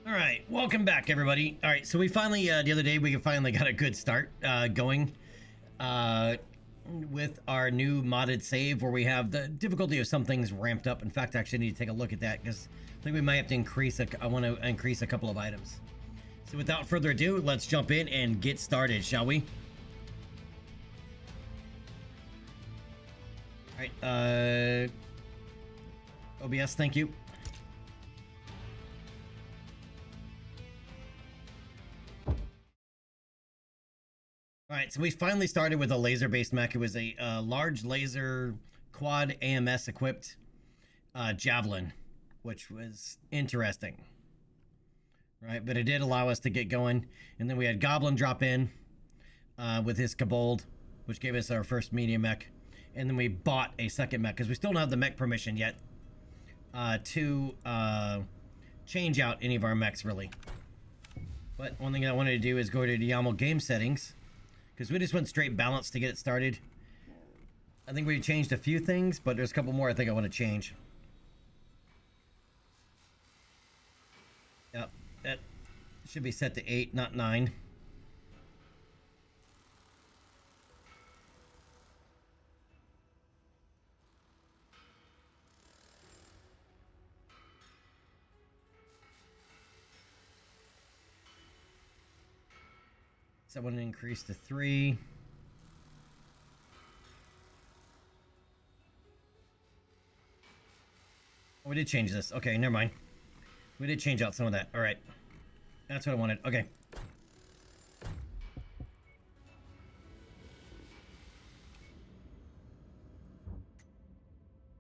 All right, welcome back, everybody. All right, so we finally, the other day, we finally got a good start going with our new modded save where we have the difficulty of some things ramped up. In fact, I actually need to take a look at that because I think we might have to increase, I want to increase a couple of items. So without further ado, let's jump in and get started, shall we? All right, OBS, thank you. All right, so we finally started with a laser-based mech. It was a large laser quad AMS equipped javelin, which was interesting. Right, but it did allow us to get going. And then we had Goblin drop in with his Kobold, which gave us our first medium mech. And then we bought a second mech because we still don't have the mech permission yet to change out any of our mechs, really. But one thing I wanted to do is go to the YAML game settings, because we just went straight balance to get it started. I think we changed a few things, but there's a couple more I think I want to change. Yep, that should be set to 8, not 9. So I want to increase to 3. Oh, we did change this. Okay, never mind. We did change out some of that. All right. That's what I wanted. Okay.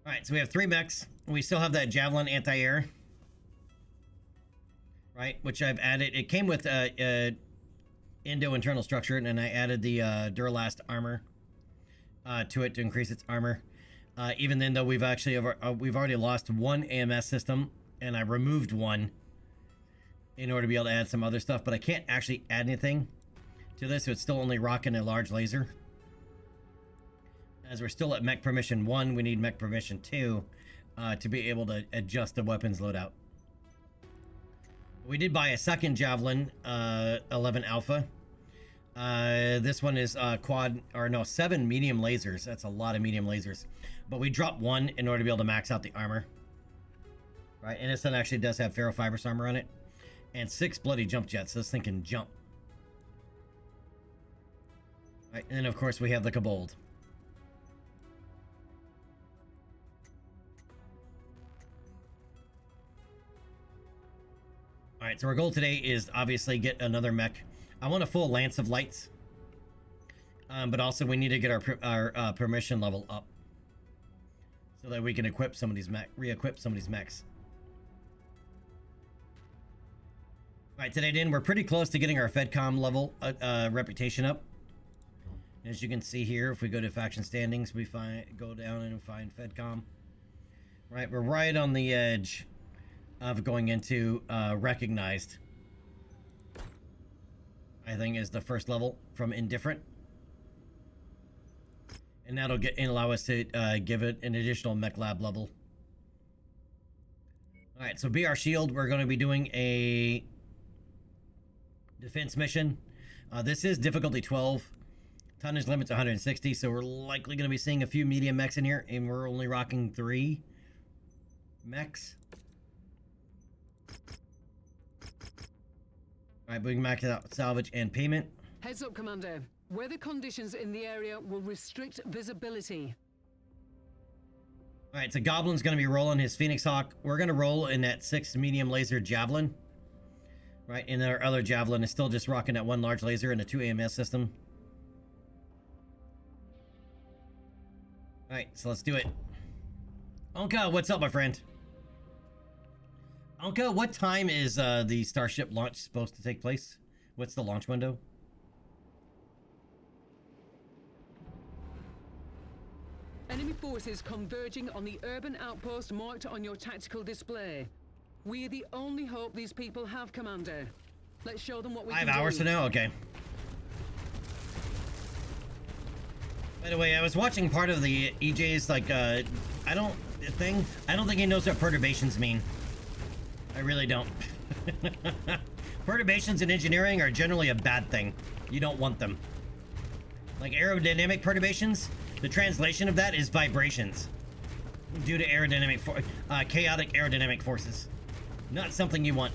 All right, so we have 3 mechs. We still have that Javelin anti-air. Right, which I've added. It came with Indo internal structure, and then I added the Duralast armor to it to increase its armor. Even then, though, we've already lost 1 AMS system, and I removed 1 in order to be able to add some other stuff. But I can't actually add anything to this, so it's still only rocking a large laser. As we're still at mech permission 1, we need mech permission 2 to be able to adjust the weapons loadout. We did buy a second Javelin 11 Alpha. This one is 7 medium lasers. That's a lot of medium lasers. But we dropped 1 in order to be able to max out the armor. Right, and this one actually does have ferrofibrous armor on it. And 6 bloody jump jets. This thing can jump. Right, and then of course we have the Kobold. Alright, so our goal today is obviously get another mech. I want a full Lance of Lights. But also we need to get our permission level up. So that we can equip some of these re-equip some of these mechs. Alright, today, Dan, we're pretty close to getting our FedCom level reputation up. As you can see here, if we go to faction standings, we go down and find FedCom. Right, we're right on the edge of going into recognized. I think is the first level from indifferent, and that'll allow us to give it an additional mech lab level. All right, so be our shield. We're going to be doing a defense mission. This is difficulty 12. Tonnage limit's 160, so we're likely going to be seeing a few medium mechs in here, and we're only rocking 3 mechs. Alright, we can max out salvage and payment. Heads up, Commander. Weather conditions in the area will restrict visibility. Alright, so Goblin's going to be rolling his Phoenix Hawk. We're going to roll in that 6 medium laser Javelin. Right, and our other Javelin is still just rocking that 1 large laser and a 2 AMS system. Alright, so let's do it. Onka, what's up, my friend? Onka, what time is the Starship launch supposed to take place? What's the launch window? Enemy forces converging on the urban outpost marked on your tactical display. We're the only hope these people have, Commander. Let's show them what we can do. 5 hours to know? Okay. By the way, I was watching part of the EJ's, like, I don't think he knows what perturbations mean. I really don't. Perturbations in engineering are generally a bad thing. You don't want them. Like aerodynamic perturbations, the translation of that is vibrations due to chaotic aerodynamic forces. Not something you want.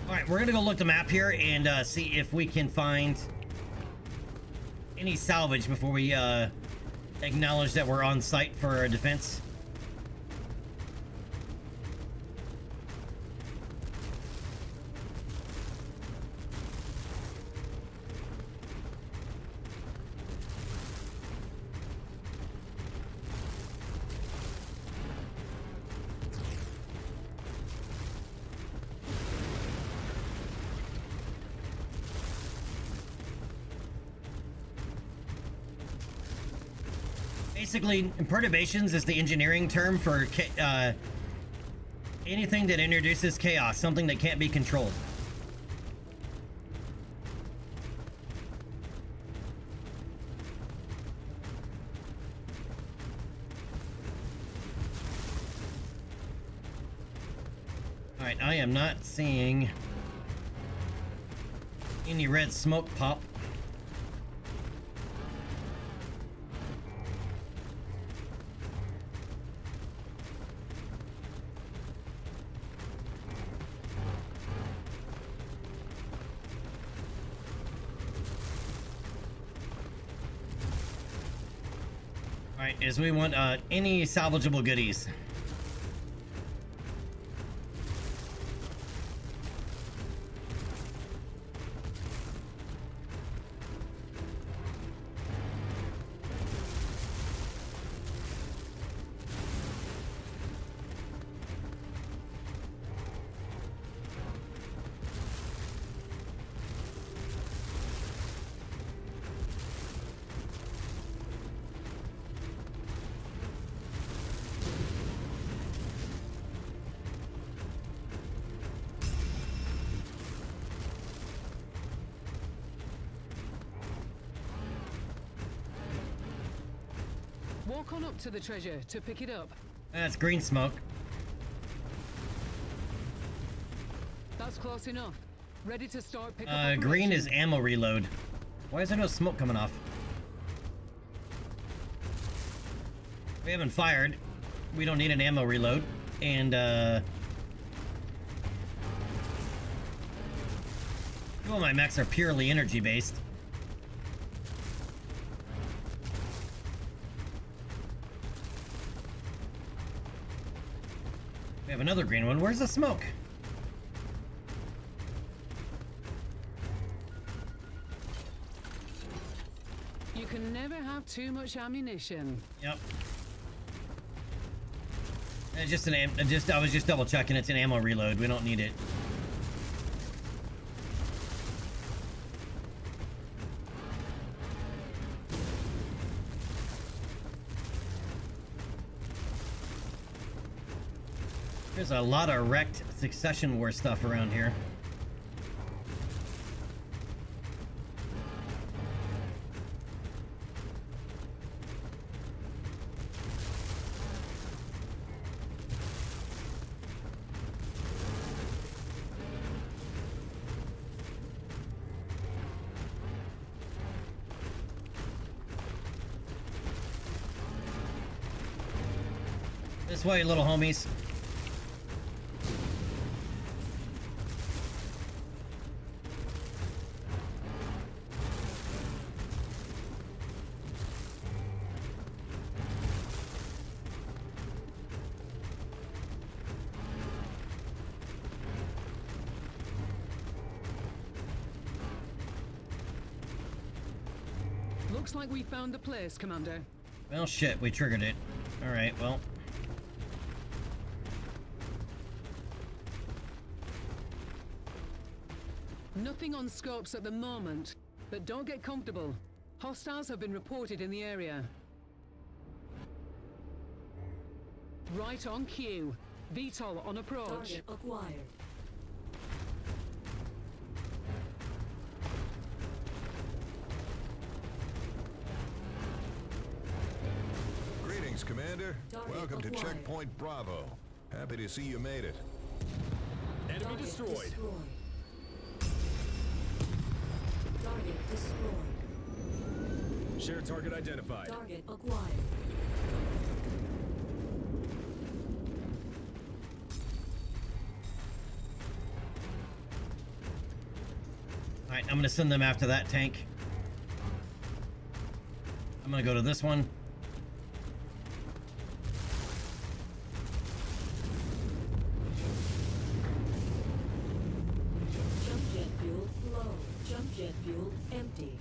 Alright, we're gonna go look the map here and see if we can find any salvage before we acknowledge that we're on site for our defense. Basically, perturbations is the engineering term for anything that introduces chaos, something that can't be controlled. Alright, I am not seeing any red smoke pop. Alright, is we want any salvageable goodies. Walk on up to the treasure to pick it up. That's green smoke. That's close enough. Ready to start pick up Green is operation. ammo reload. Why is there no smoke coming off? We haven't fired. We don't need an ammo reload. And, well, my mechs are purely energy based. We have another green one. Where's the smoke? You can never have too much ammunition. Yep. It's just I was just double checking. It's an ammo reload. We don't need it. There's a lot of wrecked Succession War stuff around here. This way, little homies. Looks like we found the place, Commander. Well, shit, we triggered it. Alright, well. Nothing on scopes at the moment, but don't get comfortable. Hostiles have been reported in the area. Right on cue. VTOL on approach. Target acquired. Greetings, Commander. Commander. Target Welcome to acquired. Checkpoint Bravo. Happy to see you made it. Enemy Target destroyed. Target destroyed. Shared target identified. Target acquired. All right, I'm gonna send them after that tank. I'm gonna go to this one. Jump jet fuel low. Jump jet fuel empty.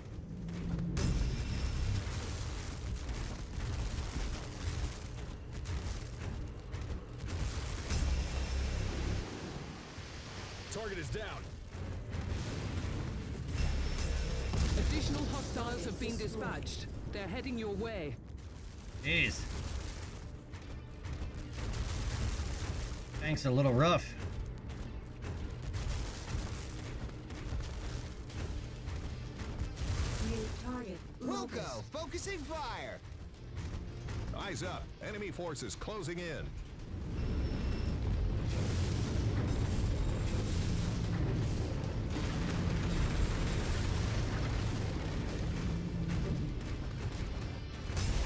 Target is down. Additional hostiles have been dispatched. They're heading your way. Jeez. Tank's a little rough. New target. Wilco, Locust. focusing fire. Eyes up. Enemy forces closing in.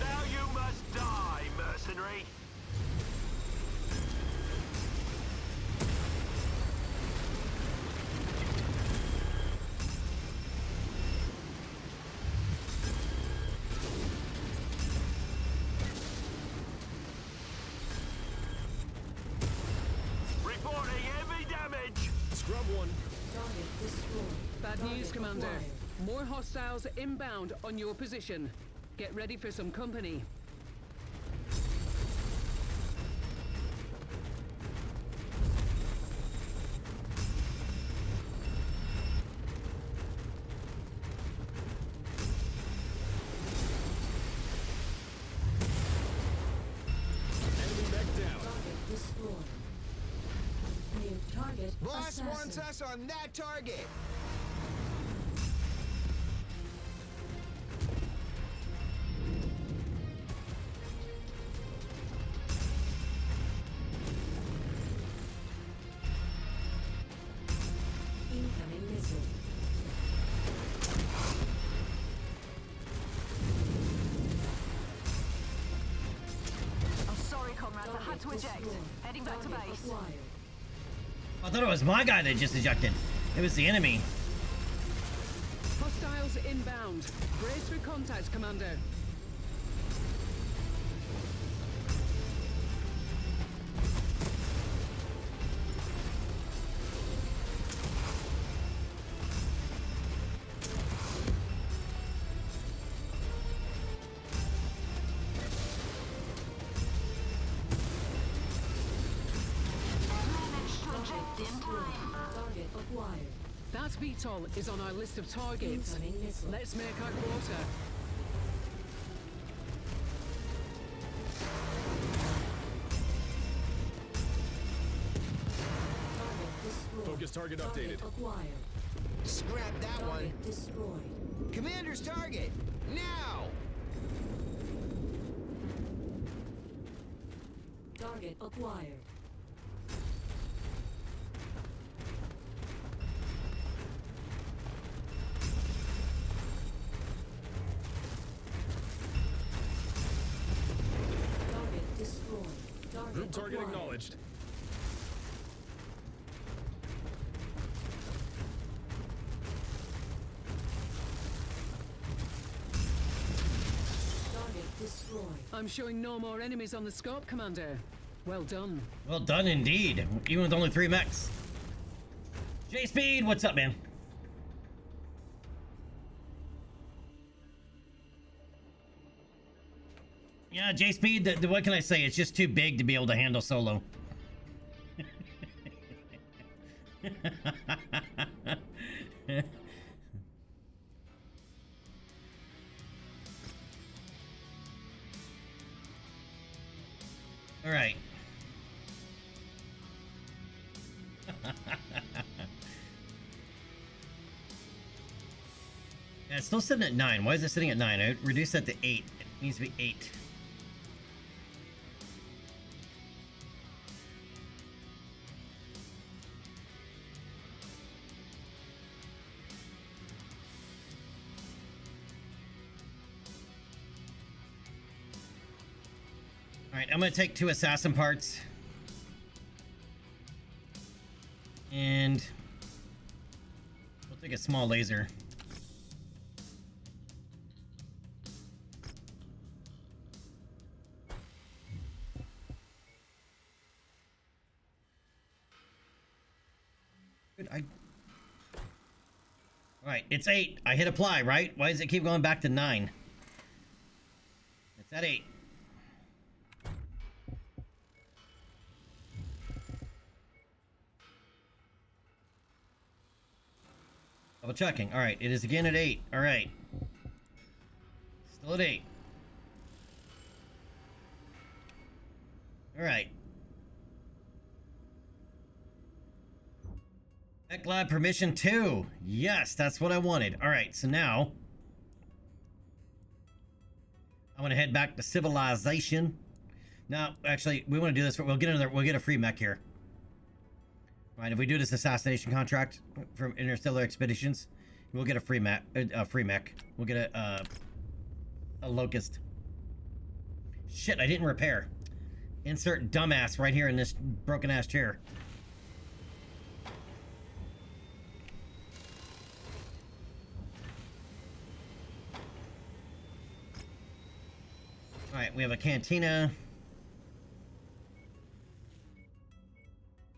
Now you must die, mercenary. Reporting heavy damage. Scrub one. Target destroyed. Bad Target news, Commander. acquired. More hostiles inbound on your position. Get ready for some company. Enemy mech down. Target destroyed. New target. Boss assassin. wants us on that target. Incoming missile. I'm sorry, comrades. I had to Target eject. destroyed. Heading back to Target base. acquired. I thought it was my guy that just ejected. It was the enemy. Hostiles inbound. Brace for contact, Commander. Managed to eject in time. Target acquired. That VTOL is on our list of targets. Incoming missile. Let's make our quota. Target destroyed. Focus target updated. Acquired. Scrap that one. Target destroyed. Commander's target. Now. Target acquired. Target destroyed. Group target acquired. acknowledged. Target destroyed. I'm showing no more enemies on the scope, Commander. Well done. Well done indeed. Even with only 3 mechs. J-Speed, what's up, man? Yeah, J-Speed, what can I say? It's just too big to be able to handle solo. All right. Yeah, it's still sitting at 9. Why is it sitting at 9? I reduced that to 8. It needs to be 8. Alright, I'm gonna take 2 assassin parts. And we'll take a small laser. Good, Alright, it's 8. I hit apply, right? Why does it keep going back to 9? It's at 8. Double checking. Alright, it is again at 8. Alright. Still at 8. Alright. Tech Lab permission 2. Yes, that's what I wanted. Alright, so now I'm gonna head back to civilization. Now, actually, we want to do this. We'll get a free mech here. Right, if we do this assassination contract from Interstellar Expeditions, we'll get a free mech. We'll get a locust. Shit, I didn't repair. Insert dumbass right here in this broken ass chair. Alright, we have a cantina.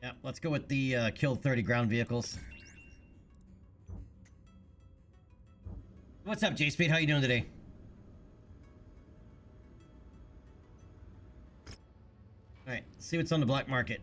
Yep, let's go with the killed 30 ground vehicles. What's up, J-Speed? How you doing today? Alright, see what's on the black market.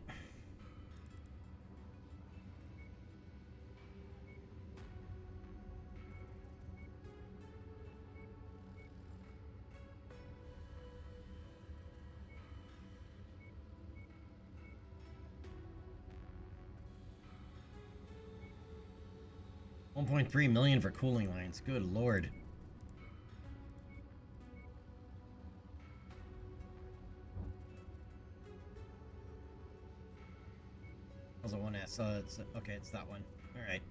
$1.3 million for cooling lines. Good lord. Also 1S, so it's okay, it's that one. Alright.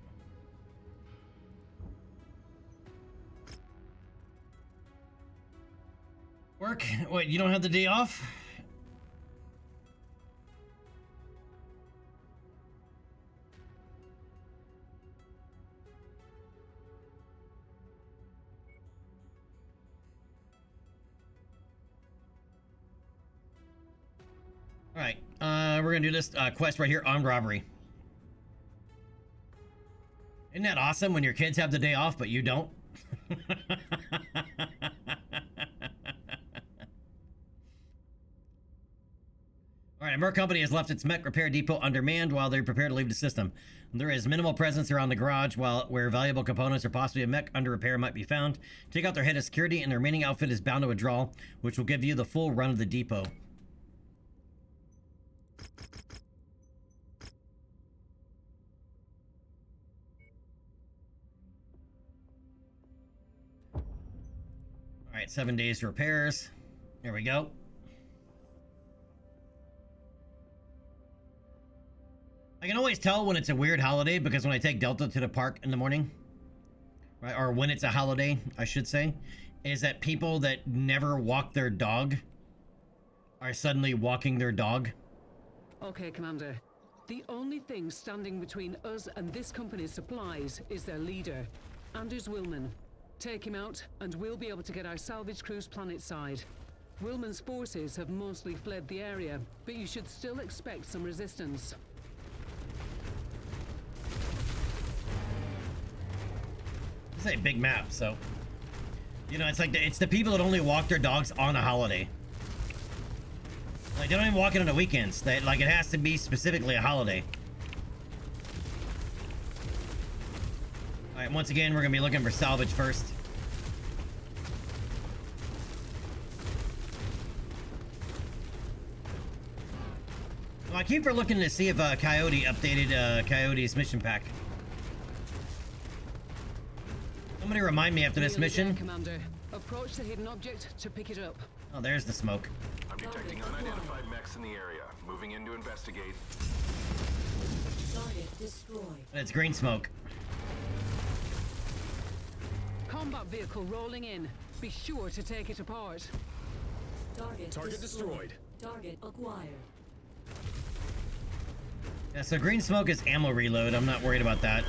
Work? Wait, you don't have the day off? Alright, we're gonna do this quest right here, armed robbery. Isn't that awesome when your kids have the day off, but you don't? Alright, Merc Company has left its mech repair depot undermanned while they prepare to leave the system. There is minimal presence around the garage where valuable components or possibly a mech under repair might be found. Take out their head of security and their remaining outfit is bound to withdraw, which will give you the full run of the depot. Alright, 7 days to repairs. There we go. I can always tell when it's a weird holiday because when I take Delta to the park in the morning, right, or when it's a holiday, I should say, is that people that never walk their dog are suddenly walking their dog. Okay, Commander. The only thing standing between us and this company's supplies is their leader, Anders Willman. Take him out, and we'll be able to get our salvage crews planetside. Willman's forces have mostly fled the area, but you should still expect some resistance. This is a big map, so... You know, it's like it's the people that only walk their dogs on a holiday. Like, they don't even walk it on the weekends. It has to be specifically a holiday. Alright, once again, we're gonna be looking for salvage first. Well, I keep looking to see if Coyote updated Coyote's mission pack. Somebody remind me after this Nearly mission. there, Commander. Approach the hidden object to pick it up. Oh, there's the smoke. I'm detecting unidentified mechs in the area. Moving in to investigate. Target destroyed. It's green smoke. Combat vehicle rolling in. Be sure to take it apart. Target Target destroyed. Target acquired. Yeah, so green smoke is ammo reload. I'm not worried about that.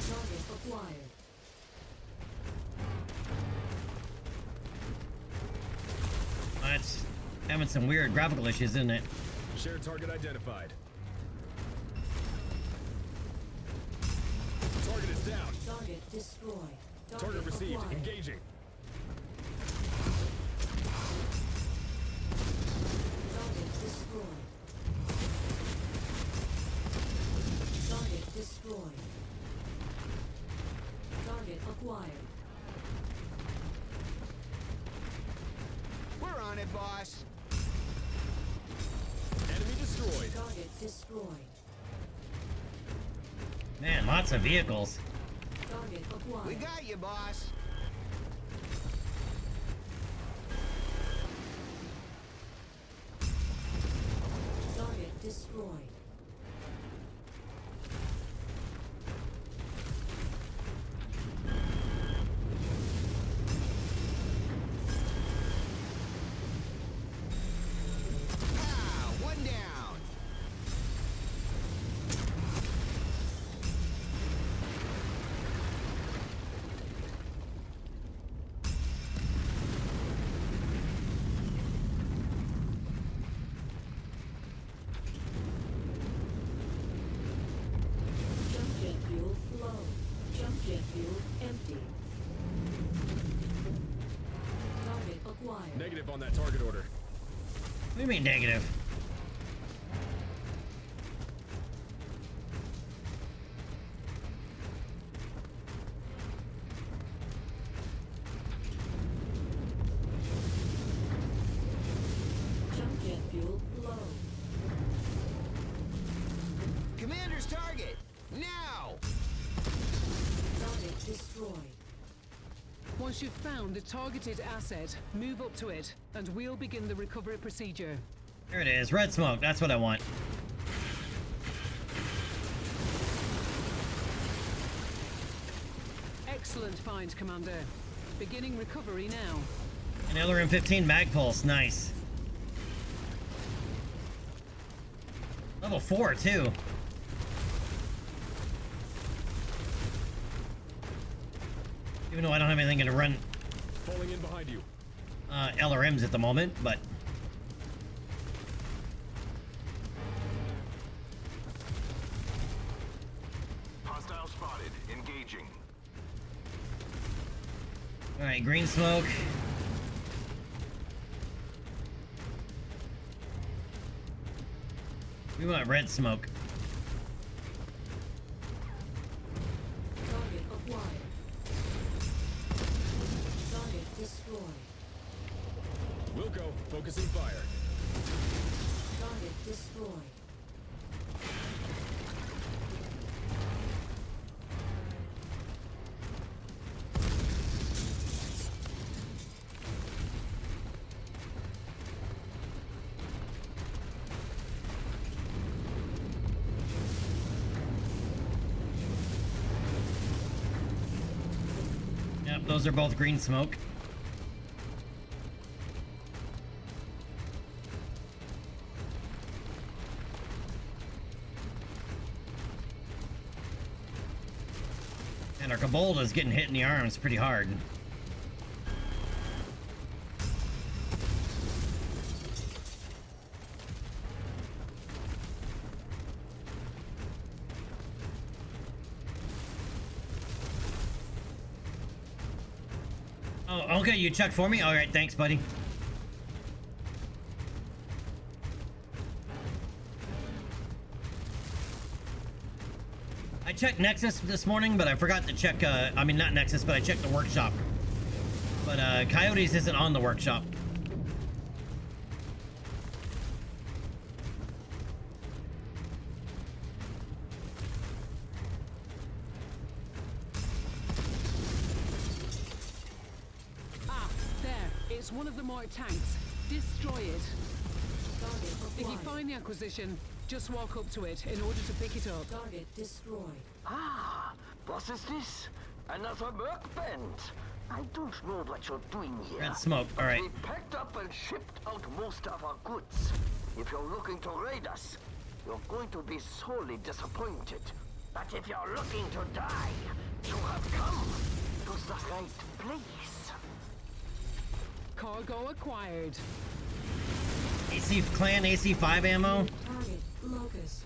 Target acquired. It's having some weird graphical issues, isn't it? Shared target identified. Target is down. Target destroyed. Target received. acquired. Engaging. Target destroyed. Target destroyed. Target acquired. We're on it, boss. Enemy destroyed. Target destroyed. Man, lots of vehicles. Target acquired. We got you, boss. Target destroyed. Ah, one down. Jump jet fuel low. Jump jet fuel empty. Target acquired. Negative on that target order. What do you mean negative? Jump jet fuel low. Commander's target. Now. Target destroyed. Once you've found the targeted asset, move up to it, and we'll begin the recovery procedure. There it is. Red smoke. That's what I want. Excellent find, Commander. Beginning recovery now. Another M15 mag pulse. Nice. Level 4, too. Even though I don't have anything to run Falling in behind you. LRMs at the moment, but Hostile spotted. Engaging. all right, green smoke. We want red smoke. Target acquired. Target destroyed. Wilco, focusing fire. Target destroyed. Yep, those are both green smoke. And our Kabold is getting hit in the arms pretty hard. Oh, okay, you checked for me? Alright, thanks, buddy. I checked Nexus this morning, but I forgot to check, I mean, not Nexus, but I checked the workshop. But, Coyotes isn't on the workshop. Ah, there. It's one of the marked tanks. Destroy it. Target If you acquired. find the acquisition, just walk up to it in order to pick it up. Target destroyed. Ah, what is this? Another workbench? I don't know what you're doing here. Red smoke. All but right. We packed up and shipped out most of our goods. If you're looking to raid us, you're going to be sorely disappointed. But if you're looking to die, you have come to the right place. Cargo acquired. AC Clan AC5 ammo. Target locust.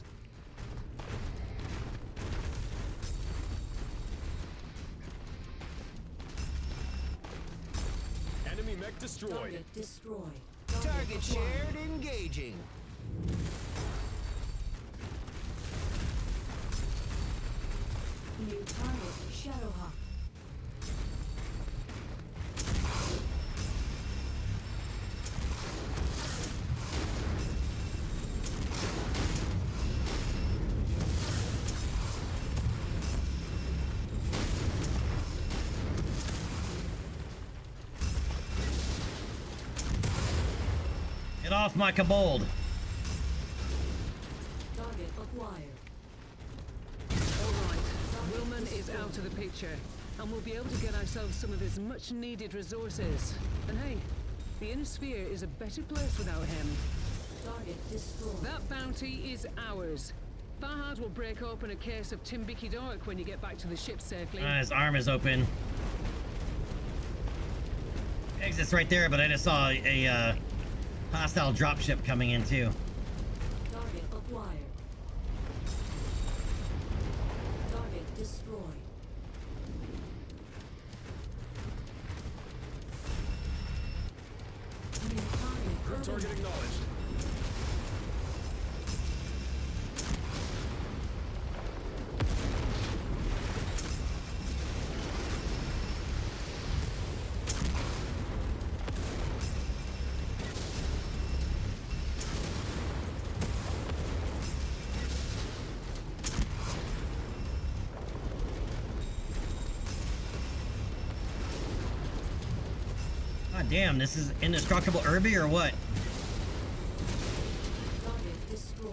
Enemy mech destroyed. Target destroyed. Target acquired. shared, engaging. New target Shadowhawk. Get off my Kobold. Target acquired. Alright, Willman is out of the picture, and we'll be able to get ourselves some of his much needed resources. And hey, the Inner Sphere is a better place without him. Target destroyed. That bounty is ours. Fahad will break open a case of Timbiki Dark when you get back to the ship safely. His arm is open. Exit's right there, but I just saw a hostile dropship coming in too. Target acquired. Target destroyed. New target. Group target acknowledged. God damn, this is indestructible Irby or what? Target destroyed.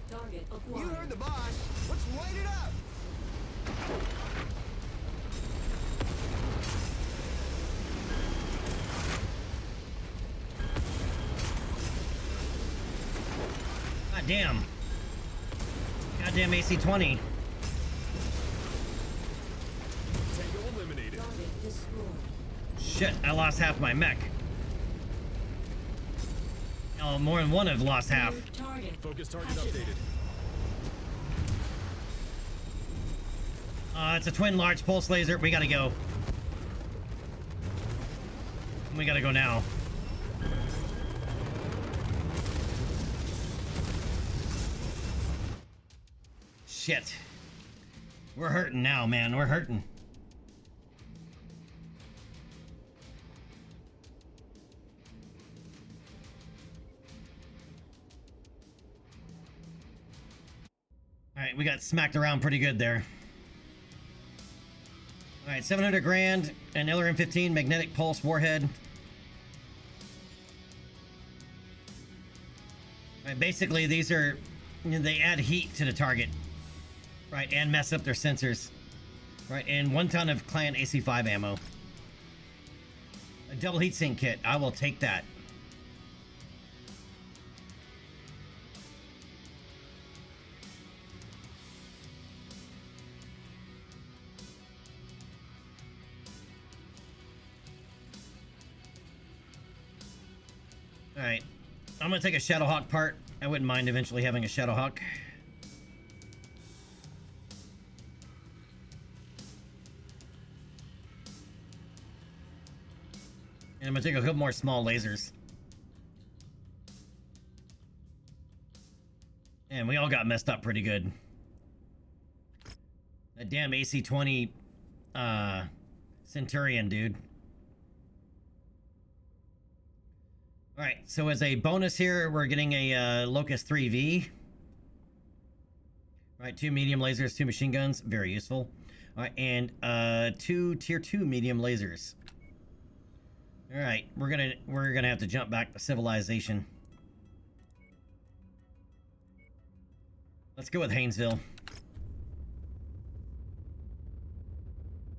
Target acquired. You heard the boss. Let's light it up. God damn. Goddamn AC-20. Tango eliminated. Target destroyed. Shit, I lost half my mech. Oh, more than one have lost half. New target. Focus target Hatchet. updated. It's a twin large pulse laser. We gotta go. We gotta go now. Shit. We're hurting now, man. We're hurting. Alright, we got smacked around pretty good there. Alright, 700 grand, an LRM-15 magnetic pulse warhead. Alright, basically these are, they add heat to the target. Right, and mess up their sensors. Right, and 1 ton of Clan AC5 ammo. A double heatsink kit, I will take that. Alright, I'm gonna take a Shadowhawk part. I wouldn't mind eventually having a Shadowhawk. And I'm gonna take a couple more small lasers. And we all got messed up pretty good. That damn AC-20 Centurion, dude. Alright, so as a bonus here, we're getting a Locust 3V. Alright, 2 medium lasers, 2 machine guns, very useful. Alright, and 2 tier 2 medium lasers. Alright, we're gonna have to jump back to civilization. Let's go with Haynesville.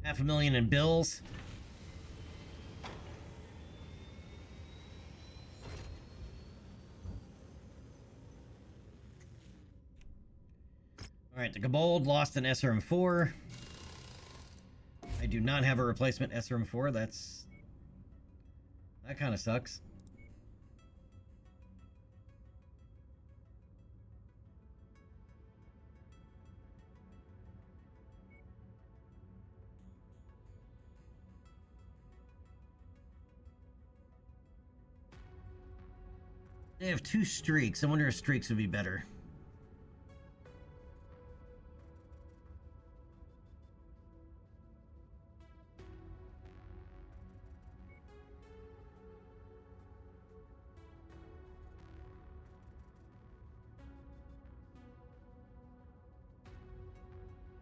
500,000 in bills. Alright, the Gabold lost an SRM4. I do not have a replacement SRM4. That kind of sucks. They have 2 streaks. I wonder if streaks would be better.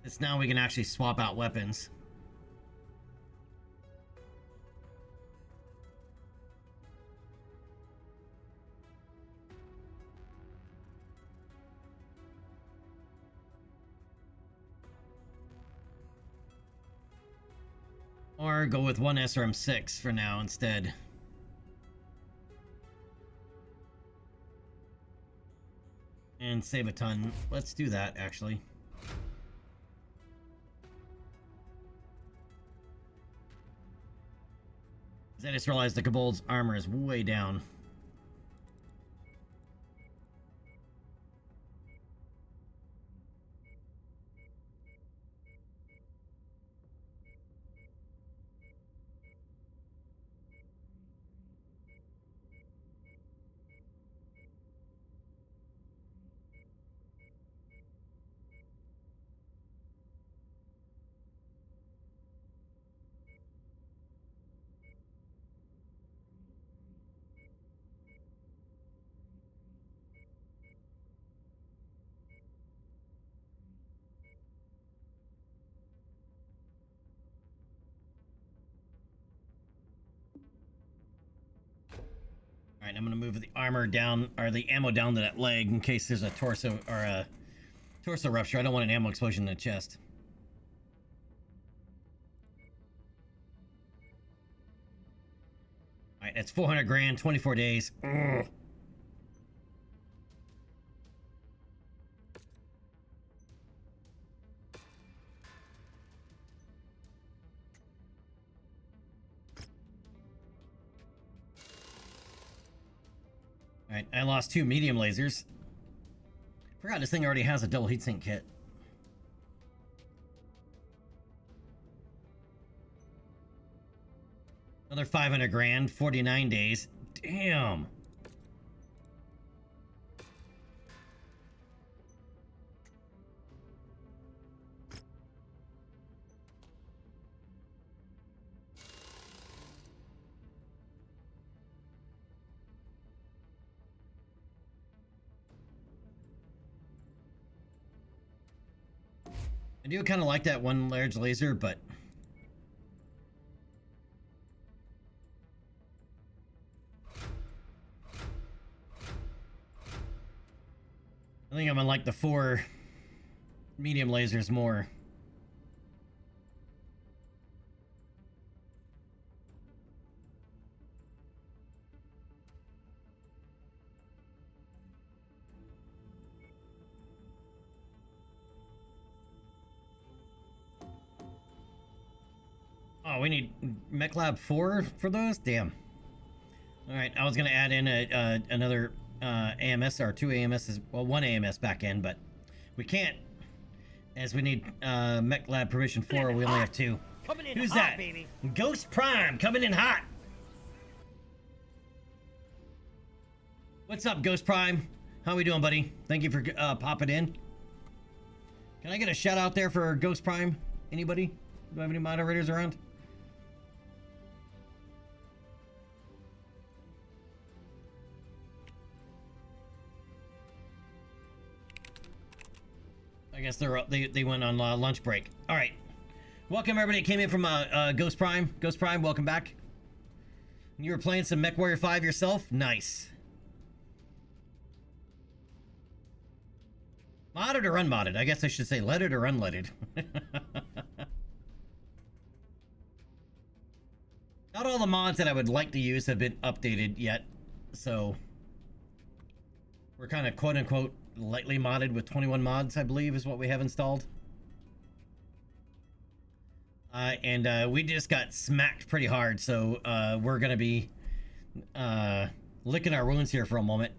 It's now we can actually swap out weapons. Or go with one SRM6 for now instead. And save a ton. Let's do that, actually. 'Cause I just realized the Gabold's armor is way down. Alright, I'm gonna move the armor down, or the ammo down to that leg in case there's a torso, or a torso rupture. I don't want an ammo explosion in the chest. Alright, that's 400 grand, 24 days. Ugh. Alright, I lost 2 medium lasers. Forgot this thing already has a double heatsink kit. Another 500 grand, 49 days. Damn. I do kind of like that one large laser, but I think I'm gonna like the 4 medium lasers more. Oh, we need MechLab 4 for those? Damn. Alright, I was going to add in another AMS, or 2 AMSs, well, 1 AMS back in, but we can't, as we need MechLab permission 4, we only have 2. Coming in Who's hot, that? baby. Ghost Prime, coming in hot! What's up, Ghost Prime? How we doing, buddy? Thank you for popping in. Can I get a shout out there for Ghost Prime? Anybody? Do I have any moderators around? I guess they went on lunch break. All right, welcome everybody that came in from Ghost Prime. Ghost Prime, welcome back. You were playing some MechWarrior 5 yourself? Nice. Modded or unmodded? I guess I should say leaded or unleaded. Not all the mods that I would like to use have been updated yet, so we're kind of quote-unquote lightly modded with 21 mods, I believe, is what we have installed. And we just got smacked pretty hard, so we're going to be licking our wounds here for a moment.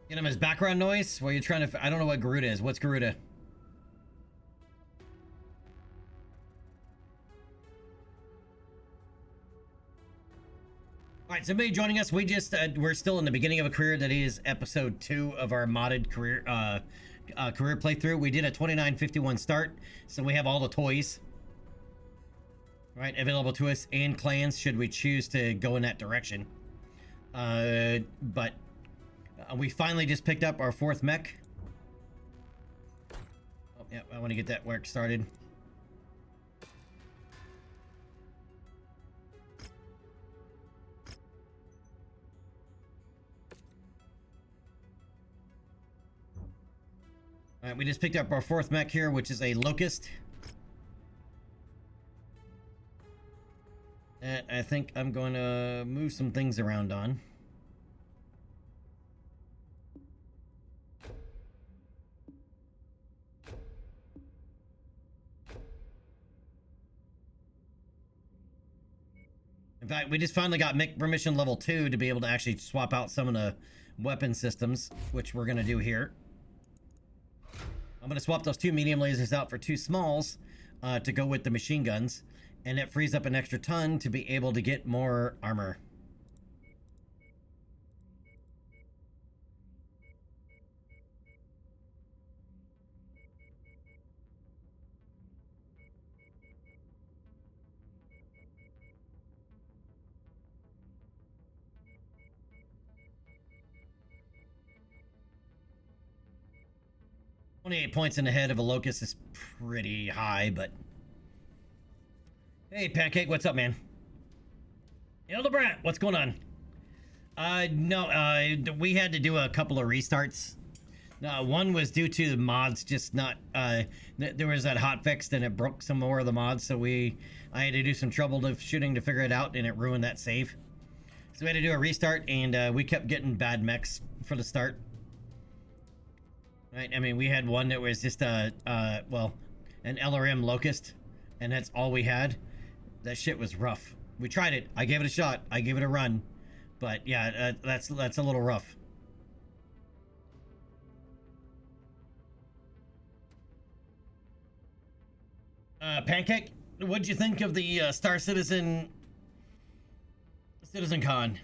Get him as background noise while you're trying to... I don't know what Garuda is. What's Garuda? All right, somebody joining us. We're still in the beginning of a career. That is episode 2 of our modded career career playthrough. We did a 2951 start, so we have all the toys, right, available to us and clans should we choose to go in that direction. But we finally just picked up our 4th mech. Oh, yeah, I want to get that work started. All right, we just picked up our 4th mech here, which is a Locust. And I think I'm going to move some things around on. In fact, we just finally got mech permission level 2 to be able to actually swap out some of the weapon systems, which we're going to do here. I'm going to swap those 2 medium lasers out for 2 smalls to go with the machine guns. And it frees up an extra ton to be able to get more armor. $28 points in the head of a Locust is pretty high, but... Hey, Pancake, what's up, man? Hildebrandt, what's going on? No, we had to do a couple of restarts. One was due to the mods just not... there was that hotfix, and it broke some more of the mods, so I had to do some troubleshooting to figure it out, and it ruined that save. So we had to do a restart, and we kept getting bad mechs for the start. Right, I mean, we had one that was just well, an LRM Locust, and that's all we had. That shit was rough. We tried it. I gave it a shot. I gave it a run, but yeah, that's a little rough. Pancake, what'd you think of the Star Citizen Con?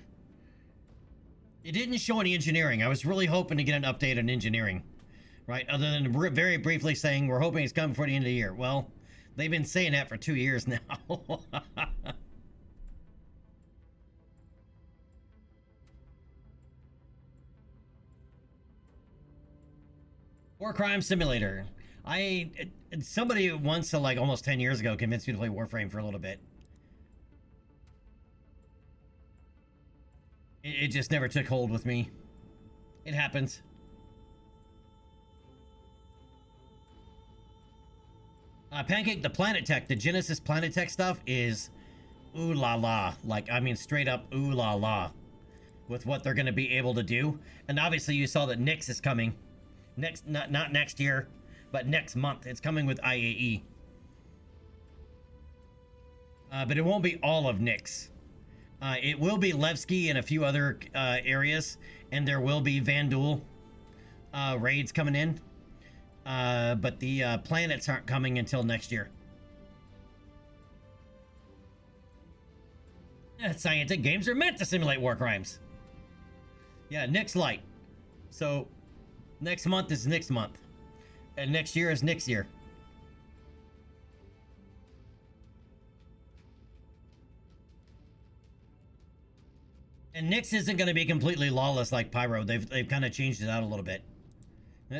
It didn't show any engineering. I was really hoping to get an update on engineering. Right, other than very briefly saying we're hoping it's coming before the end of the year. Well, they've been saying that for 2 years now. War Crime Simulator. Somebody once, like almost 10 years ago, convinced me to play Warframe for a little bit. It just never took hold with me. It happens. Pancake, the Planet Tech, the Genesis Planet Tech stuff is ooh la la. Like, I mean, straight up ooh la la with what they're going to be able to do. And obviously you saw that Nyx is coming. Not next year, but next month. It's coming with IAE. But it won't be all of Nyx. It will be Levski and a few other areas. And there will be Vanduul raids coming in. But the planets aren't coming until next year. Scientific games are meant to simulate war crimes. Yeah, Nyx Light. So, next month is next month. And next year is next year. And Nyx isn't going to be completely lawless like Pyro. They've kind of changed it out a little bit.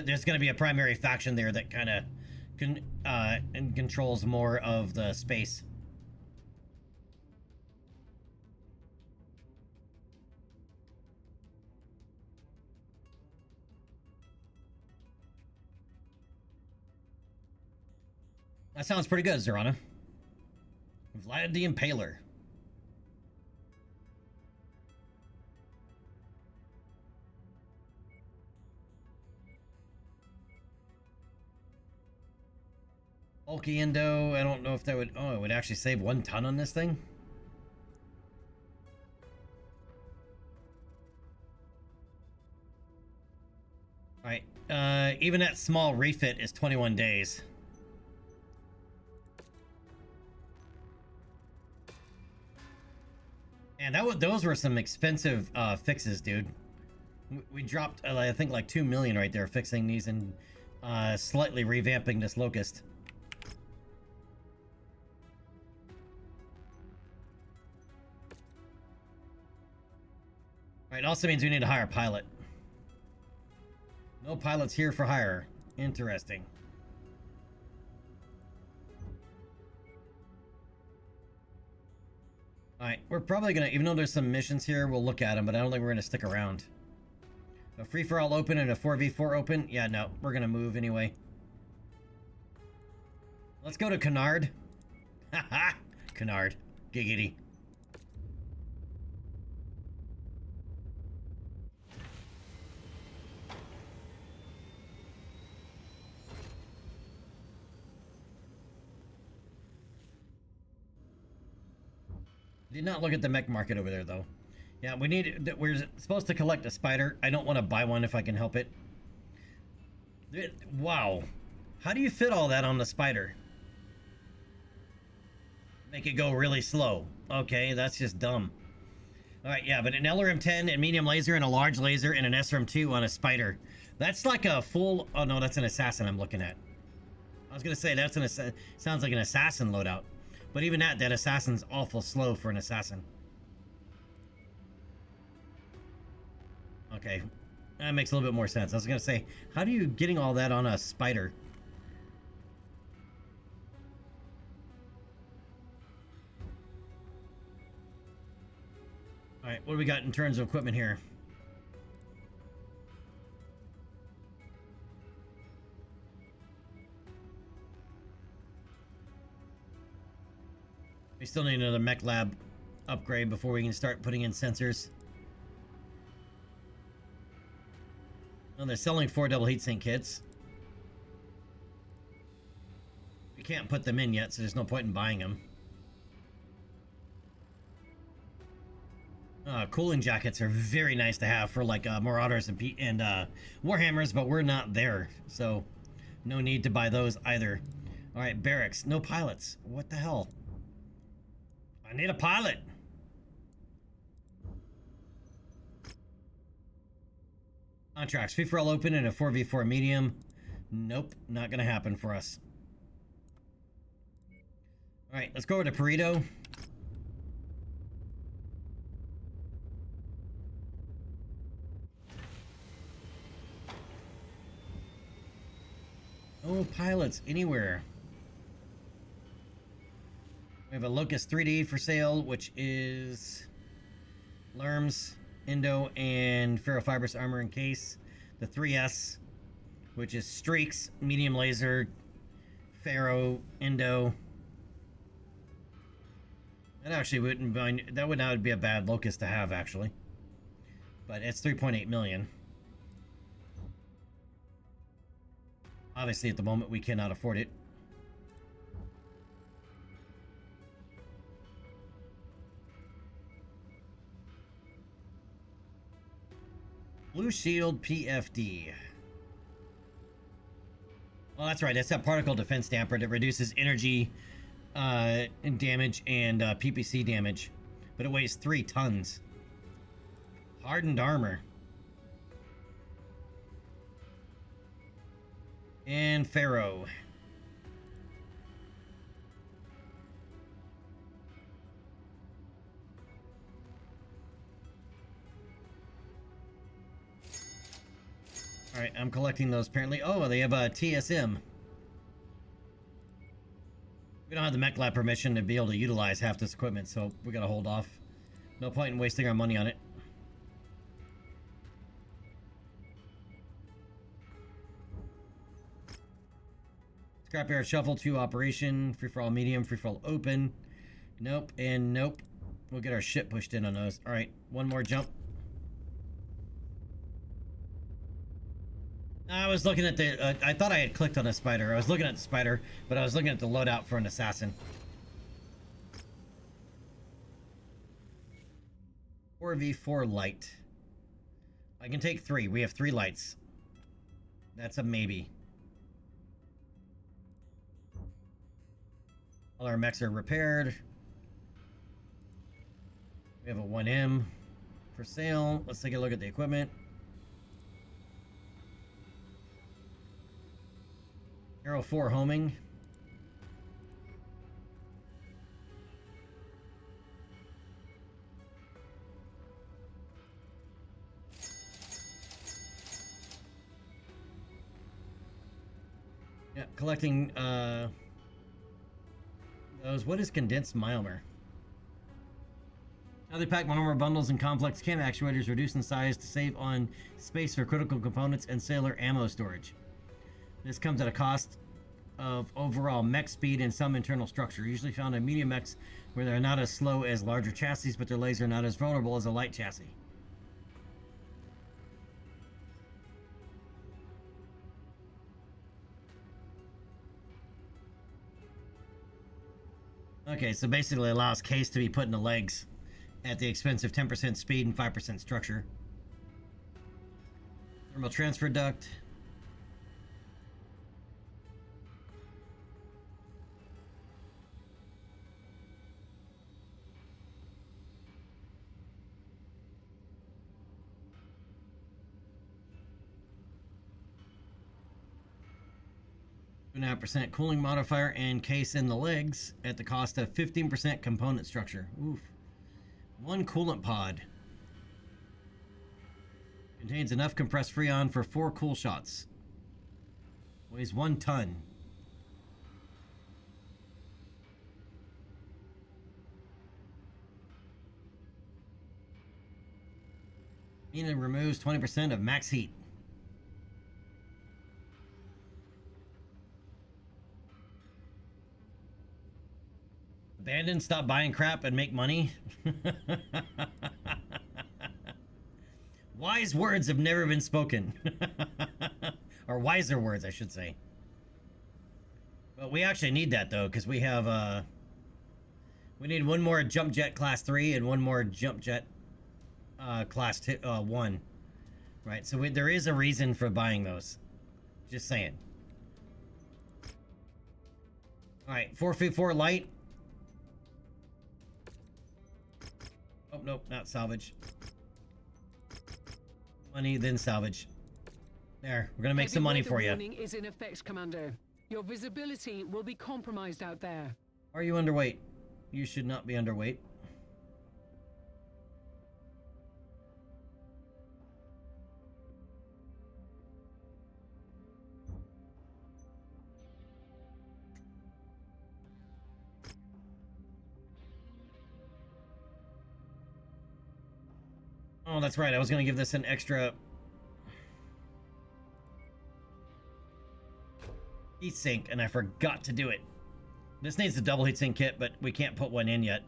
There's going to be a primary faction there that kind of and controls more of the space. That sounds pretty good, Zerana. Vlad the Impaler. Bulky Indo, I don't know if that would... Oh, it would actually save 1 ton on this thing? Alright, even at small refit is 21 days. And those were some expensive fixes, dude. We dropped, I think, like 2 million right there fixing these and slightly revamping this Locust. Alright, also means we need to hire a pilot. No pilots here for hire. Interesting. Alright, we're probably gonna, even though there's some missions here, we'll look at them, but I don't think we're gonna stick around. A free-for-all open and a 4v4 open? Yeah, no, we're gonna move anyway. Let's go to Canard. Haha! Canard. Giggity. Did not look at the mech market over there, though. Yeah, we're supposed to collect a spider. I don't want to buy one if I can help it. Wow. How do you fit all that on the spider? Make it go really slow. Okay, that's just dumb. Alright, yeah, but an LRM-10 and medium laser and a large laser and an SRM-2 on a spider. That's like a full... Oh, no, that's an assassin I'm looking at. I was going to say, that's sounds like an assassin loadout. But even that assassin's awful slow for an assassin. Okay, that makes a little bit more sense. I was gonna say, how do you getting all that on a spider? All right, what do we got in terms of equipment here? We still need another mech lab upgrade before we can start putting in sensors. Oh, they're selling 4 double heatsink kits. We can't put them in yet, so there's no point in buying them. Cooling jackets are very nice to have for like Marauders and Warhammers, but we're not there, so no need to buy those either. All right, barracks, no pilots. What the hell? I need a pilot. Contracts, free-for-all open and a 4v4 medium. Nope, not gonna happen for us. All right, let's go over to Perito. No pilots anywhere. We have a Locust 3D for sale, which is Lerms, Indo, and Ferrofibrous armor and case. The 3S, which is Streaks, medium laser, Ferro, Indo. That actually that would not be a bad Locust to have, actually. But it's 3.8 million. Obviously, at the moment, we cannot afford it. Blue Shield PFD. Well, that's right. That's that particle defense damper that reduces energy damage and PPC damage. But it weighs 3 tons. Hardened armor. And Ferro. All right, I'm collecting those apparently. Oh, they have a TSM. We don't have the mech lab permission to be able to utilize half this equipment, so we gotta hold off. No point in wasting our money on it. Scrapyard shuffle to operation. Free for all medium. Free for all open. Nope and nope. We'll get our shit pushed in on those. All right, one more jump. I was looking at the. I thought I had clicked on a spider. I was looking at the spider, but I was looking at the loadout for an assassin. 4v4 light. I can take 3. We have 3 lights. That's a maybe. All our mechs are repaired. We have a 1M for sale. Let's take a look at the equipment. Arrow 4 homing. Yeah, collecting those. What is condensed myomer? Now they pack monomer bundles and complex cam actuators reduce in size to save on space for critical components and sailor ammo storage. This comes at a cost of overall mech speed and some internal structure, usually found in medium mechs where they're not as slow as larger chassis, but their legs are not as vulnerable as a light chassis. Okay, so basically allows case to be put in the legs at the expense of 10% speed and 5% structure. Thermal transfer duct. .5% cooling modifier and case in the legs at the cost of 15% component structure. Oof. 1 coolant pod. Contains enough compressed freon for 4 cool shots. Weighs 1 ton. Meaning removes 20% of max heat. Abandon, stop buying crap and make money. Wise words have never been spoken. Or wiser words, I should say. But we actually need that though, because we have we need 1 more jump jet class 3 and 1 more jump jet class 1. Right, so there is a reason for buying those. Just saying. Alright, 4v4 light. Oh, nope, not salvage. Money, then salvage. There, we're gonna make some money for you. Warning is in effect, Commander. Your visibility will be compromised out there. Are you underweight? You should not be underweight. Oh, that's right. I was going to give this an extra heat sink, and I forgot to do it. This needs a double heat sink kit, but we can't put one in yet.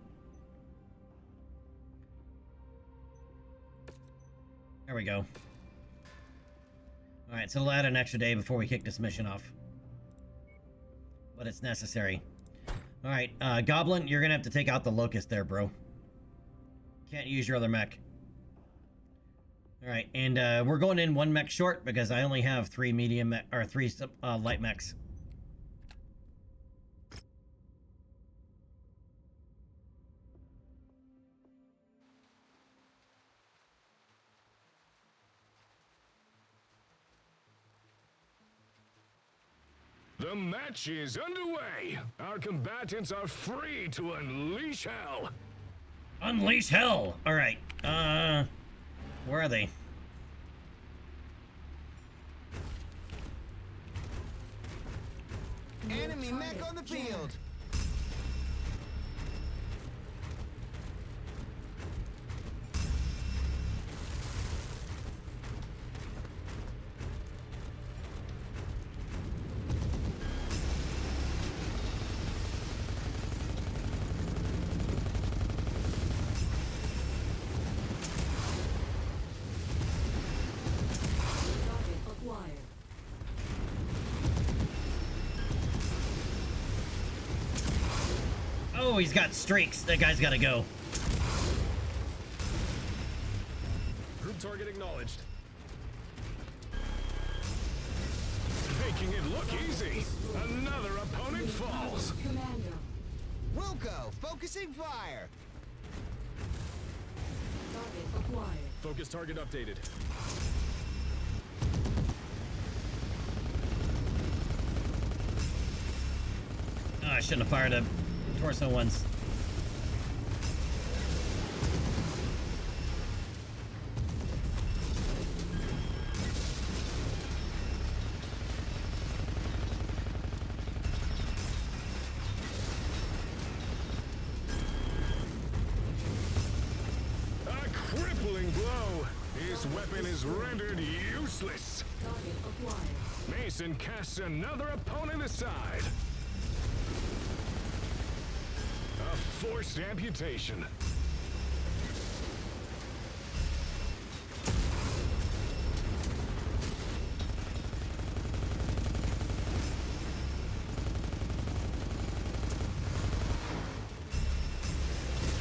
There we go. Alright, so we'll add an extra day before we kick this mission off. But it's necessary. Alright, Goblin, you're going to have to take out the Locust there, bro. Can't use your other mech. Alright, and we're going in 1 mech short because I only have 3 medium or 3 light mechs. The match is underway. Our combatants are free to unleash hell. Unleash hell! Alright, where are they? Enemy mech on the field. Target acquired. Oh, he's got streaks. That guy's got to go. Group target acknowledged. Making it look easy. Another opponent falls. Commando. Wilco, focusing fire. Target acquired. Focus target updated. Oh, I shouldn't have fired a torso once. A crippling blow. His weapon is rendered useless. Target acquired. Mason casts another opponent aside. A forced amputation.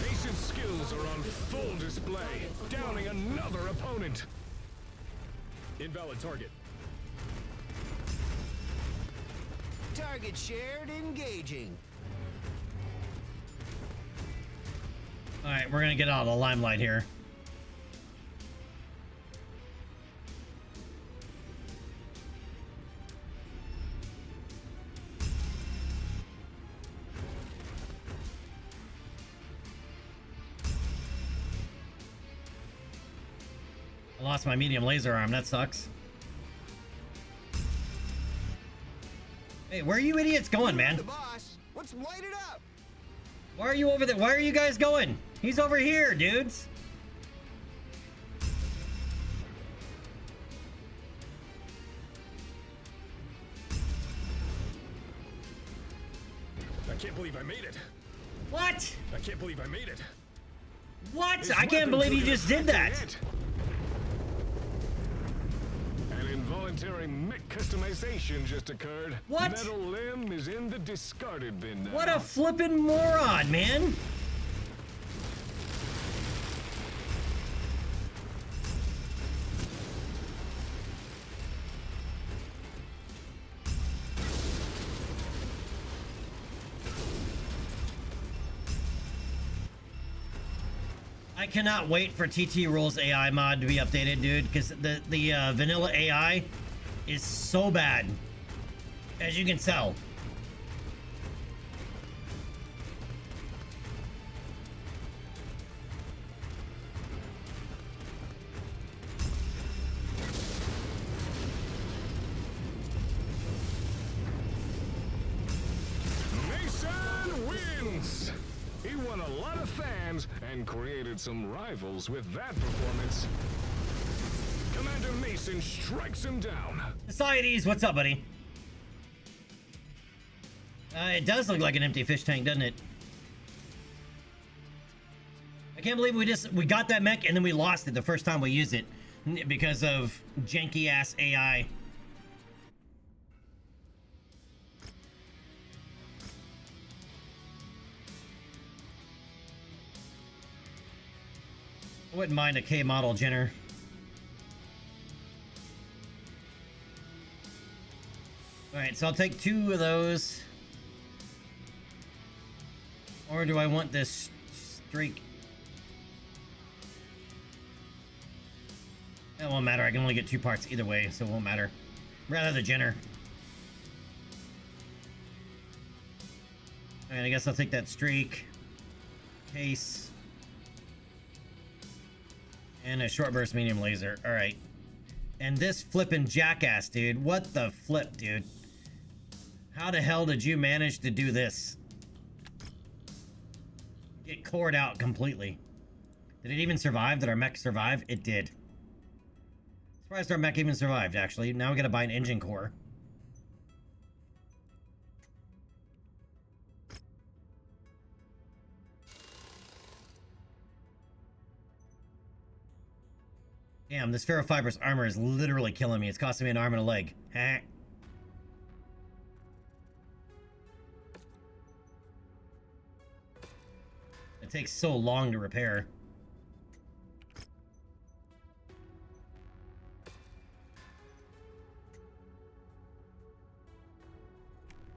Mason's skills are on full display, downing another opponent. Invalid target. Target shared, engaging. All right, we're gonna get out of the limelight here. I lost my medium laser arm. That sucks. Hey, where are you idiots going, man? The boss. Let's light it up. Why are you over there? Why are you guys going? He's over here, dudes. I can't believe I made it. What? I can't believe I made it. What? His I can't weapon believe you took a just did that. hit. An involuntary mech customization just occurred. What? Metal limb is in the discarded bin now. What a flippin' moron, man. I cannot wait for TT Rules AI mod to be updated, dude, because the vanilla AI is so bad, as you can tell. Mason wins! He won a lot of fans and created some rivals with that performance. Commander Mason strikes him down. Societies, what's up, buddy? It does look like an empty fish tank, doesn't it? I can't believe we got that mech and then we lost it the first time we used it because of janky ass AI. I wouldn't mind a K model, Jenner. Alright, so I'll take 2 of those. Or do I want this streak? It won't matter. I can only get 2 parts either way, so it won't matter. Rather the Jenner. Alright, I guess I'll take that streak. Case. And a short burst medium laser. Alright. And this flippin' jackass, dude. What the flip, dude? How the hell did you manage to do this? Get cored out completely. Did it even survive? Did our mech survive? It did. Surprised our mech even survived, actually. Now we gotta buy an engine core. Damn, this ferrofibrous armor is literally killing me. It's costing me an arm and a leg. Heh. It takes so long to repair.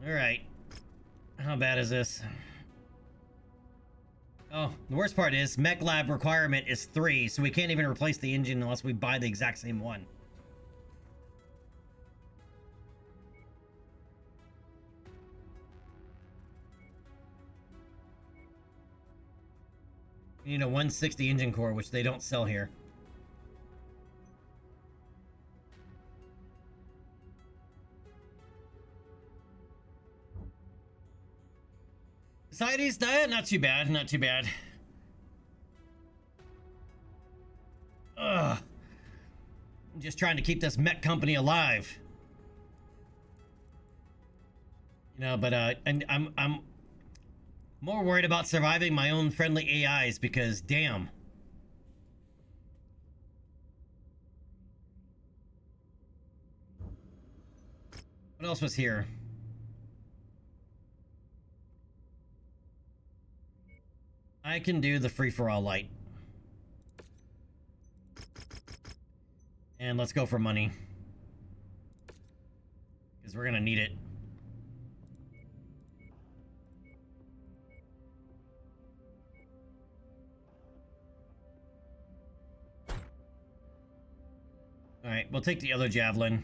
Alright. How bad is this? Oh, the worst part is Mech Lab requirement is 3, so we can't even replace the engine unless we buy the exact same one. We need a 160 engine core, which they don't sell here. Society's diet? Not too bad, not too bad. Ugh. I'm just trying to keep this mech company alive. You know, but and I'm more worried about surviving my own friendly AIs because damn. What else was here? I can do the free-for-all light. And let's go for money. Because we're gonna need it. Alright, we'll take the other javelin.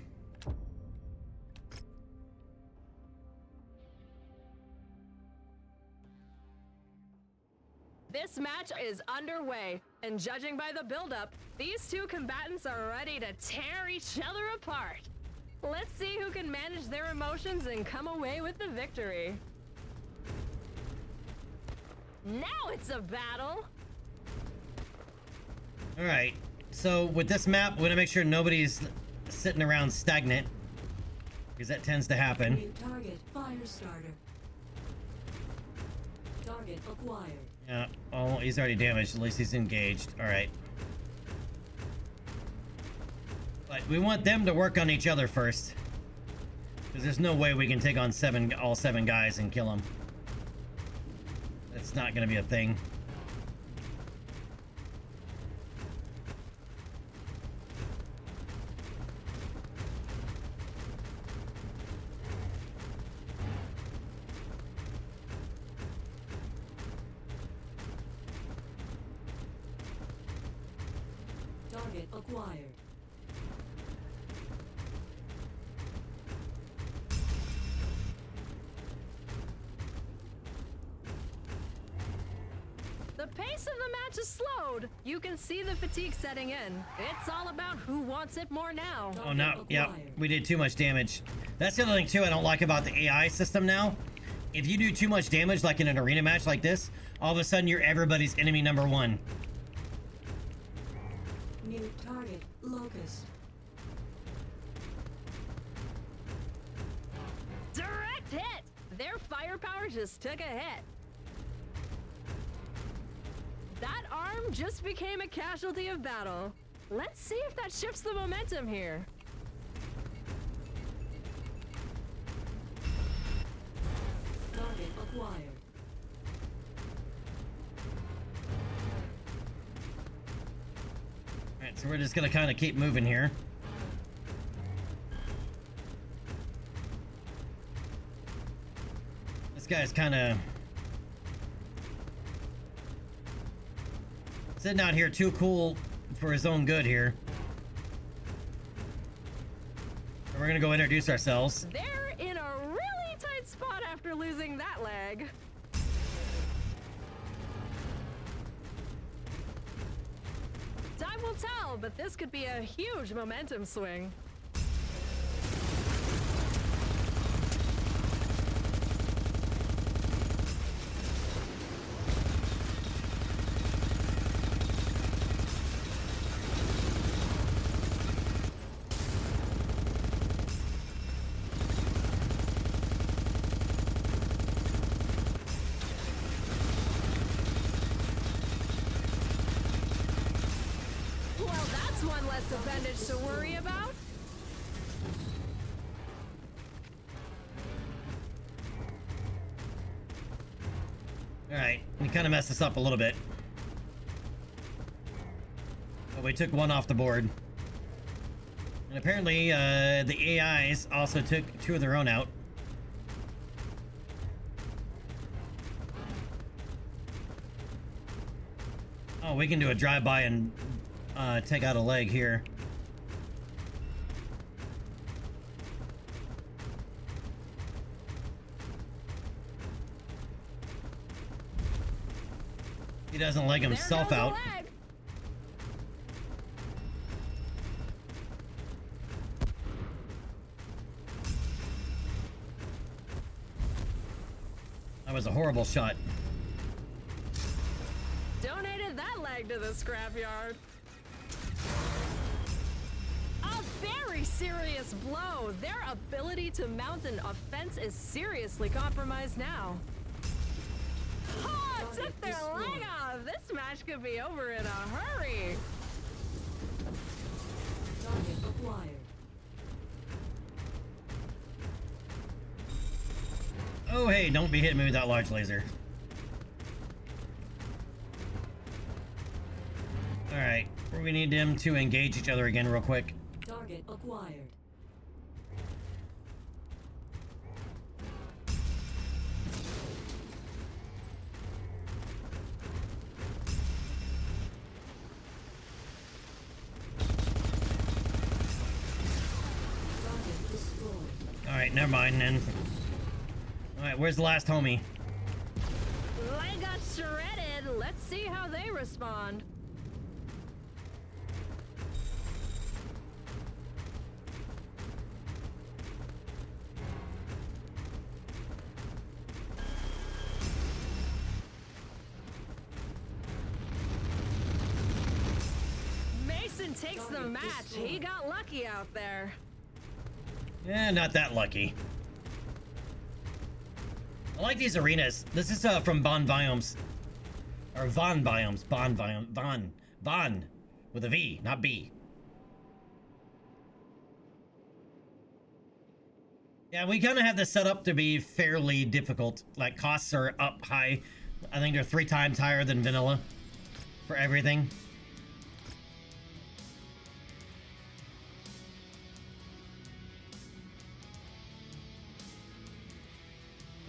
This match is underway, and judging by the buildup, these two combatants are ready to tear each other apart. Let's see who can manage their emotions and come away with the victory. Now it's a battle! Alright, so with this map, we're gonna make sure nobody's sitting around stagnant. Because that tends to happen. New target, fire starter. Target acquired. Yeah, oh, he's already damaged. At least he's engaged. Alright. But we want them to work on each other first. Because there's no way we can take on all seven guys and kill them. That's not going to be a thing. Target acquired. The pace of the match is slowed. You can see the fatigue setting in. It's all about who wants it more now. Oh no, yep, we did too much damage. That's the other thing too I don't like about the AI system now. If you do too much damage, like in an arena match like this, all of a sudden you're everybody's enemy number one. New target, Locust. Direct hit! Their firepower just took a hit. That arm just became a casualty of battle. Let's see if that shifts the momentum here. Target acquired. Alright, so we're just gonna kind of keep moving here. This guy's kind of sitting out here too cool for his own good here. So we're gonna go introduce ourselves. They're in a really tight spot after losing that leg. Time will tell, but this could be a huge momentum swing. less appendage to worry about. Alright, we kind of messed this up a little bit. But we took one off the board. And apparently, the AIs also took 2 of their own out. Oh, we can do a drive-by and take out a leg here. He doesn't leg himself There goes a out. leg. That was a horrible shot. Donated that leg to the scrapyard. A very serious blow. Their ability to mount an offense is seriously compromised now. Oh, took their leg off. This match could be over in a hurry. Target acquired. Oh, hey, don't be hitting me with that large laser. Alright, we need them to engage each other again real quick. Target acquired. Target destroyed. Alright, never mind then. Alright, where's the last homie? Leg got shredded. Let's see how they respond. Mason takes the match. He got lucky out there. Eh, not that lucky. I like these arenas. This is from Von Biomes. Or Von Biomes. Von Biome. Von. With a V, not B. Yeah, we kind of have this set up to be fairly difficult. Like, costs are up high. I think they're 3 times higher than vanilla for everything.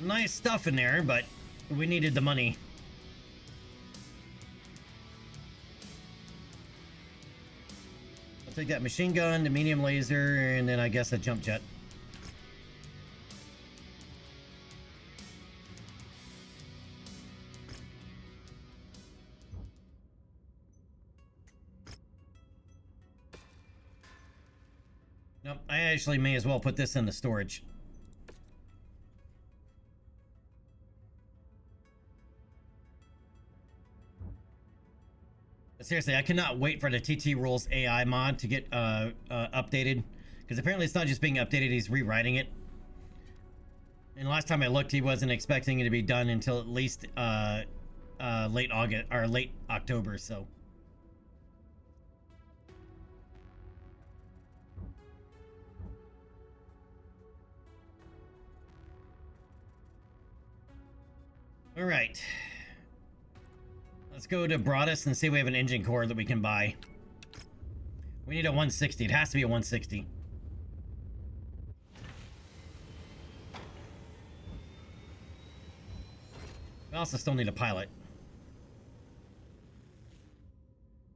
Nice stuff in there, but we needed the money. I'll take that machine gun, the medium laser, and then I guess a jump jet. Nope, I actually may as well put this in the storage. Seriously, I cannot wait for the TT Rules AI mod to get updated, because apparently it's not just being updated, he's rewriting it. And last time I looked, he wasn't expecting it to be done until at least late August or late October, so. All right. Let's go to Broadus and see if we have an engine core that we can buy. We need a 160. It has to be a 160. We also still need a pilot.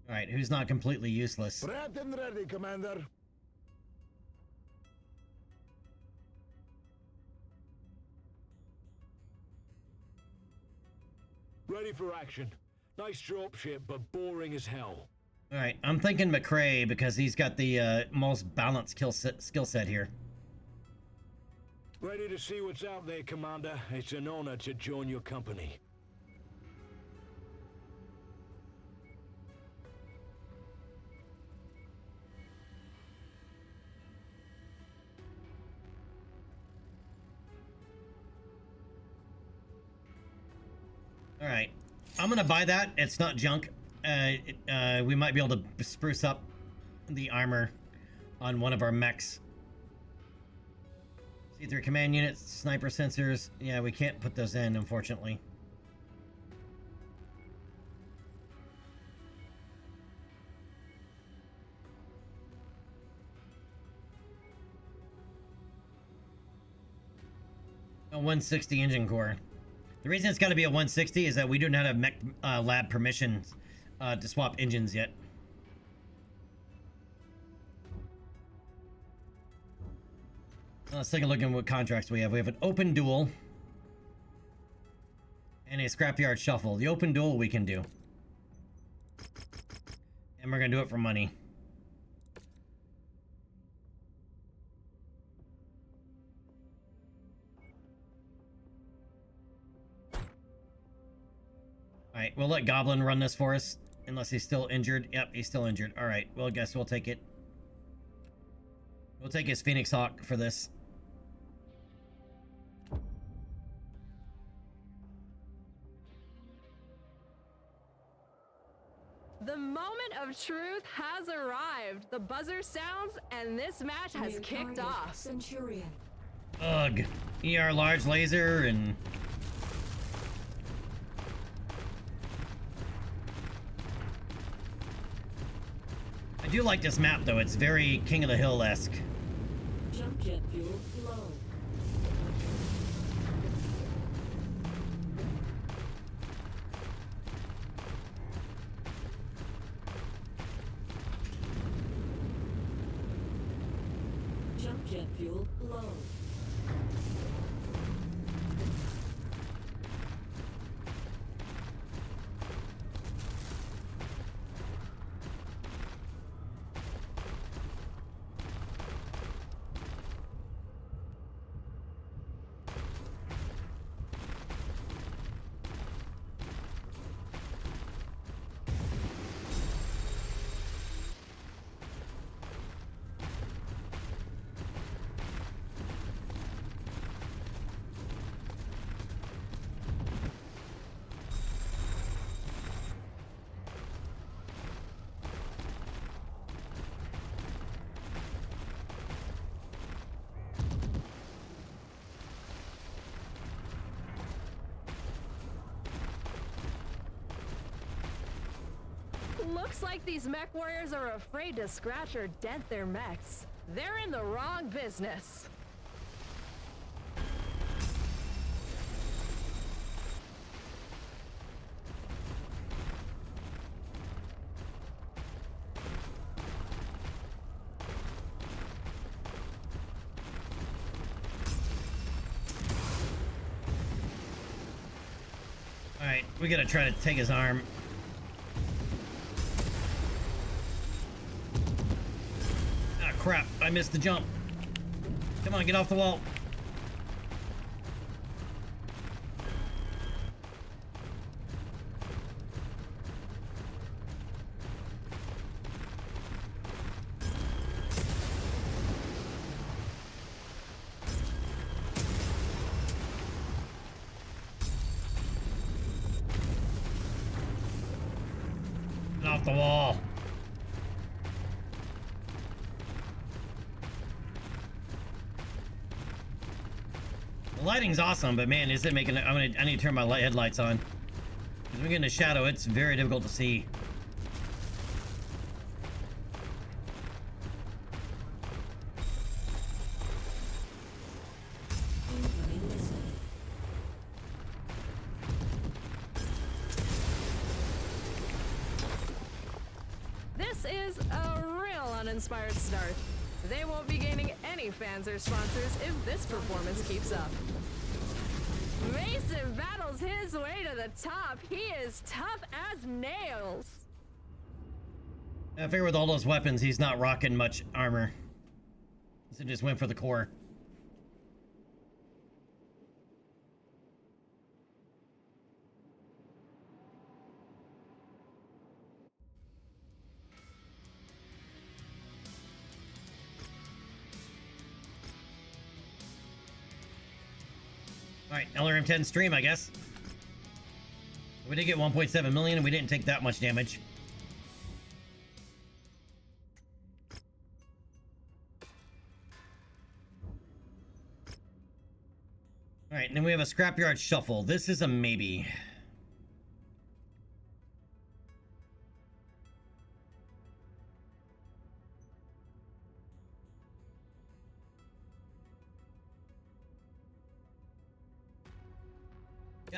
Alright, who's not completely useless? Prepped and ready, Commander. Ready for action. Nice dropship, but boring as hell. Alright, I'm thinking McCrae because he's got the most balanced skill set here. Ready to see what's out there, Commander. It's an honor to join your company. Alright, I'm gonna buy that. It's not junk. We might be able to spruce up the armor on one of our mechs. C3 command units, sniper sensors. Yeah, we can't put those in, unfortunately. A 160 engine core. The reason it's got to be a 160 is that we do not have mech lab permissions to swap engines yet. Let's take a look at what contracts we have. We have an open duel and a scrapyard shuffle. The open duel we can do. And we're going to do it for money. Alright, we'll let Goblin run this for us. Unless he's still injured. Yep, he's still injured. Alright, well, I guess we'll take it. We'll take his Phoenix Hawk for this. The moment of truth has arrived. The buzzer sounds, and this match has New kicked target, off. Centurion. Ugh. ER large laser and... I do like this map, though. It's very King of the Hill-esque. Jump jet fuel low. Jump jet fuel low. Looks like these mech warriors are afraid to scratch or dent their mechs. They're in the wrong business. Alright, we gotta try to take his arm. Ah, crap. I missed the jump. Come on, get off the wall. Get off the wall. The lighting's awesome, but man, is it making it? I need to turn my headlights on. Because we get in the shadow, it's very difficult to see. Incoming missile. This is a real uninspired start. They won't be gaining any fans or sponsors if this performance keeps up. Mason battles his way to the top. He is tough as nails. I figure with all those weapons, he's not rocking much armor. So just went for the core. Alright, LRM-10 stream, I guess. We did get 1.7 million and we didn't take that much damage. we have a scrapyard shuffle. This is a maybe.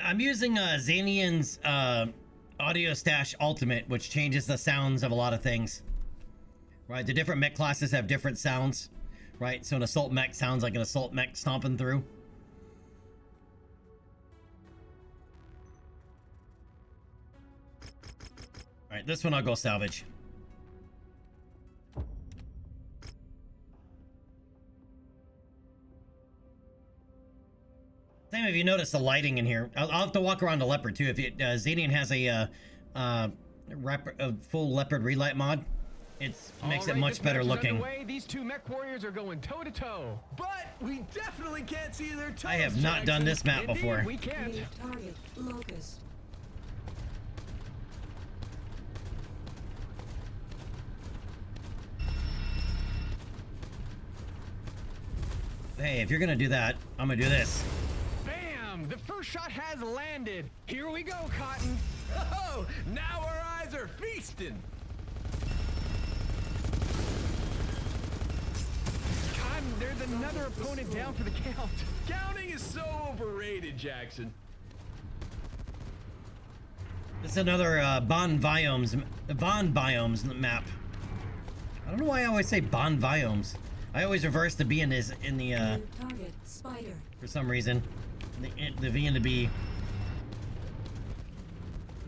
I'm using Xanian's Audio Stash Ultimate, which changes the sounds of a lot of things. Right, the different mech classes have different sounds. Right, so an assault mech sounds like an assault mech stomping through. Alright, this one I'll go salvage. Same if you notice the lighting in here. I'll have to walk around the Leopard too. If it, Xanian has a full Leopard relight mod, it makes it much better looking. Underway. These two mech warriors are going toe to toe. But we definitely can't see their toes. I have not done this map Indeed, before. we can't. New target, Locust. Hey, if you're gonna do that, I'm gonna do this. Bam! The first shot has landed. Here we go, Cotton. Oh, now our eyes are feasting. Cotton, there's another opponent down for the count. Counting is so overrated, Jackson. This is another Bon Biomes map. I don't know why I always say Bon Biomes. I always reverse the B in this in the New target, Spider. for some reason. The V and the B.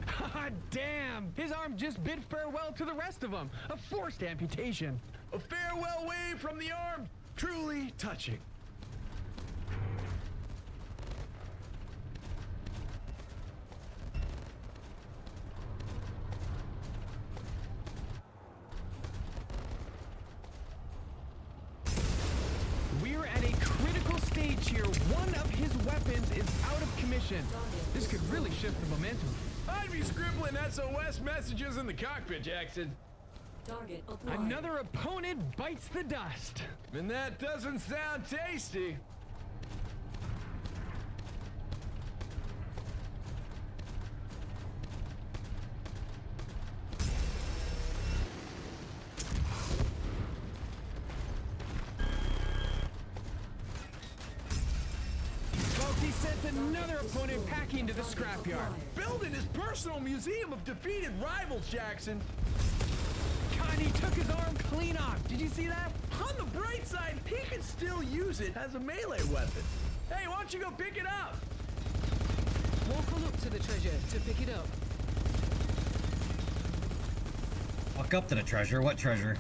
Ha! Damn! His arm just bid farewell to the rest of them. A forced amputation. A farewell wave from the arm. Truly touching. We're at a critical stage here. One of his weapons is out of commission. This could really shift the momentum. I'd be scribbling SOS messages in the cockpit, Jackson. Target acquired. Another opponent bites the dust. And that doesn't sound tasty. Folks, he sent another opponent packing to the scrapyard. Building his personal museum of defeated rivals, Jackson. God, he took his arm clean off. Did you see that? On the bright side, he can still use it as a melee weapon. Hey, why don't you go pick it up? Walk on up to the treasure to pick it up. Walk up to the treasure. What treasure?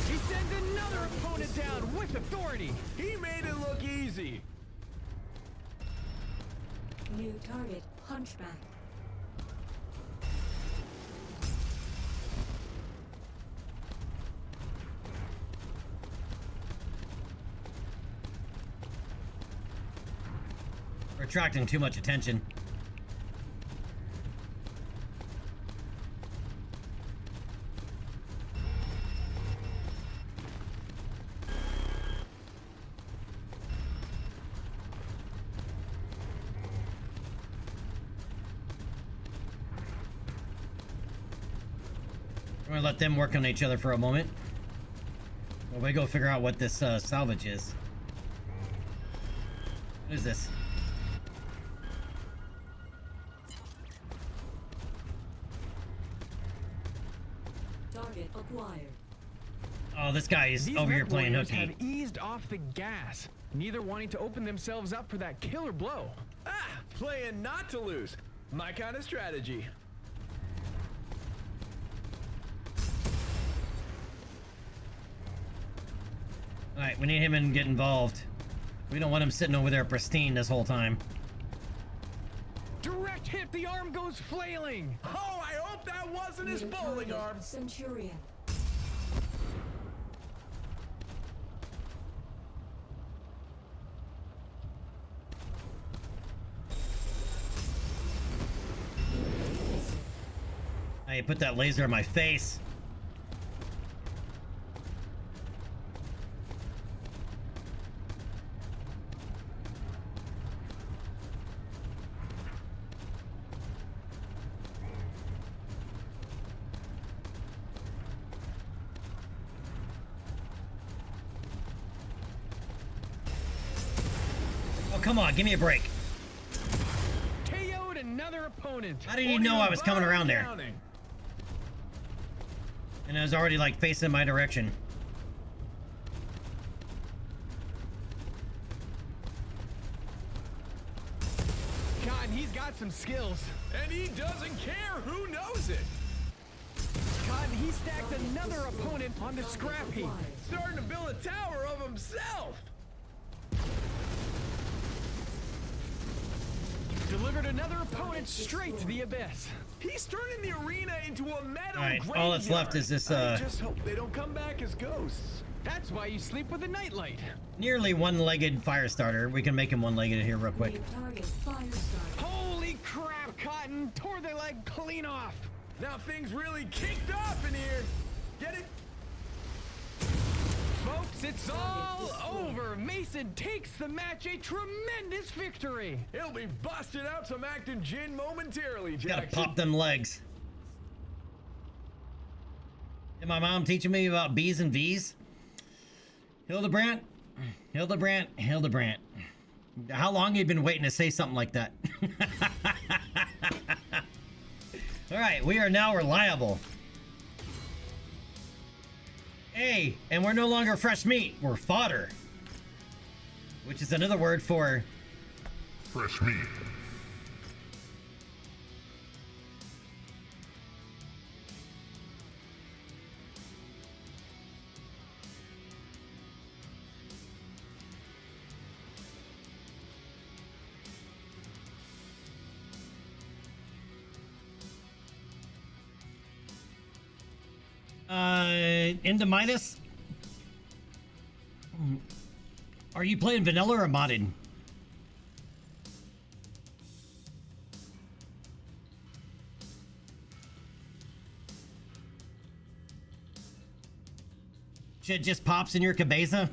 He sends another opponent down with authority. He made it look easy. New target, Hunchback. We're attracting too much attention. I'm gonna let them work on each other for a moment. While we go figure out what this salvage is. What is this? Target acquired. Oh, this guy is These over here mech playing warriors hooky. have eased off the gas, neither wanting to open themselves up for that killer blow. Ah, playing not to lose. My kind of strategy. Alright, we need him to get involved. We don't want him sitting over there pristine this whole time. Direct hit, the arm goes flailing. Oh, I hope that wasn't his New bowling target, arm. Centurion. I put that laser in my face. Oh, come on, give me a break. KO'd another opponent. How did you know I was coming around there? And I was already like facing my direction. God, he's got some skills. And he doesn't care who knows it. God, he stacked another opponent on the scrap heap. Starting to build a tower of himself. Delivered another opponent straight to the abyss. He's turning the arena into a metal Alright, graveyard. all that's left is this I just hope they don't come back as ghosts. That's why you sleep with a nightlight. nearly one-legged fire starter. We can make him one-legged here real quick. New target fire starter. Holy crap, Cotton! Tore their leg clean off. Now things really kicked off in here. Get it? Folks, it's all over. Mason takes the match, a tremendous victory. He'll be busting out some acting gin momentarily, Gotta Jackson. pop them legs. And my mom teaching me about B's and V's. Hildebrandt, Hildebrandt, Hildebrandt. How long have you been waiting to say something like that? All right, we are now reliable. Hey, and we're no longer fresh meat. We're fodder. Which is another word for... Fresh meat. Into Midas? Are you playing vanilla or modded? Shit just pops in your cabeza?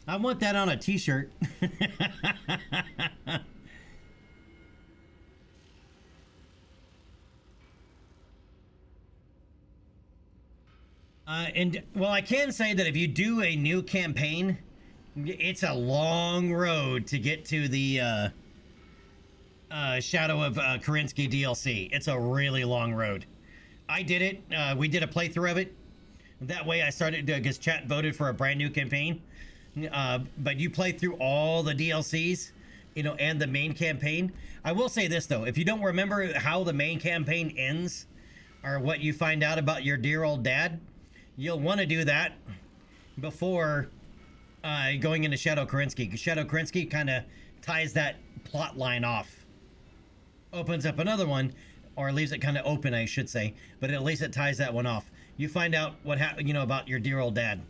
I want that on a t-shirt. And well, I can say that if you do a new campaign, it's a long road to get to the Shadow of Kerensky DLC. It's a really long road. I did it. We did a playthrough of it. That way I started, because chat voted for a brand new campaign. But you play through all the DLCs, you know, and the main campaign. I will say this, though. If you don't remember how the main campaign ends, or what you find out about your dear old dad, you'll want to do that before going into Shadow Kerensky, because Shadow Kerensky kind of ties that plot line off. Opens up another one, or leaves it kind of open, I should say, but at least it ties that one off. You find out what happened, you know, about your dear old dad.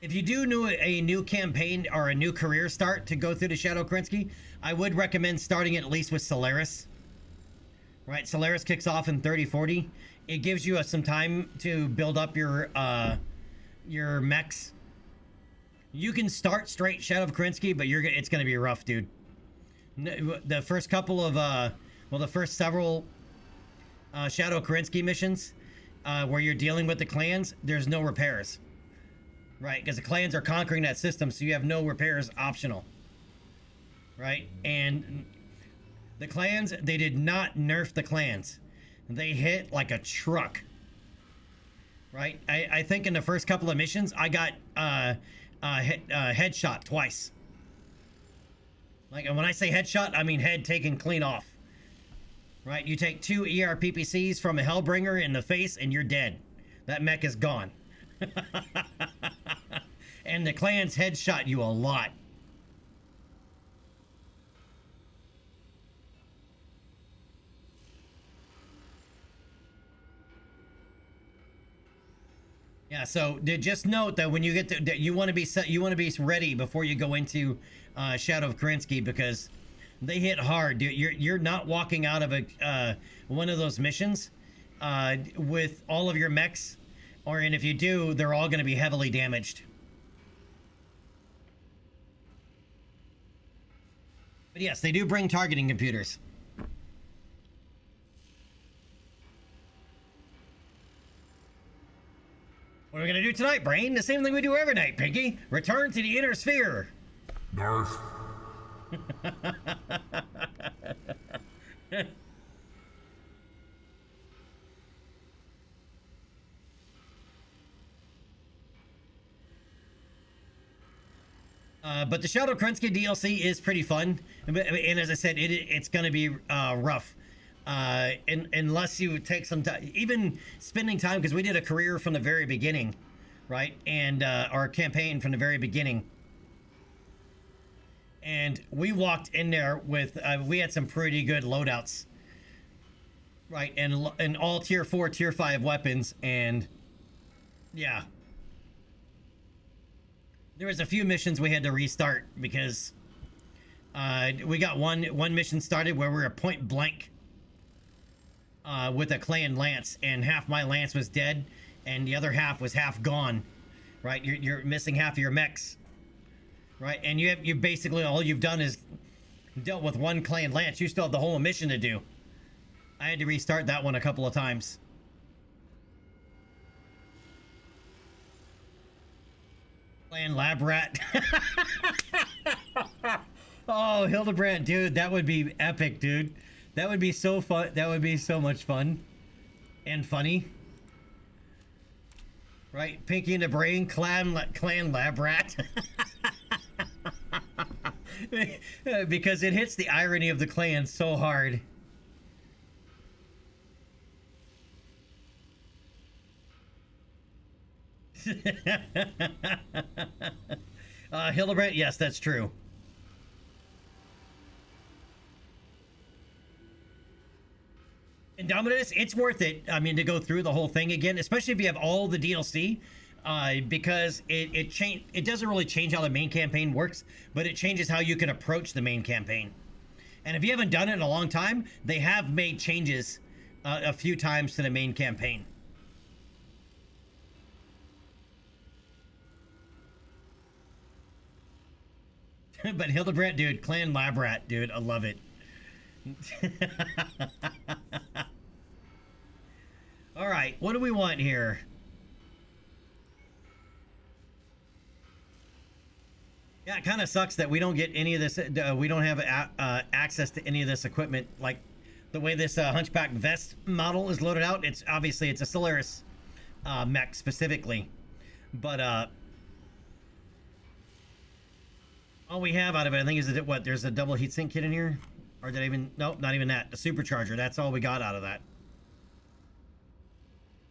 If you do a new campaign or a new career start to go through the Shadow Kerensky, I would recommend starting at least with Solaris. Right, Solaris kicks off in 3040. It gives you some time to build up your mechs. You can start straight Shadow of Kerensky, but it's gonna be rough, dude. The first couple of the first several Shadow Kerensky missions where you're dealing with the clans, there's no repairs. Right, because the clans are conquering that system, so you have no repairs optional. Right, and the clans, they did not nerf the clans. They hit like a truck. Right, I think in the first couple of missions, I got headshot twice. Like, and when I say headshot, I mean head taken clean off. Right, you take 2 ERPPCs from a Hellbringer in the face, and you're dead. That mech is gone. And the clans headshot you a lot. Yeah, so just note that when you get to, that you want to be set, you want to be ready before you go into Shadow of Kerensky, because they hit hard, dude. You're not walking out of a one of those missions with all of your mechs, and if you do, they're all going to be heavily damaged. But yes, they do bring targeting computers. What are we gonna do tonight, Brain? The same thing we do every night, Pinky. Return to the inner sphere. Narf. But the Shadow Kerensky DLC is pretty fun, and as I said, it's gonna be rough. Unless you take some time, even spending time, because we did a career from the very beginning, right? And our campaign from the very beginning. And we walked in there with, we had some pretty good loadouts, right? And all tier 4, tier 5 weapons, and yeah. There was a few missions we had to restart because we got one mission started where we were point blank with a clan lance, and half my lance was dead and the other half was half gone, right? You're missing half of your mechs, right? And you basically, all you've done is dealt with one clan lance. You still have the whole mission to do. I had to restart that one a couple of times. Clan lab rat. Oh, Hildebrandt, dude, that would be epic, dude. That would be so fun. That would be so much fun and funny, right? Pinky and the Brain, clan lab rat. Because it hits the irony of the clan so hard. Hildebrandt, yes, that's true. Indominus, it's worth it. I mean, to go through the whole thing again, especially if you have all the DLC, because it doesn't really change how the main campaign works, but it changes how you can approach the main campaign. And if you haven't done it in a long time, they have made changes a few times to the main campaign. But Hildebrandt, dude, clan lab rat, dude, I love it. All right, what do we want here? Yeah, it kind of sucks that we don't get any of this. We don't have access to any of this equipment, like the way this Hunchback vest model is loaded out. It's obviously it's a Solaris mech specifically, but all we have out of it, I think, is that what, there's a double heatsink kit in here, or did I even? Nope, not even that. The supercharger. That's all we got out of that.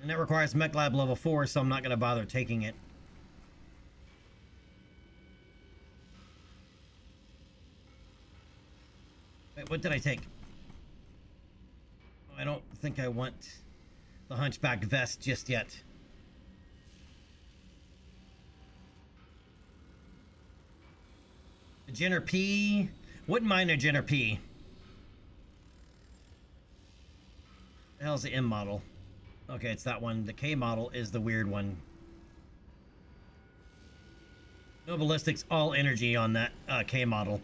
And that requires Mech Lab level 4, so I'm not going to bother taking it. Wait, what did I take? I don't think I want the Hunchback vest just yet. A Jenner P. Wouldn't mind a Jenner P. The hell's the M model? Okay, it's that one. The K model is the weird one. No ballistics, all energy on that K model.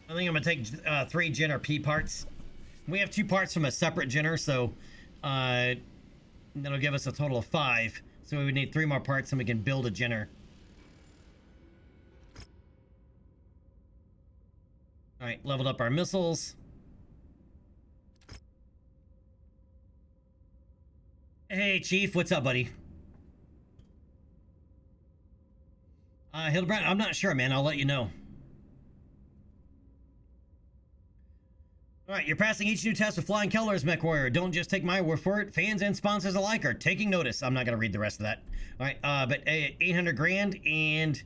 I think I'm gonna take 3 Jenner P parts. We have 2 parts from a separate Jenner, so that'll give us a total of 5. So we would need 3 more parts, and we can build a Jenner. All right, leveled up our missiles. Hey, Chief, what's up, buddy? Hildebrandt, I'm not sure, man. I'll let you know. All right, you're passing each new test with flying colors, MechWarrior. Don't just take my word for it. Fans and sponsors alike are taking notice. I'm not going to read the rest of that. All right, but 800 grand, and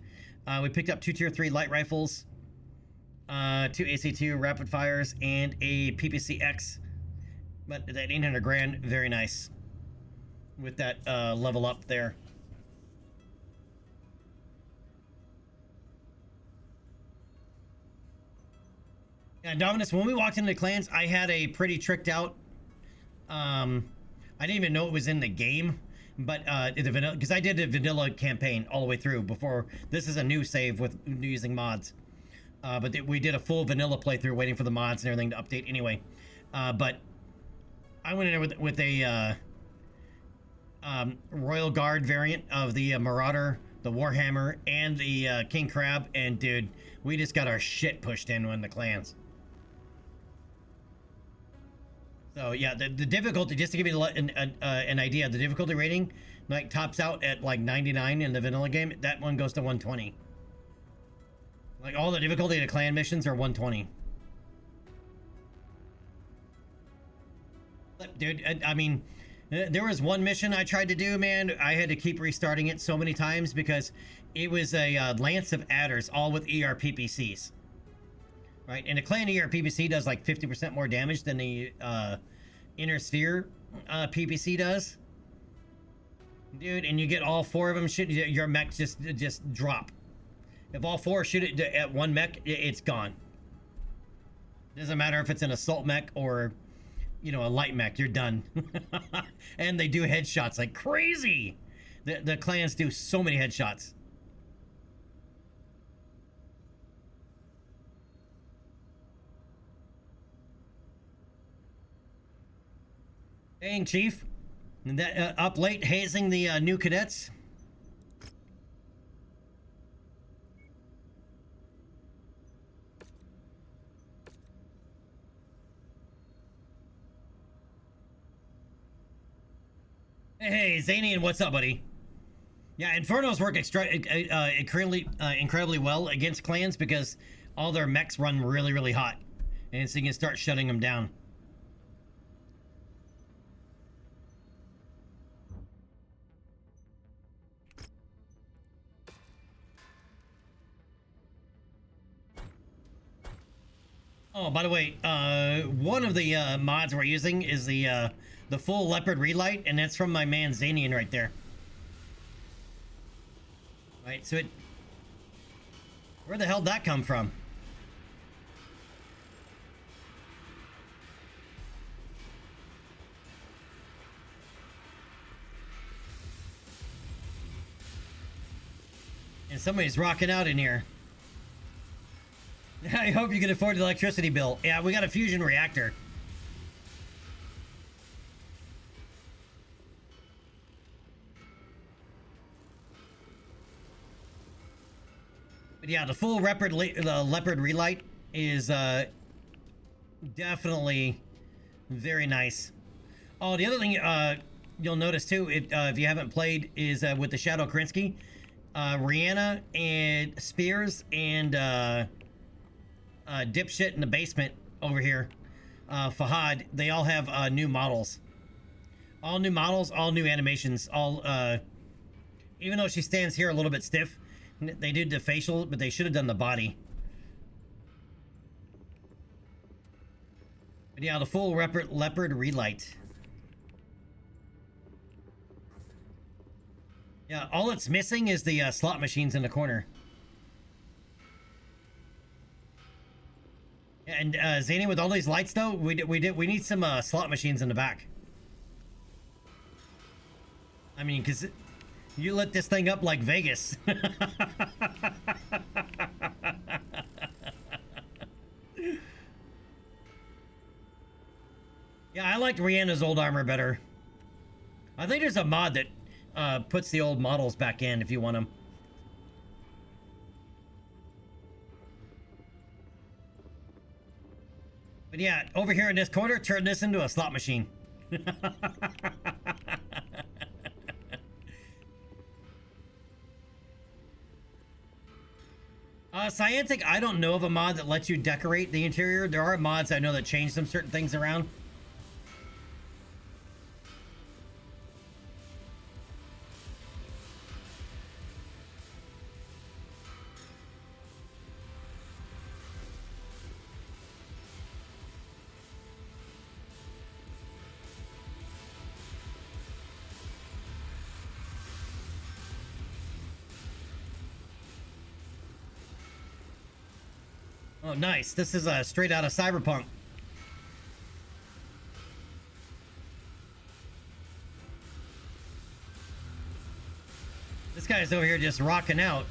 we picked up 2 Tier 3 light rifles, 2 AC2 rapid fires, and a PPC-X. But that 800 grand, very nice. With that level up there. Yeah, Dominus, when we walked into the clans, I had a pretty tricked out. I didn't even know it was in the game, but the vanilla, because I did a vanilla campaign all the way through before. This is a new save with using mods, but we did a full vanilla playthrough, waiting for the mods and everything to update anyway. But I went in there with a Royal Guard variant of the Marauder, the Warhammer, and the King Crab, and dude, we just got our shit pushed in the clans. So yeah, the difficulty, just to give you an idea, the difficulty rating like tops out at like 99 in the vanilla game. That one goes to 120. Like all the difficulty of the clan missions are 120. But dude, I mean, there was one mission I tried to do, man. I had to keep restarting it so many times because it was a Lance of Adders, all with ERPPCs. Right, and a clan ERPPC does like 50% more damage than the Inner Sphere PPC does. Dude, and you get all 4 of them, shit, your mech just drop. If all 4 shoot it at one mech, it's gone. Doesn't matter if it's an assault mech or, you know, a light mech, you're done. And they do headshots like crazy. The clans do so many headshots. Dang, Chief. And that, up late hazing the new cadets. Hey, Zanian, what's up, buddy? Yeah, Infernos work incredibly well against clans because all their mechs run really, really hot. And so you can start shutting them down. Oh, by the way, one of the mods we're using is the full Leopard Relight, and that's from my man Zanian right there. Right, so where the hell did that come from? And somebody's rocking out in here. I hope you can afford the electricity bill. Yeah, we got a fusion reactor. But yeah, the full Leopard Relight is definitely very nice. Oh, the other thing you'll notice too, if you haven't played, is with the Shadow Krinsky, Rihanna and Spears and dipshit in the basement over here, Fahad, they all have new models. All new models, all new animations, all even though she stands here a little bit stiff, they did the facial, but they should have done the body. But yeah, the full Leopard Relight. Yeah, all it's missing is the slot machines in the corner. And Zany, with all these lights though, we need some slot machines in the back. I mean, because you lit this thing up like Vegas. Yeah, I liked Rihanna's old armor better. I think there's a mod that puts the old models back in if you want them. But yeah, over here in this corner, turn this into a slot machine. Scientic, I don't know of a mod that lets you decorate the interior. There are mods I know that change some certain things around. Oh, nice. This is straight out of Cyberpunk. This guy's over here just rocking out.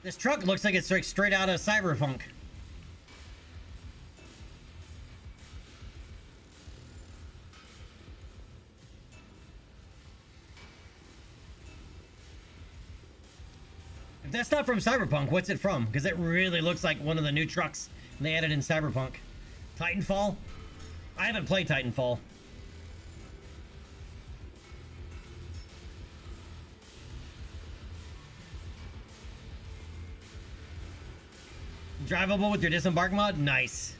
This truck looks like it's like straight out of Cyberpunk. If that's not from Cyberpunk, what's it from? Because it really looks like one of the new trucks they added in Cyberpunk. Titanfall? I haven't played Titanfall. Drivable with your disembark mod? Nice.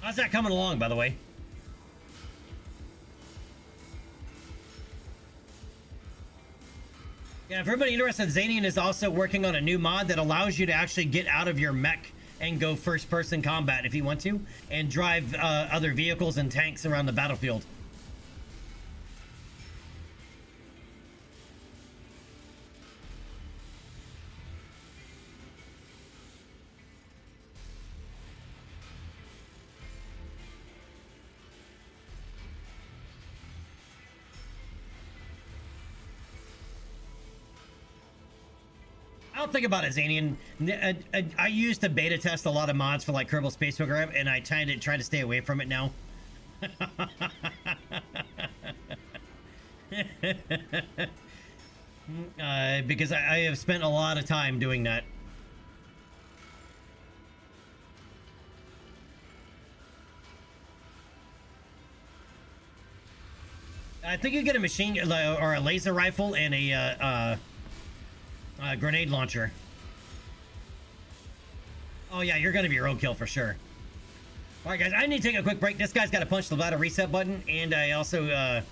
How's that coming along, by the way? Yeah, for everybody interested, Zanian is also working on a new mod that allows you to actually get out of your mech and go first-person combat if you want to, and drive other vehicles and tanks around the battlefield. I don't think about it, Zanian. I used to beta test a lot of mods for like Kerbal Space Program, and I try to stay away from it now. Because I have spent a lot of time doing that. I think you get a machine or a laser rifle and a grenade launcher. Oh yeah, you're gonna be roadkill for sure. All right, guys, I need to take a quick break. This guy's got to punch the ladder reset button, and I also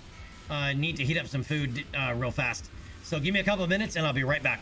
need to heat up some food real fast. So give me a couple of minutes, and I'll be right back.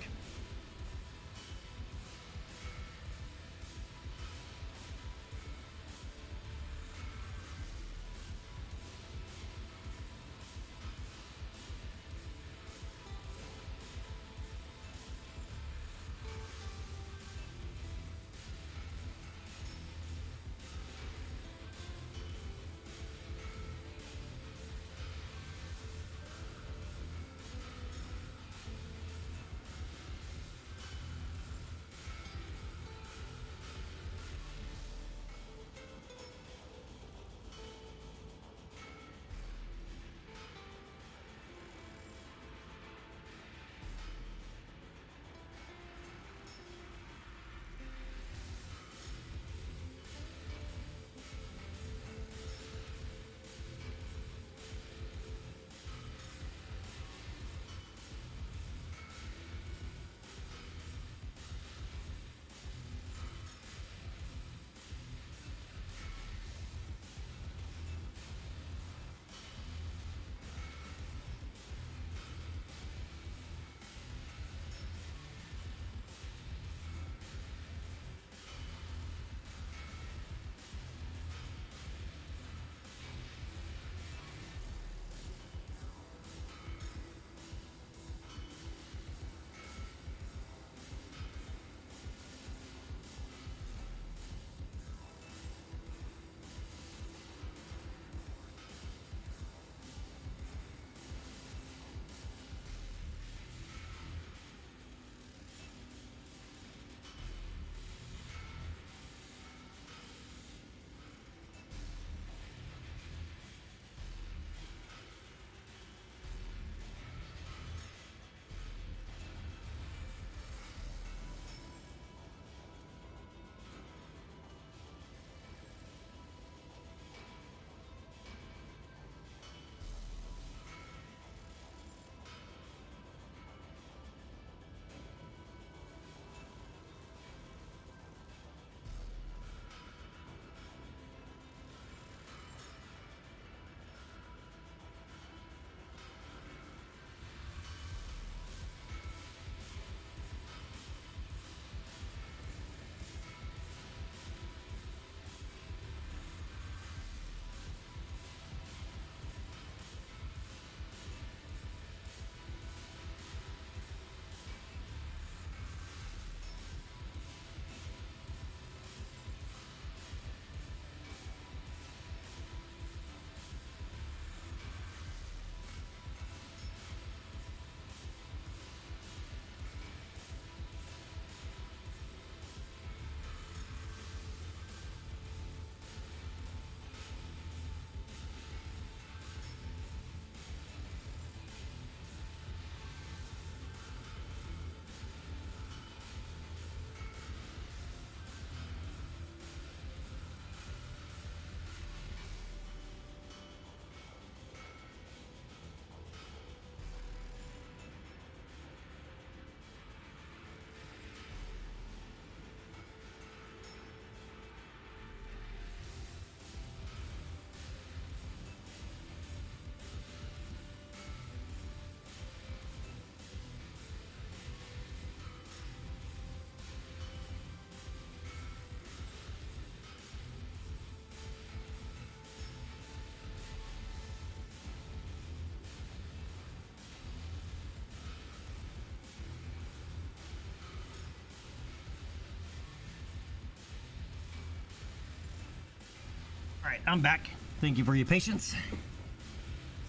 right, I'm back. Thank you for your patience.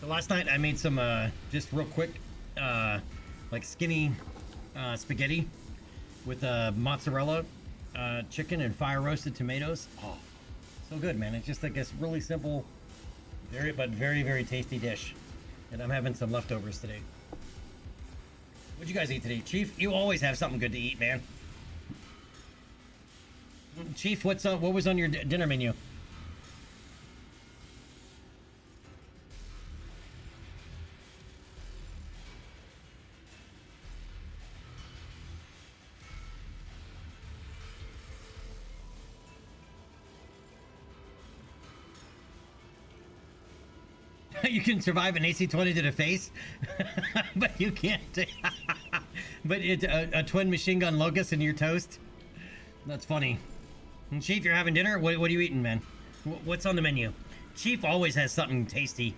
So last night I made some just real quick like skinny spaghetti with mozzarella chicken and fire roasted tomatoes. Oh, so good, man. It's just like this really simple, very tasty dish. And I'm having some leftovers today. What'd you guys eat today? Chief, you always have something good to eat, man. Chief, what was on your dinner menu? You can survive an AC-20 to the face, but you can't. But it's a twin machine gun locust in your toast. That's funny. And Chief, you're having dinner? What are you eating, man? What's on the menu? Chief always has something tasty.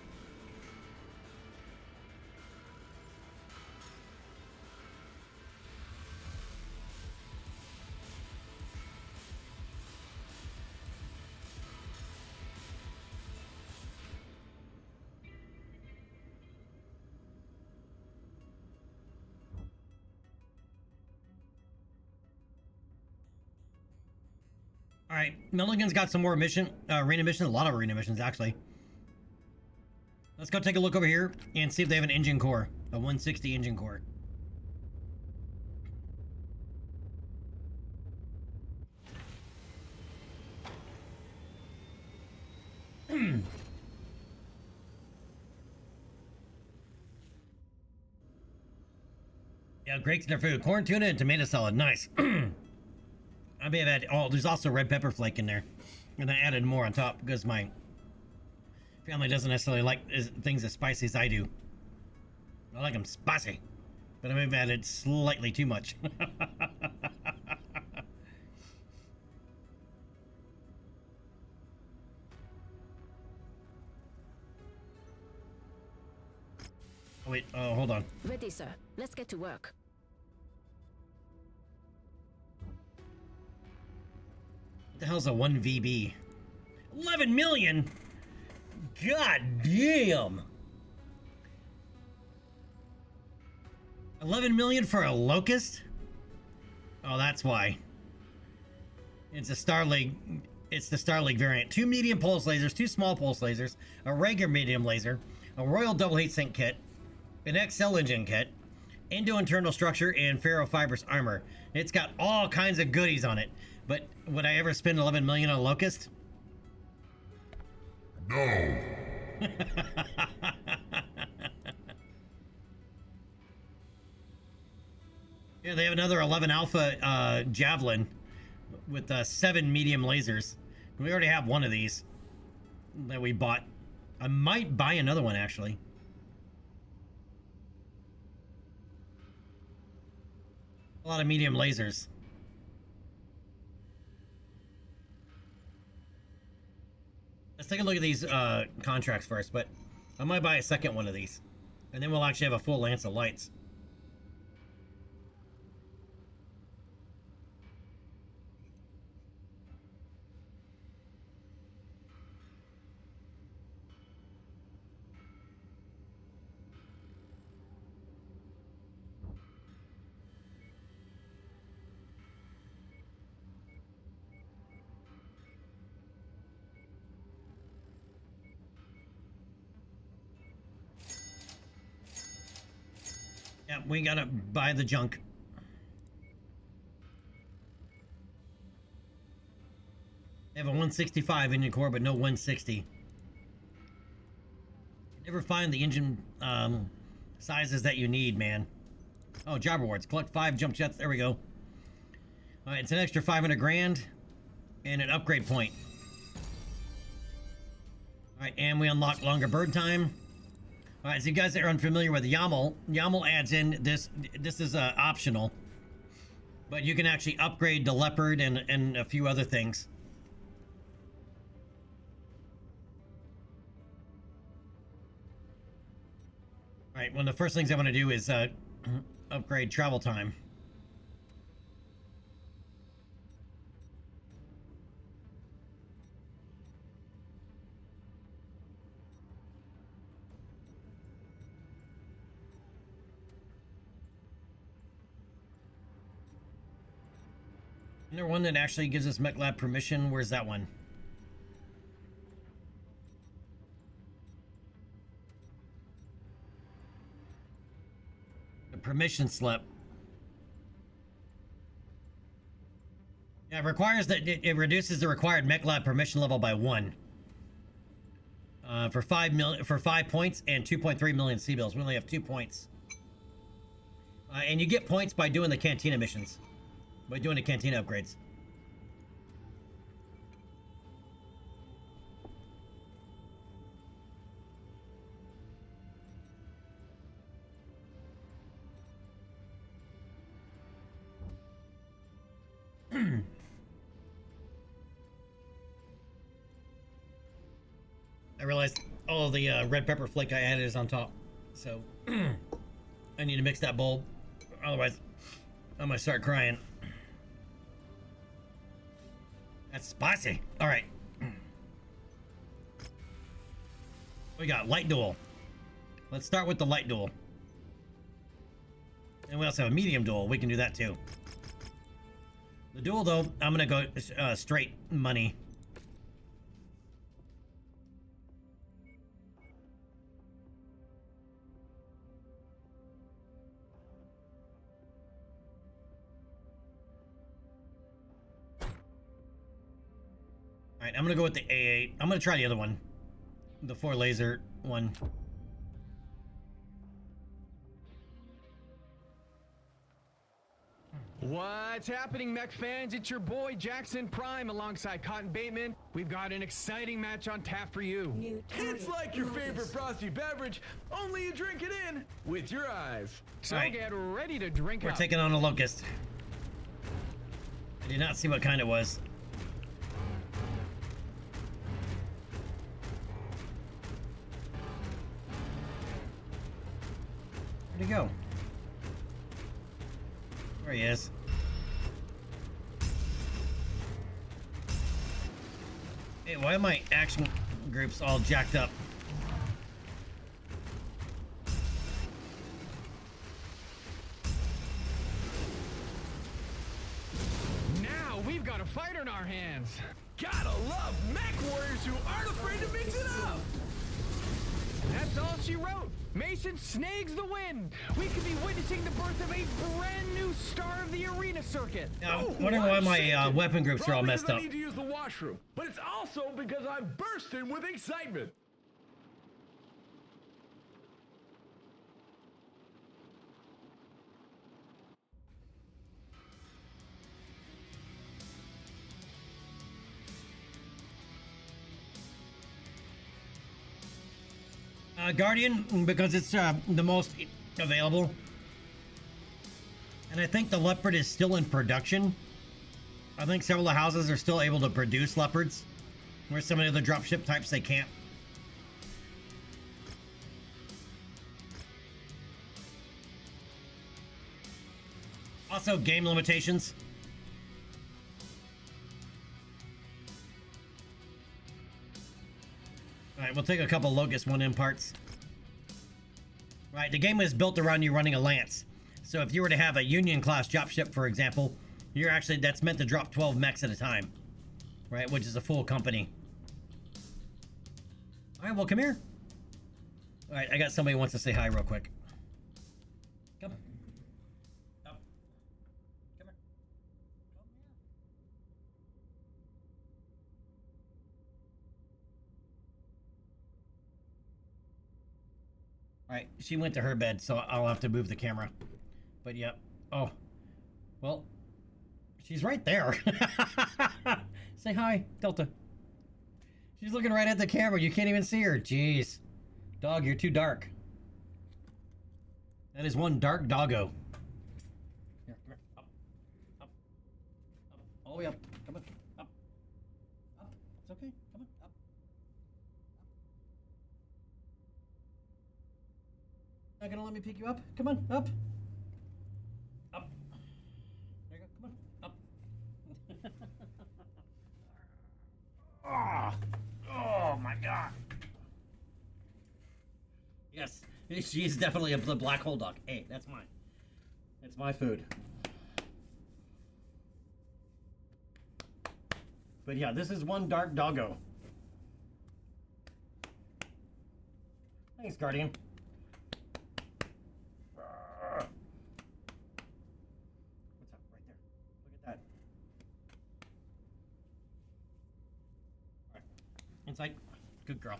All right, Milligan's got some more arena missions, a lot of arena missions, actually. Let's go take a look over here and see if they have an engine core, a 160 engine core. Yeah, Greg's in their food. Corn, tuna, and tomato salad. Nice. I may have had, there's also red pepper flake in there. And I added more on top because my family doesn't necessarily like things as spicy as I do. I like them spicy. But I may have added slightly too much. Oh, wait, hold on. Ready, sir. Let's get to work. What the hell's a 1VB? 11 million? God damn! 11 million for a Locust? Oh, that's why. It's a Starlink. It's the Starlink variant. 2 medium pulse lasers, 2 small pulse lasers, a regular medium laser, a Royal double heat sink kit, an XL engine kit, Indo-internal structure, and ferrofibrous armor. It's got all kinds of goodies on it. But would I ever spend 11 million on Locust? No. Yeah, they have another 11 Alpha Javelin with 7 medium lasers. We already have one of these that we bought. I might buy another one, actually. A lot of medium lasers. Let's take a look at these contracts first, but I might buy a second one of these. And then we'll actually have a full lance of lights. Yeah, we gotta buy the junk. They have a 165 engine core, but no 160. You never find the engine sizes that you need, man. Oh, job rewards. Collect 5 jump jets. There we go. All right, it's an extra 500 grand and an upgrade point. All right, and we unlock longer bird time. All right, so you guys that are unfamiliar with YAML, YAML adds in this. This is optional, but you can actually upgrade the Leopard and a few other things. All right, one of the first things I want to do is upgrade travel time. there one that actually gives us MechLab permission? Where's that one? The permission slip. Yeah, it requires that it reduces the required MechLab permission level by 1. For 5 points and 2.3 million C-bills. We only have 2 points. And you get points by doing the Cantina missions. By doing the Cantina upgrades. I realized all of the red pepper flake I added is on top. So, I need to mix that bowl. Otherwise, I'm gonna start crying. That's spicy. All right. We got light duel. Let's start with the light duel. And we also have a medium duel. We can do that too. The duel, though, I'm gonna go straight money. Alright, I'm gonna go with the A8. I'm gonna try the other one. The 4 laser one. What's happening, mech fans? It's your boy Jackson Prime alongside Cotton Bateman. We've got an exciting match on tap for you. It's like your favorite frosty beverage, only you drink it in with your eyes. So get ready to drink We're up. taking on a Locust. I did not see what kind it was. Where'd he go? There he is. Hey, why are my action groups all jacked up? Now we've got a fighter in our hands. Gotta love mech warriors who aren't afraid to mix it up. That's all she wrote. Mason snags the win. We could be witnessing the birth of a brand new star of the arena circuit. Now, I'm wondering why my weapon groups are all Probably messed 'cause up. I need to use the washroom, but it's also because I'm bursting with excitement. Guardian, because it's the most available. And I think the Leopard is still in production. I think several of the houses are still able to produce Leopards, where some of the other dropship types they can't. Also, game limitations. Alright, we'll take a couple Locust 1M parts. Right, the game is built around you running a Lance. So if you were to have a Union class dropship, for example, you're actually, that's meant to drop 12 mechs at a time. Right, which is a full company. Alright, well, come here. Alright, I got somebody who wants to say hi real quick. Come. Come. Come here. Alright, she went to her bed, so I'll have to move the camera. But yep. Oh. Well, she's right there. Say hi, Delta. She's looking right at the camera. You can't even see her. Jeez. Dog, you're too dark. That is one dark doggo. Here, come here. Up. Up. Up. All the way up. Come on. Up. Up. It's okay. Come on. Up. Not gonna let me pick you up? Come on. Up. Up. There you go. Come on. Up. Oh my god. Yes, she is definitely the black hole dog. Hey, that's mine. That's my food. But yeah, this is one dark doggo. Thanks, Guardian. What's up right there? Look at that. All right. Inside. Good girl.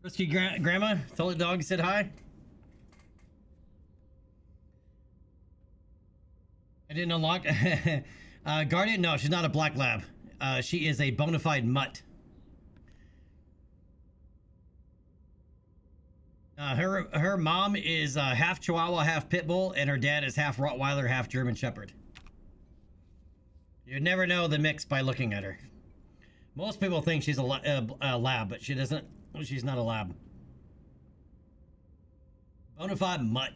Risky Grandma, tell the dog said hi. I didn't unlock. Guardian, no, she's not a black lab. She is a bona fide mutt. Her mom is half Chihuahua, half Pitbull, and her dad is half Rottweiler, half German Shepherd. You'd never know the mix by looking at her. Most people think she's a lab, but she doesn't. She's not a lab. Bona fide mutt.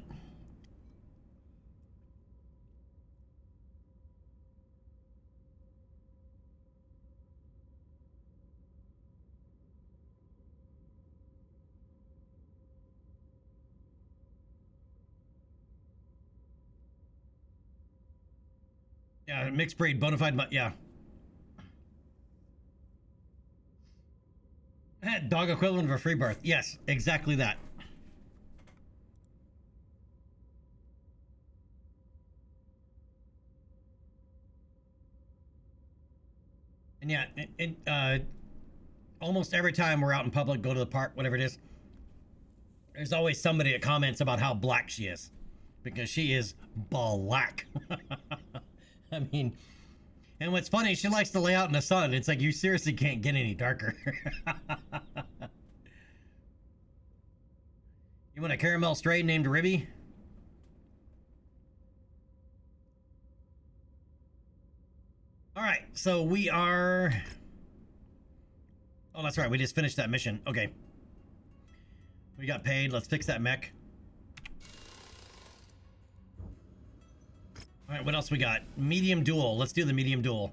Yeah, mixed breed, bona fide mutt, yeah. Dog equivalent of a free birth. Yes, exactly that. And yeah, almost every time we're out in public, go to the park, whatever it is, there's always somebody that comments about how black she is. Because she is black. I mean, and what's funny, she likes to lay out in the sun. It's like, you seriously can't get any darker. You want a caramel stray named Ribby? All right, so we are... Oh, that's right, we just finished that mission. Okay. We got paid. Let's fix that mech. All right, what else we got? Medium duel. Let's do the medium duel.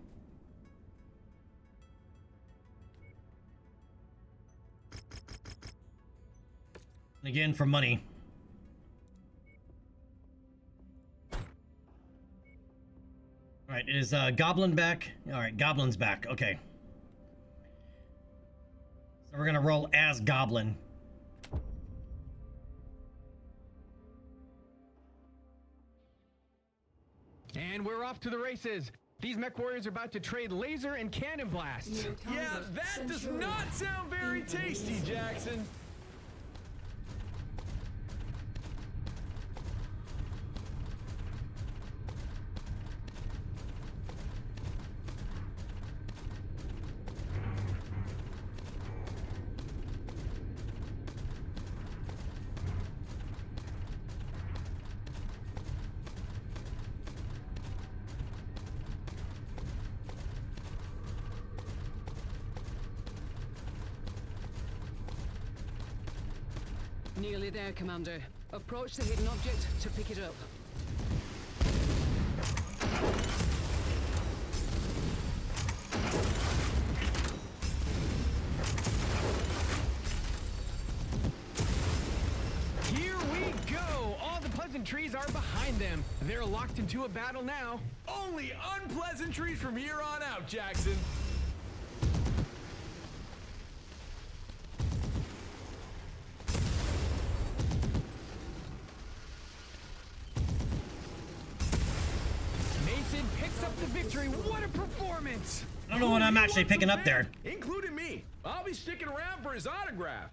Again, for money. All right, is Goblin back? All right, Goblin's back. Okay. So we're gonna roll as Goblin. And we're off to the races. These mech warriors are about to trade laser and cannon blasts. Yeah, that does not sound very tasty, Jackson. Nearly there, Commander. Approach the hidden object to pick it up. Here we go! All the pleasantries are behind them. They're locked into a battle now. Only unpleasantries from here on out, Jackson. Mason picks up the victory. What a performance! I don't know what I'm actually picking up there. Including me. I'll be sticking around for his autograph.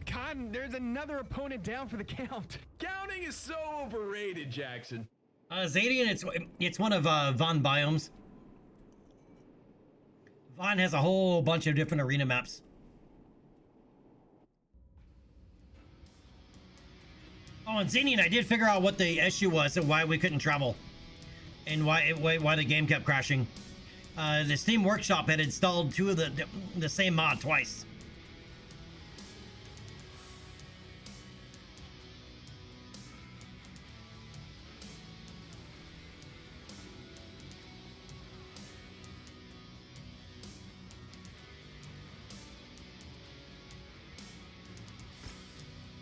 God, there's another opponent down for the count. Counting is so overrated, Jackson. Zadian, it's one of Von biomes. Von has a whole bunch of different arena maps. Oh, and Zadian, I did figure out what the issue was and why we couldn't travel. And why the game kept crashing. The Steam Workshop had installed two of the same mod twice.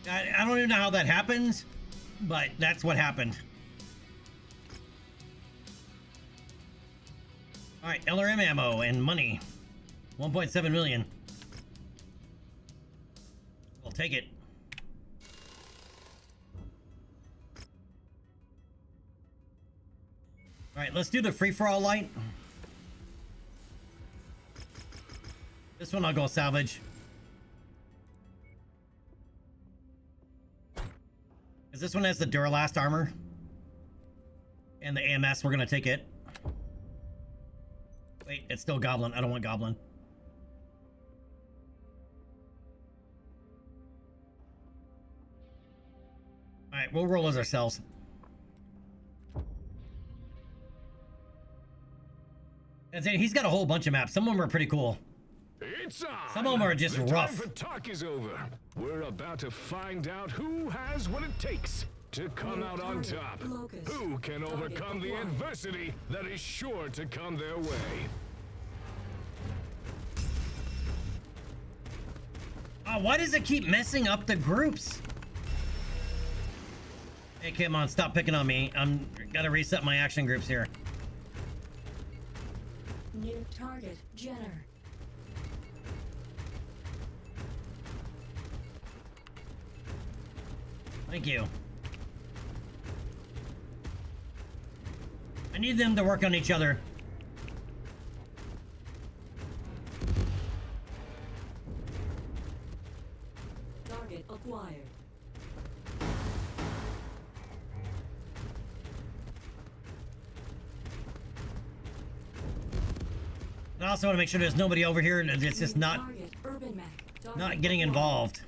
I don't even know how that happens, but that's what happened. Alright, LRM ammo and money. 1.7 million. We'll take it. Alright, let's do the free-for-all light. This one I'll go salvage. Because this one has the Duralast armor. And the AMS, we're gonna take it. Wait, it's still Goblin. I don't want Goblin. Alright, we'll roll as ourselves. And he's got a whole bunch of maps. Some of them are pretty cool. It's on. Some of them are just the rough. Time for talk is over. We're about to find out who has what it takes to come out on top. Who can overcome the adversity that is sure to come their way. Why does it keep messing up the groups? Hey, come on, stop picking on me. I'm gotta reset my action groups here. New target, Jenner. Thank you. I need them to work on each other. Target acquired. I also want to make sure there's nobody over here and it's just not getting involved.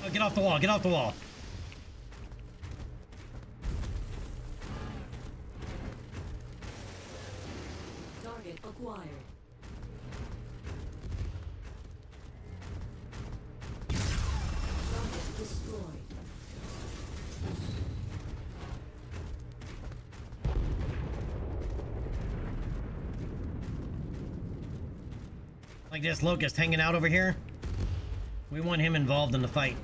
Oh, get off the wall, get off the wall. Target acquired. Target destroyed. Like this Locust hanging out over here. We want him involved in the fight.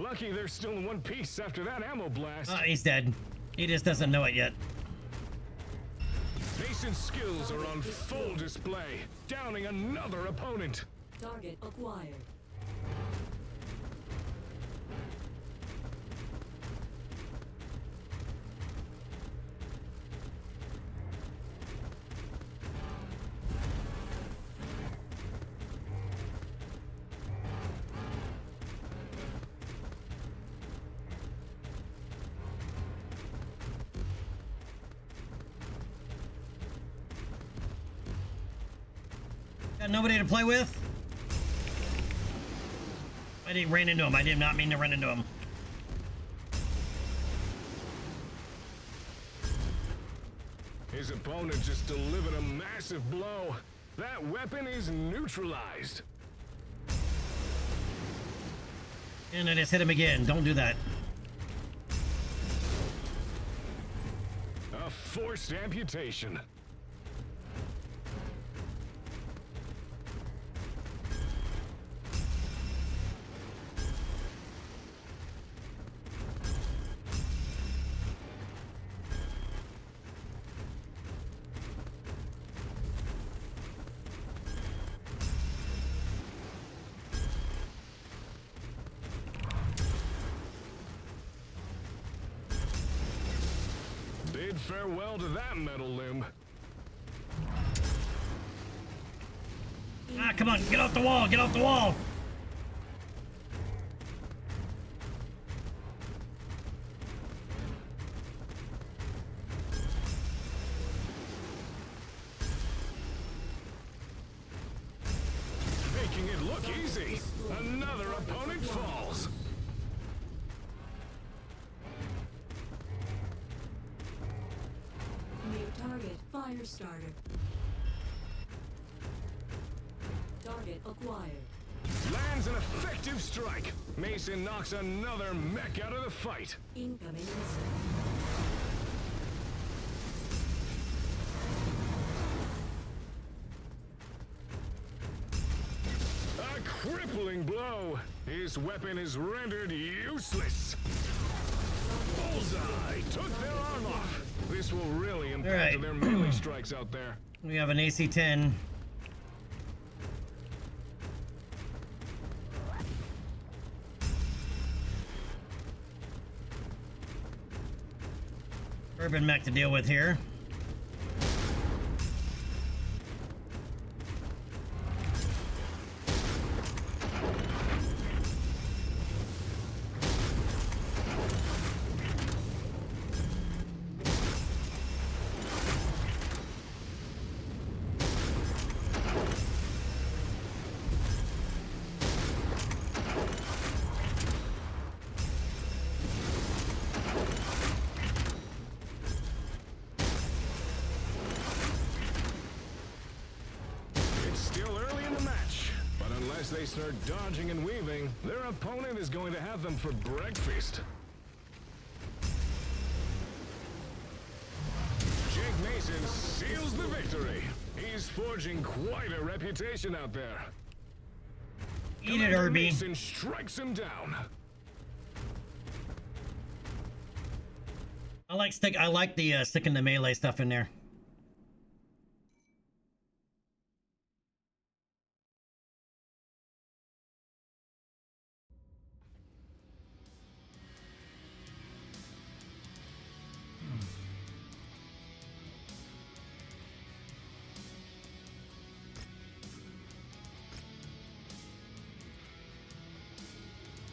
Lucky there's still in one piece after that ammo blast. He's dead. He just doesn't know it yet. Mason's skills are on full display, downing another opponent. Target acquired. Got nobody to play with? I didn't ran into him. I did not mean to run into him. His opponent just delivered a massive blow. That weapon is neutralized. And I just hit him again. Don't do that. A forced amputation. Bid farewell to that metal limb. Ah, come on, get off the wall, get off the wall! Fire starter. Target acquired. Lands an effective strike. Mason knocks another mech out of the fight. Incoming missile. A crippling blow. His weapon is rendered useless. Bullseye took their arm off. This will really impact right. their melee strikes out there. We have an AC-10. Urban mech to deal with here. They start dodging and weaving, their opponent is going to have them for breakfast. Jake Mason seals the victory. He's forging quite a reputation out there. Eat it, Herbie. Mason strikes him down. I like the sticking the melee stuff in there.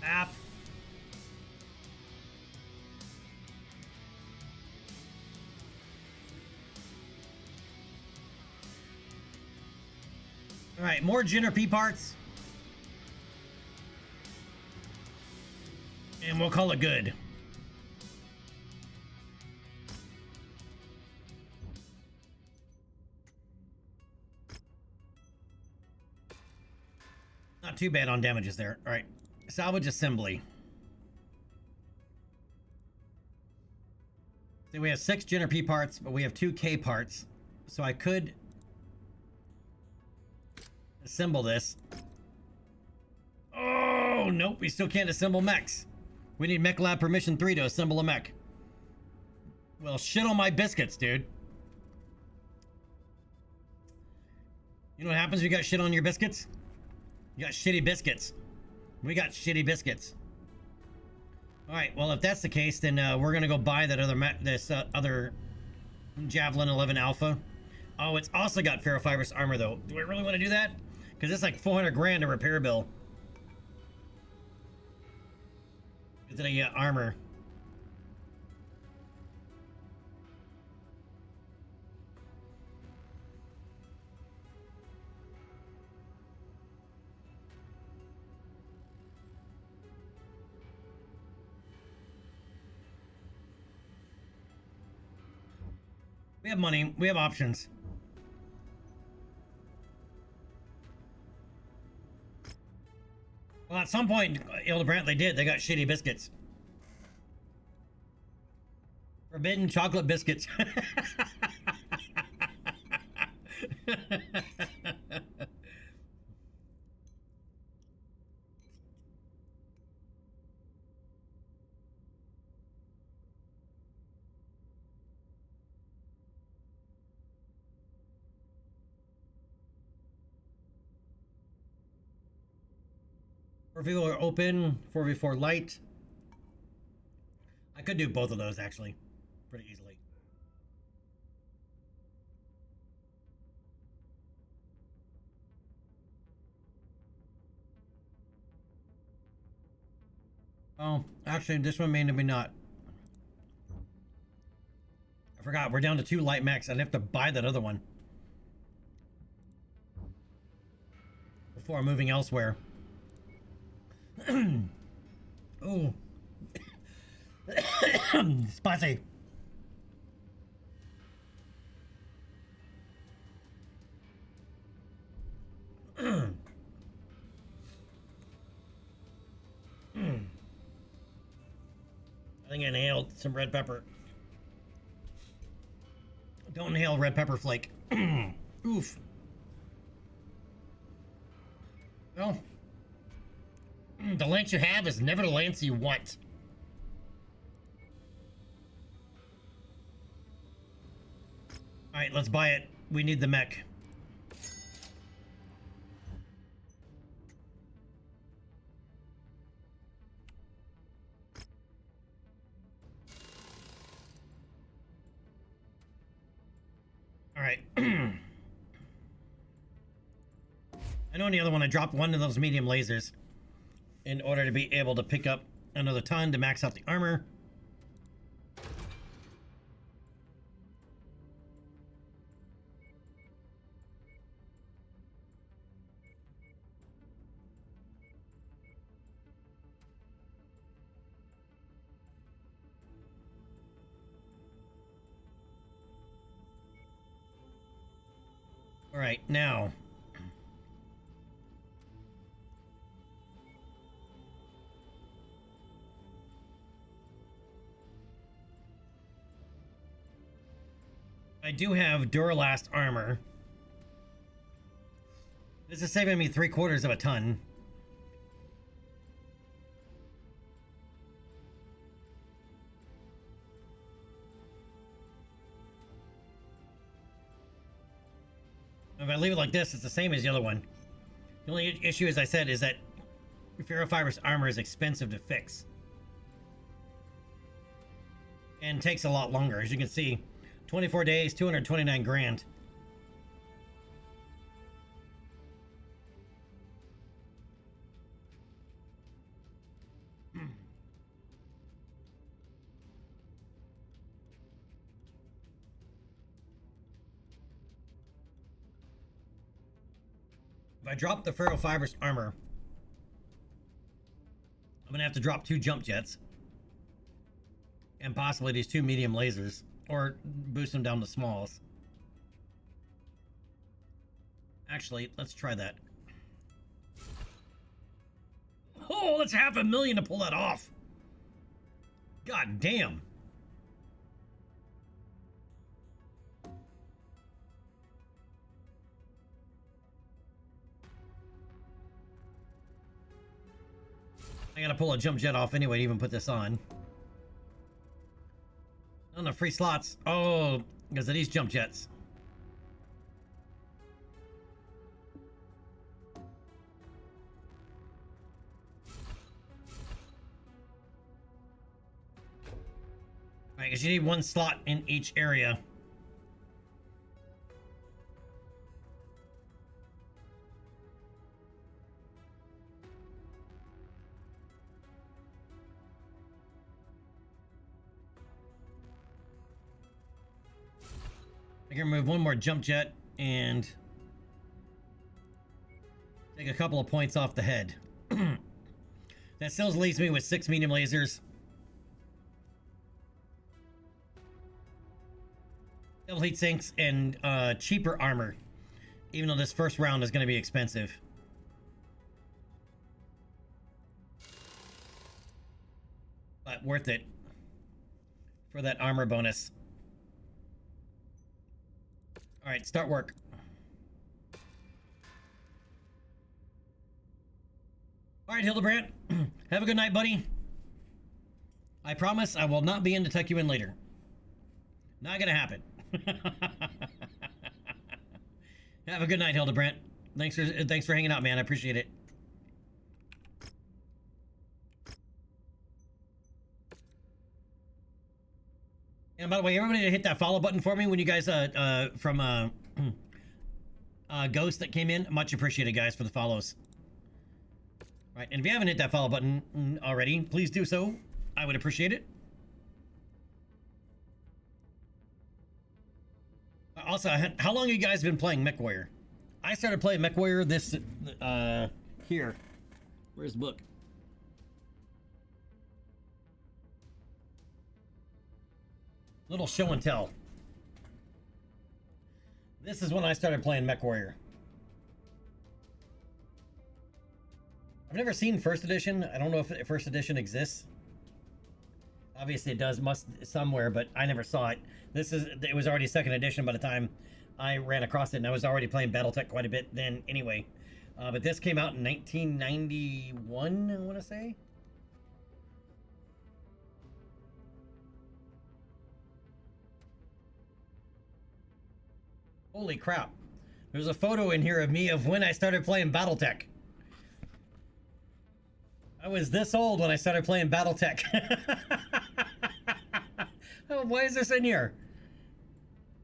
App. All right, more Jenner P parts. And we'll call it good. Not too bad on damages there. All right. Salvage assembly. So we have 6 Jenner P parts, but we have 2 K parts. So I could assemble this. Oh, nope. We still can't assemble mechs. We need Mech Lab Permission 3 to assemble a mech. Well, shit on my biscuits, dude. You know what happens when you got shit on your biscuits? You got shitty biscuits. We got shitty biscuits. All right. Well, if that's the case, then we're gonna go buy that other other Javelin 11 Alpha. Oh, it's also got ferrofibrous armor though. Do I really want to do that? Because it's like 400 grand a repair bill. Is it a armor? We have money. We have options. Well, at some point, Hildebrandt, they did. They got shitty biscuits. Forbidden chocolate biscuits. People are open, 4v4 light. I could do both of those actually, pretty easily. Oh, actually, this one may be not. I forgot, we're down to 2 light mechs. I'd have to buy that other one before I'm moving elsewhere. Oh. Spicy. think I inhaled some red pepper. Don't inhale red pepper flake. Oof. Well, the lance you have is never the lance you want. All right, let's buy it. We need the mech. All right. I know on the other one I dropped one of those medium lasers in order to be able to pick up another ton to max out the armor. All right, now. I do have Duralast armor. This is saving me 3/4 of a ton. If I leave it like this, it's the same as the other one. The only issue, as I said, is that ferrofibrous armor is expensive to fix. And takes a lot longer. As you can see, 24 days, 229 grand. If I drop the ferrofibrous armor, I'm gonna have to drop 2 jump jets. And possibly these 2 medium lasers. Or boost them down to smalls. Actually, let's try that. Oh, that's $500,000 to pull that off. God damn. I gotta pull a jump jet off anyway to even put this on. Oh, no, free slots. Oh, because of these jump jets. Alright, because you need 1 slot in each area. I can remove 1 more jump jet and take a couple of points off the head. That still leaves me with 6 medium lasers. Double heat sinks and cheaper armor. Even though this first round is going to be expensive. But worth it for that armor bonus. All right, start work. All right, Hildebrandt. Have a good night, buddy. I promise I will not be in to tuck you in later. Not gonna happen. Have a good night, Hildebrandt. Thanks for hanging out, man. I appreciate it. And by the way, everybody hit that follow button for me when you guys from Ghost that came in. Much appreciated, guys, for the follows. Right, and if you haven't hit that follow button already, please do so. I would appreciate it. Also, how long have you guys been playing MechWarrior? I started playing MechWarrior this here. Where's the book? Little show and tell. This is when I started playing MechWarrior. I've never seen First Edition. I don't know if First Edition exists. Obviously it does, must somewhere, but I never saw it. It was already second edition by the time I ran across it, and I was already playing BattleTech quite a bit then anyway. But this came out in 1991, I want to say. Holy crap. There's a photo in here of me of when I started playing BattleTech. I was this old when I started playing BattleTech. Oh, why is this in here?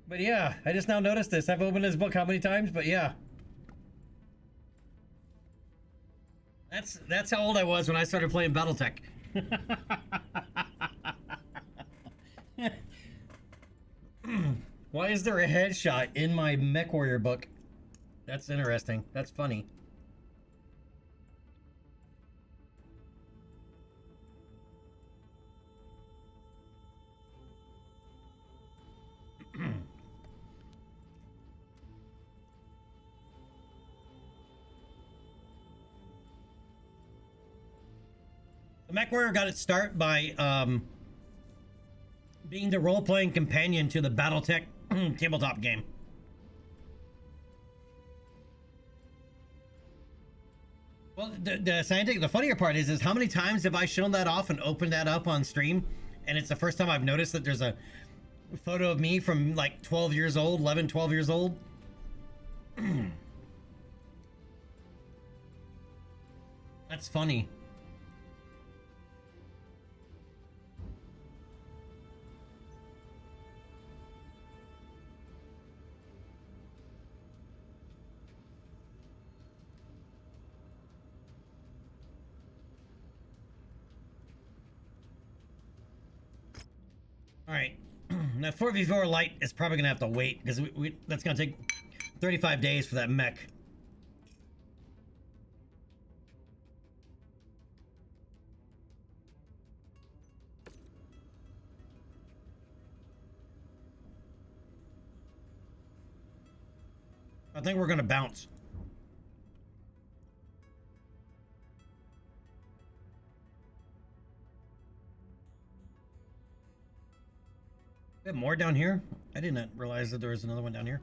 But yeah, I just now noticed this. I've opened this book how many times, but yeah. That's how old I was when I started playing BattleTech. Why is there a headshot in my MechWarrior book? That's interesting. That's funny. The MechWarrior got its start by being the role-playing companion to the BattleTech tabletop game. Well, the funnier part is how many times have I shown that off and opened that up on stream, and it's the first time I've noticed that there's a photo of me from like 12 years old, 11, 12 years old. That's funny. All right, now 4v4 Lite is probably gonna have to wait because that's gonna take 35 days for that mech. I think we're gonna bounce. We have more down here? I did not realize that there was another one down here.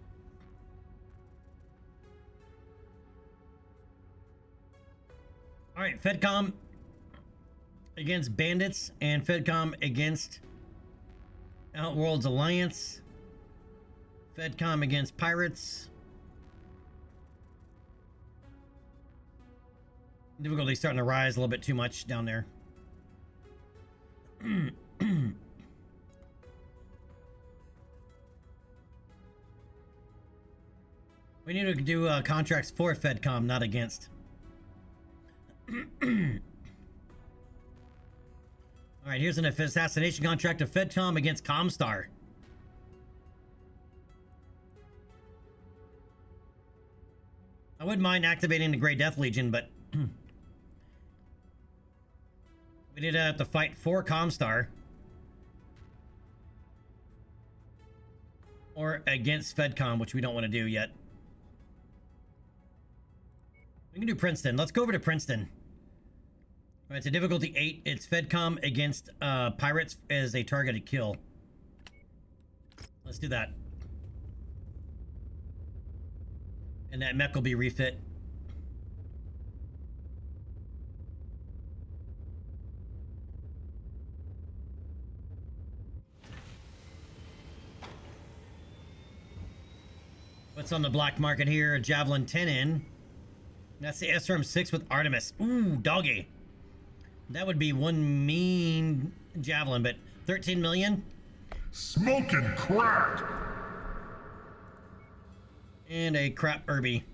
All right, FedCom against Bandits and FedCom against Outworlds Alliance. FedCom against Pirates. Difficulty starting to rise a little bit too much down there. We need to do contracts for FedCom, not against. All right, here's an assassination contract of FedCom against Comstar. I wouldn't mind activating the Grey Death Legion, but we did have to fight for Comstar. Or against FedCom, which we don't want to do yet. We can do Princeton. Let's go over to Princeton. All right, it's a difficulty 8. It's FedCom against Pirates as a targeted kill. Let's do that. And that mech will be refit. What's on the black market here? A Javelin 10N. That's the SRM-6 with Artemis. Ooh, doggy. That would be one mean Javelin, but 13 million? Smoking crack! And a crap Irby.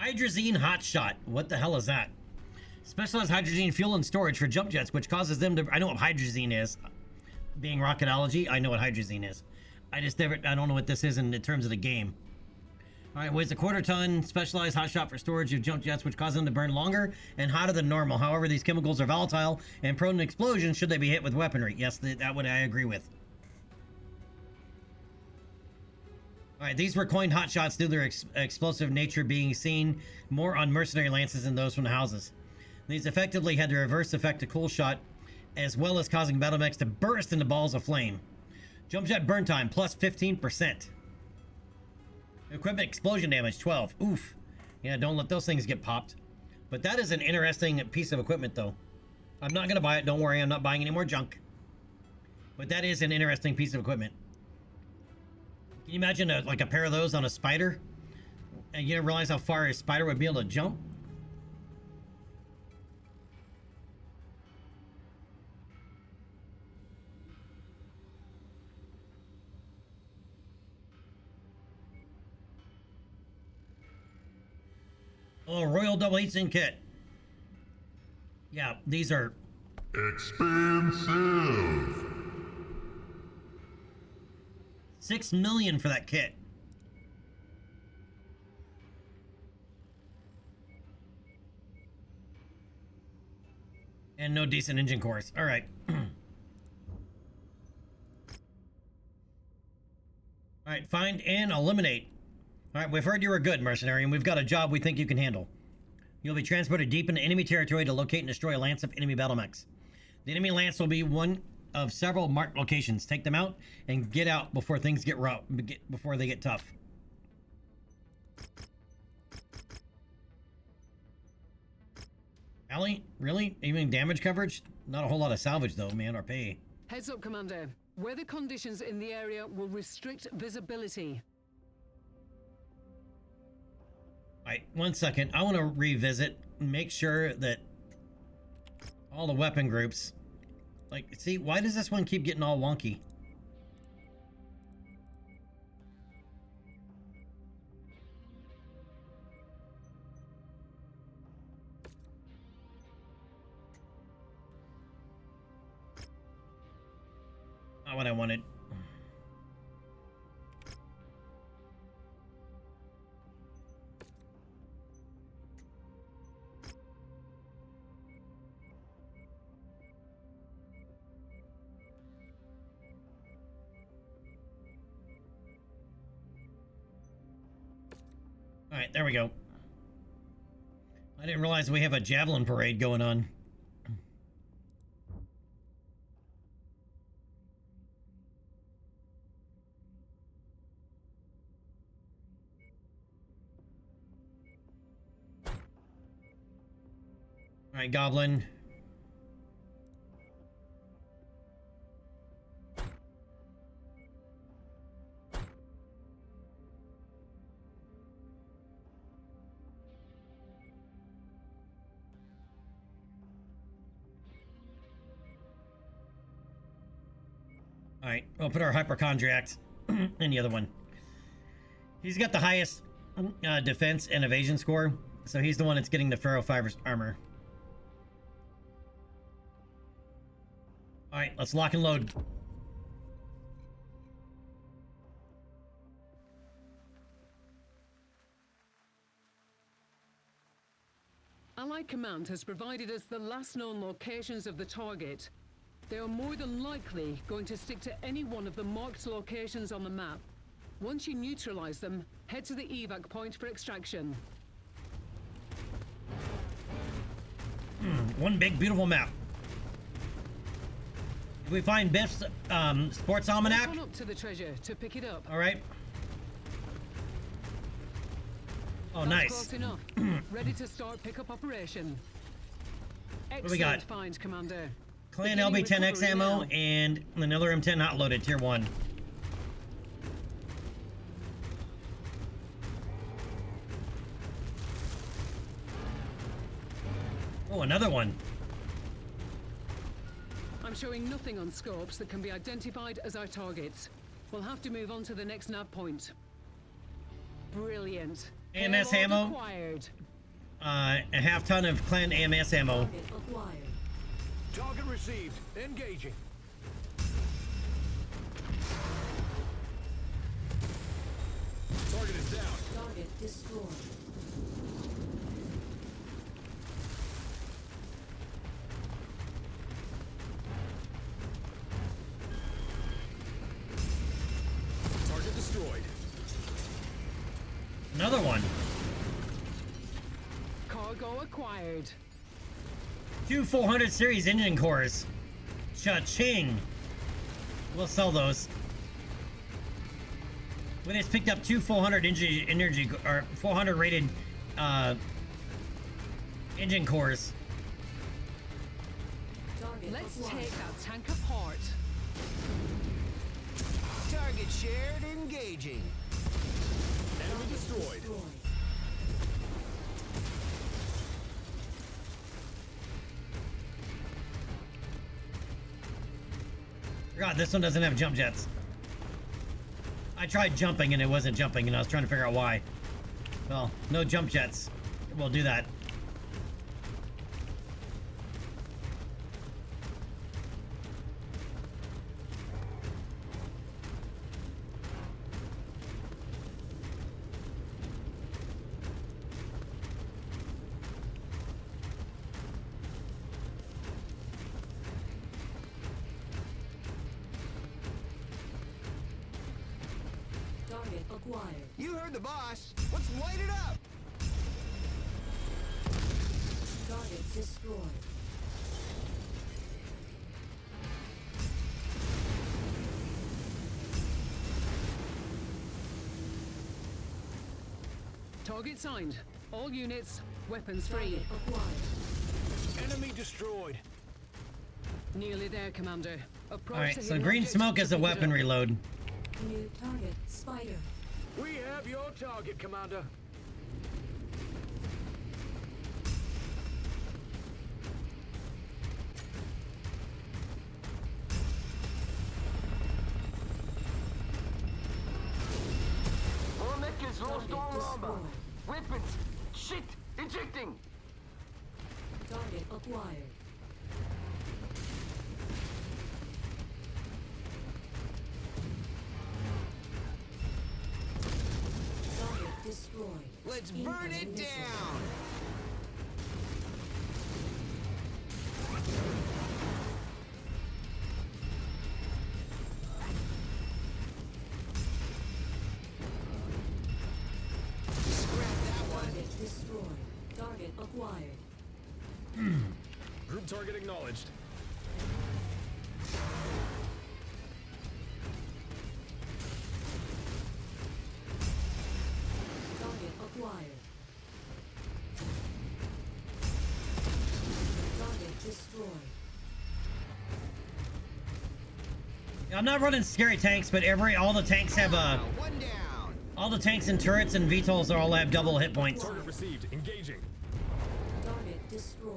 Hydrazine Hotshot. What the hell is that? Specialized hydrazine fuel and storage for jump jets, which causes them to... I know what hydrazine is. Being rocketology, I know what hydrazine is. I don't know what this is in terms of the game. All right, weighs a quarter ton. Specialized hot shot for storage of jump jets, which cause them to burn longer and hotter than normal. However, these chemicals are volatile and prone to explosions should they be hit with weaponry. Yes, that would I agree with. All right, these were coined hotshots due to their explosive nature being seen more on mercenary lances than those from the houses. These effectively had the reverse effect of cool shot, as well as causing battle mechs to burst into balls of flame. Jump jet burn time plus 15%. Equipment explosion damage 12. Oof. Yeah, don't let those things get popped. But that is an interesting piece of equipment, though. I'm not gonna buy it. Don't worry, I'm not buying any more junk. But that is an interesting piece of equipment. Can you imagine like a pair of those on a spider? And you didn't realize how far a spider would be able to jump? Oh, Royal Double Heatsink Kit. Yeah, these are expensive. 6 million for that kit. And no decent engine cores. All right. All right, find and eliminate. All right, we've heard you were good, mercenary, and we've got a job we think you can handle. You'll be transported deep into enemy territory to locate and destroy a lance of enemy battle mechs. The enemy lance will be one of several marked locations. Take them out and get out before things get rough, before they get tough. Allie, really? Even damage coverage? Not a whole lot of salvage though, man, or pay. Heads up, Commander. Weather conditions in the area will restrict visibility. Alright, 1 second. I want to revisit and make sure that all the weapon groups... Like, see, why does this one keep getting all wonky? Not what I wanted. All right, there we go. I didn't realize we have a javelin parade going on. All right, Goblin. Alright, we'll put our hypochondriacs in the other one. He's got the highest defense and evasion score, so he's the one that's getting the ferrofibrous armor. Alright, let's lock and load. Allied Command has provided us the last known locations of the target. They are more than likely going to stick to any one of the marked locations on the map. Once you neutralize them, head to the evac point for extraction. One big, beautiful map. If we find Biff's sports almanac... Run up to the treasure to pick it up. All right. Oh, That's nice. Close enough. Ready to start pickup operation. What do we got? Excellent find, Commander. Clan Beginning LB10X recovery ammo now. and another M10 not loaded, tier 1. Oh, another one. I'm showing nothing on scopes that can be identified as our targets. We'll have to move on to the next nav point. Brilliant. AMS Payload ammo. acquired. A half ton of clan AMS ammo. Target acquired. Target received. Engaging. Target is down. Target destroyed. Target destroyed. Another one. Cargo acquired. 2 400 series engine cores. Cha-ching. We'll sell those. We just picked up 2 400 energy or 400 rated engine cores. Let's take that tank apart. Target shared, engaging. Enemy destroyed. God, this one doesn't have jump jets. I tried jumping and it wasn't jumping, and I was trying to figure out why. Well, no jump jets. We'll do that. Target acquired. You heard the boss. Let's light it up. Target destroyed. Target signed. All units, weapons free. Target acquired. Enemy destroyed. Nearly there, Commander. Approach All right, the so hidden green objective smoke to is a pick it weapon up. reload. New target Spider. We have your target, Commander. More mech is lost Target all armor. destroyed. Weapons. Shit. Ejecting. Target acquired. Target destroyed. Let's burn it Incoming missile. down. Scrap that one. Target destroyed. Target acquired. Group target acknowledged. Target acquired. Target destroyed. I'm not running scary tanks, but all the tanks have One down. all the tanks and turrets and VTOLs all have double hit points. Target received. Engaging. Target destroyed.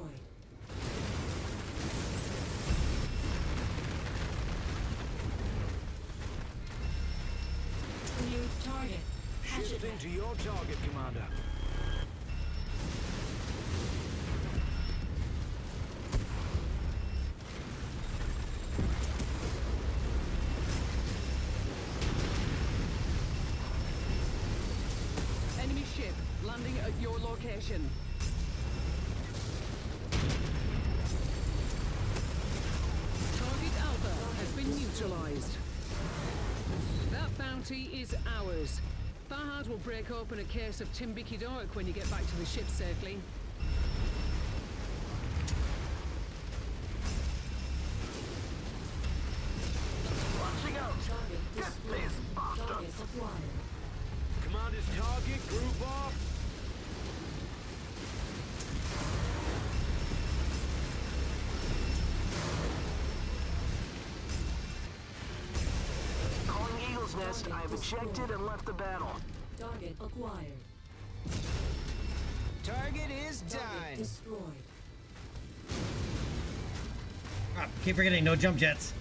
New target. Shifting to your target, Commander. Enemy ship landing at your location. Target Alpha has been neutralized. That bounty is ours. Fahad will break open a case of Timbiki Dork when you get back to the ship safely. Watching out. Target Get destroyed. these bastards. Target acquired. Commander's target. Group off. Calling Eagle's Nest. I've ejected and left the battle. Target acquired. Target is Target done. destroyed. Ah, keep forgetting, no jump jets.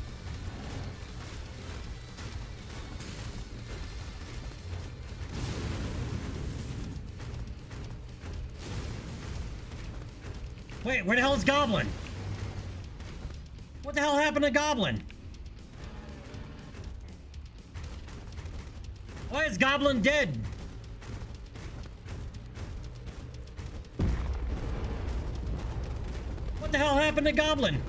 Wait, where the hell is Goblin? What the hell happened to Goblin? Why is Goblin dead? What the hell happened to Goblin?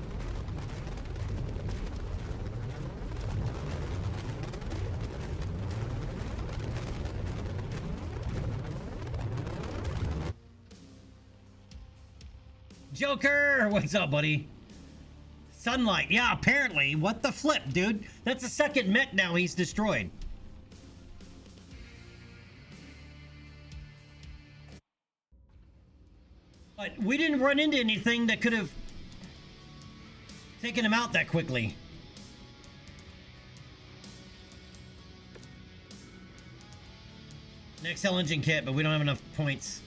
Joker! What's up, buddy? Sunlight. Yeah, apparently. What the flip, dude? That's the second mech now he's destroyed. But we didn't run into anything that could have taken him out that quickly. Next Hell engine kit, but we don't have enough points.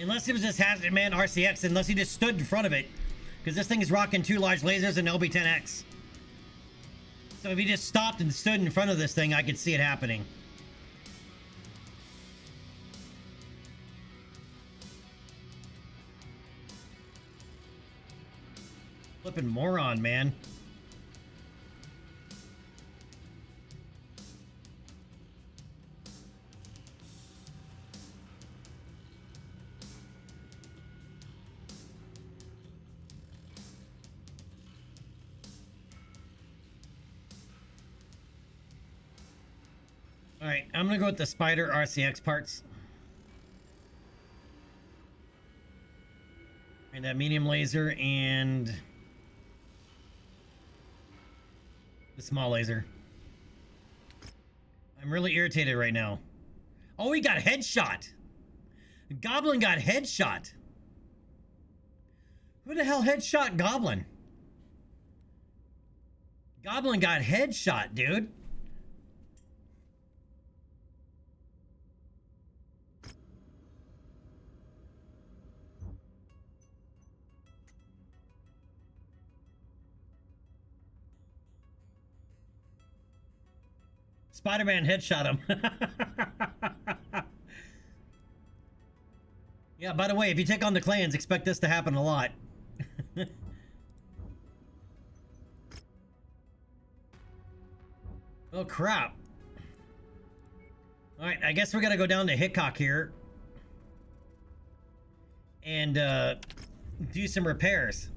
Unless it was this Hazard Man RCX, unless he just stood in front of it. Because this thing is rocking 2 large lasers and LB-10X. So if he just stopped and stood in front of this thing, I could see it happening. Flippin' moron, man. Alright, I'm gonna go with the Spider RCX parts. And that medium laser and the small laser. I'm really irritated right now. Oh, he got headshot. Goblin got headshot. Who the hell headshot Goblin? Goblin got headshot, dude. Spider-Man headshot him. Yeah, by the way, if you take on the clans, expect this to happen a lot. Oh, crap. Alright, I guess we gotta go down to Hickok here. And, do some repairs.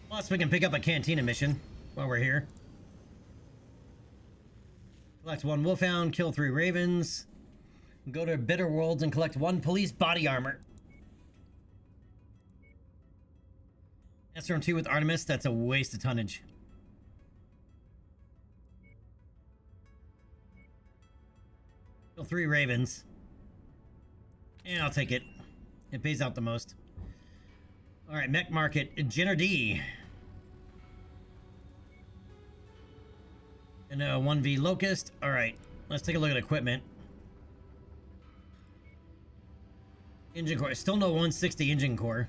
Plus, we can pick up a Cantina mission while we're here. Collect 1 Wolfhound, kill 3 Ravens. Go to Bitter Worlds and collect 1 police body armor. SRM2 with Artemis, that's a waste of tonnage. Kill 3 Ravens. Yeah, I'll take it. It pays out the most. Alright, Mech Market, Jenner D. And 1V Locust. Alright, let's take a look at equipment. Engine core. Still no 160 engine core.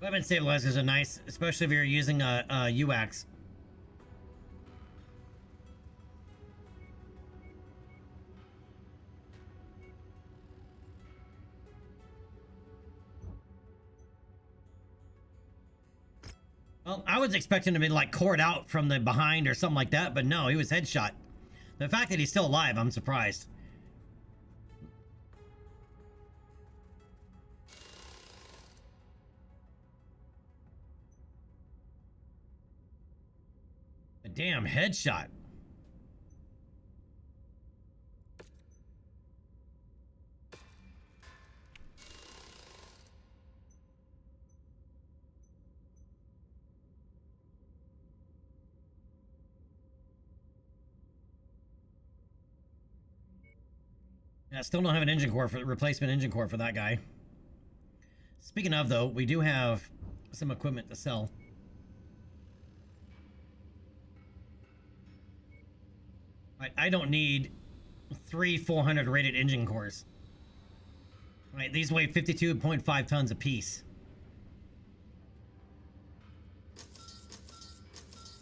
Weapon stabilizers are nice, especially if you're using a UAX. Well, I was expecting him to be like cored out from the behind or something like that, but no, he was headshot. The fact that he's still alive, I'm surprised. A damn headshot. Yeah, still don't have an engine core for replacement engine core for that guy. Speaking of, though, we do have some equipment to sell. I don't need 3 400 rated engine cores. Right, these weigh 52.5 tons apiece.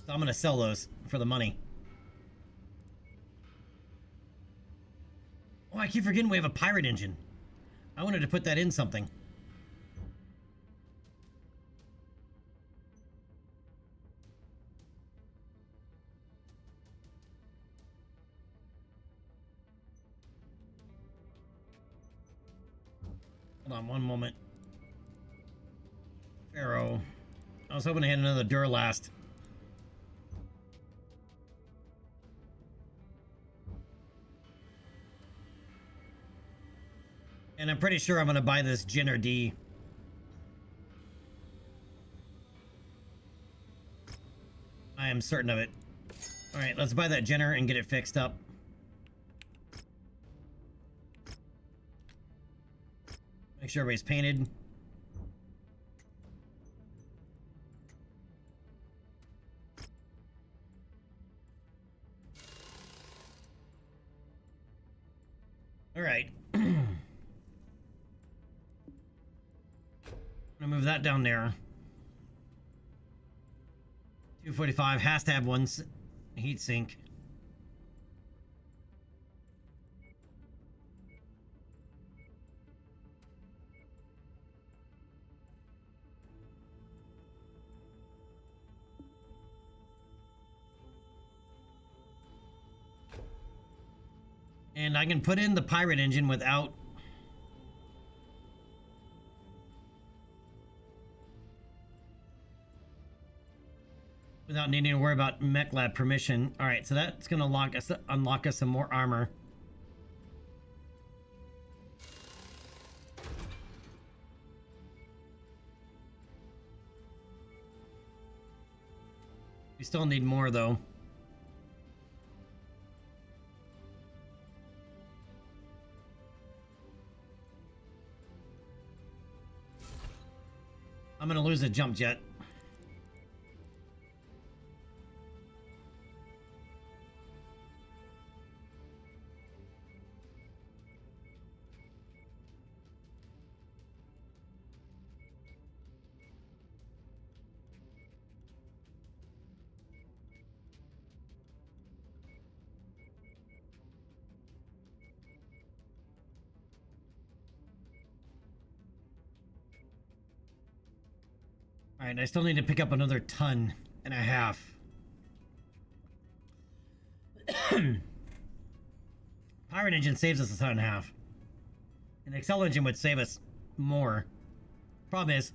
So I'm gonna sell those for the money. Oh, I keep forgetting we have a pirate engine. I wanted to put that in something. Hold on one moment. Pharaoh. I was hoping to hit another Durlast. And I'm pretty sure I'm going to buy this Jenner D. I am certain of it. Alright, let's buy that Jenner and get it fixed up. Make sure everybody's painted. Alright. I'm gonna move that down there. 245 has to have one heat sink. And I can put in the pirate engine without needing to worry about Mech Lab permission. All right, so that's gonna unlock us some more armor. We still need more though. I'm gonna lose a jump jet. All right, I still need to pick up another 1.5 tons. Pirate engine saves us 1.5 tons. An Excel engine would save us more. Problem is,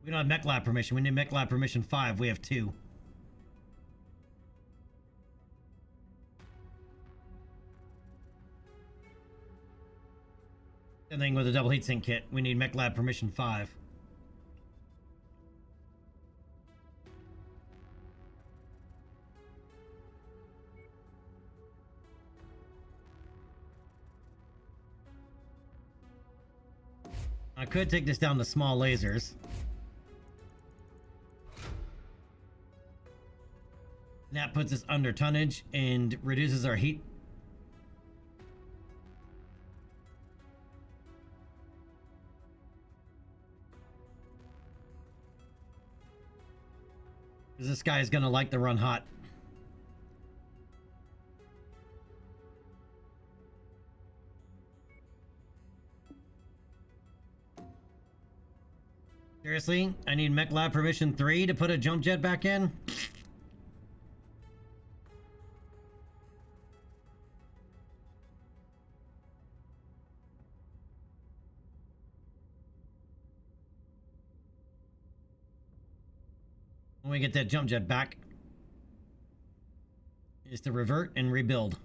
we don't have Mech Lab permission. We need Mech Lab permission 5. We have 2. Same thing with the double heatsink kit. We need Mech Lab permission 5. I could take this down to small lasers. That puts us under tonnage and reduces our heat. Because this guy is going to like to run hot. Seriously? I need Mech Lab permission 3 to put a jump jet back in? When we get that jump jet back, is to revert and rebuild.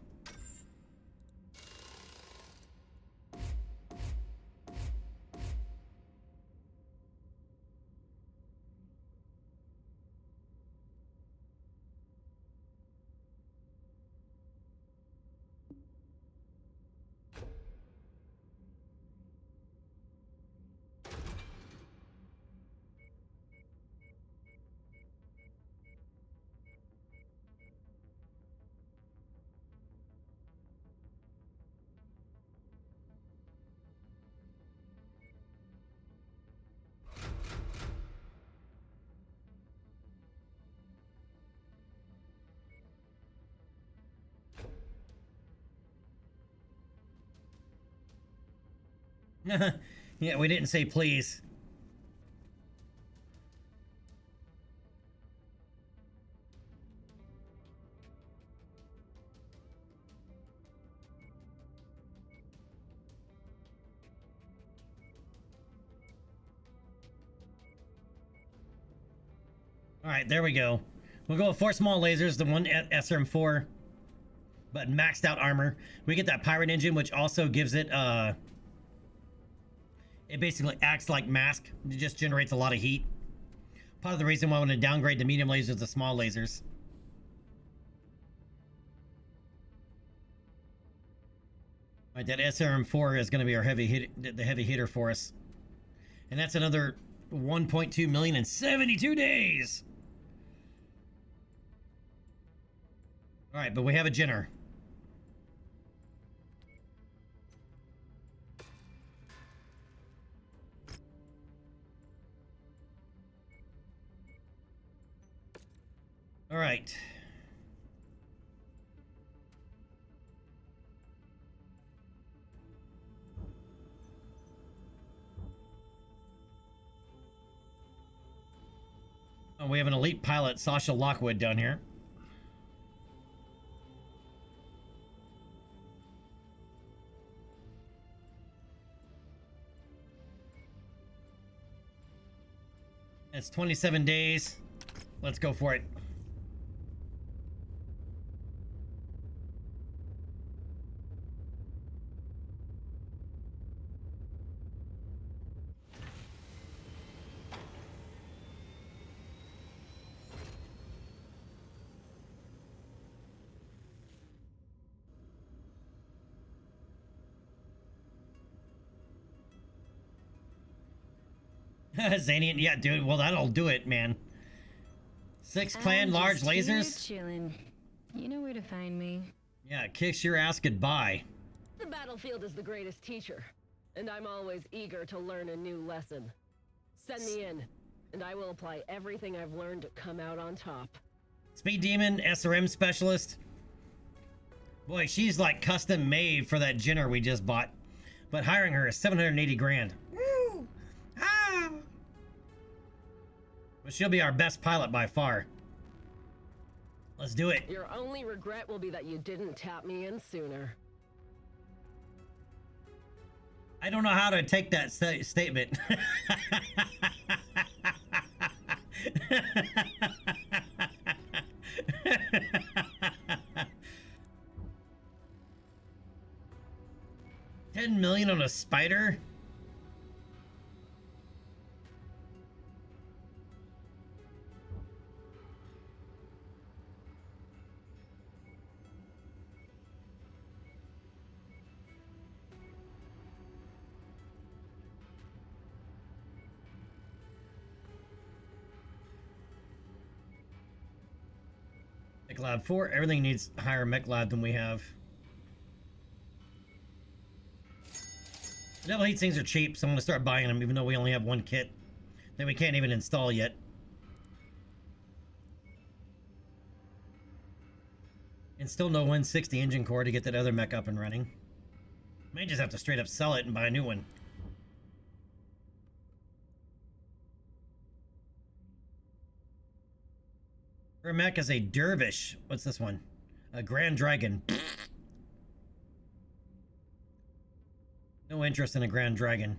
Yeah, we didn't say please. All right, there we go. We'll go with 4 small lasers, the one SRM4, but maxed out armor. We get that pirate engine, which also gives it, it basically acts like mask. It just generates a lot of heat. Part of the reason why I want to downgrade the medium lasers to small lasers. All right, that SRM4 is going to be our the heavy hitter for us. And that's another 1.2 million in 72 days. All right, but we have a Jenner. All right. Oh, we have an elite pilot, Sasha Lockwood, down here. It's 27 days. Let's go for it. Zanian, yeah, dude. Well, that'll do it, man. 6 clan large lasers. Chilling. You know where to find me. Yeah, kiss your ass goodbye. The battlefield is the greatest teacher, and I'm always eager to learn a new lesson. Send me in, and I will apply everything I've learned to come out on top. Speed Demon, SRM specialist. Boy, she's like custom made for that Jenner we just bought. But hiring her is 780 grand. Woo! Ah! But she'll be our best pilot by far. Let's do it. Your only regret will be that you didn't tap me in sooner. I don't know how to take that statement. $10 million on a spider? Mech Lab 4, everything needs higher Mech Lab than we have. The Devil Heat things are cheap, so I'm going to start buying them, even though we only have 1 kit that we can't even install yet. And still no 160 engine core to get that other mech up and running. May just have to straight up sell it and buy a new one. Her mech is a Dervish. What's this one? A Grand Dragon. No interest in a Grand Dragon.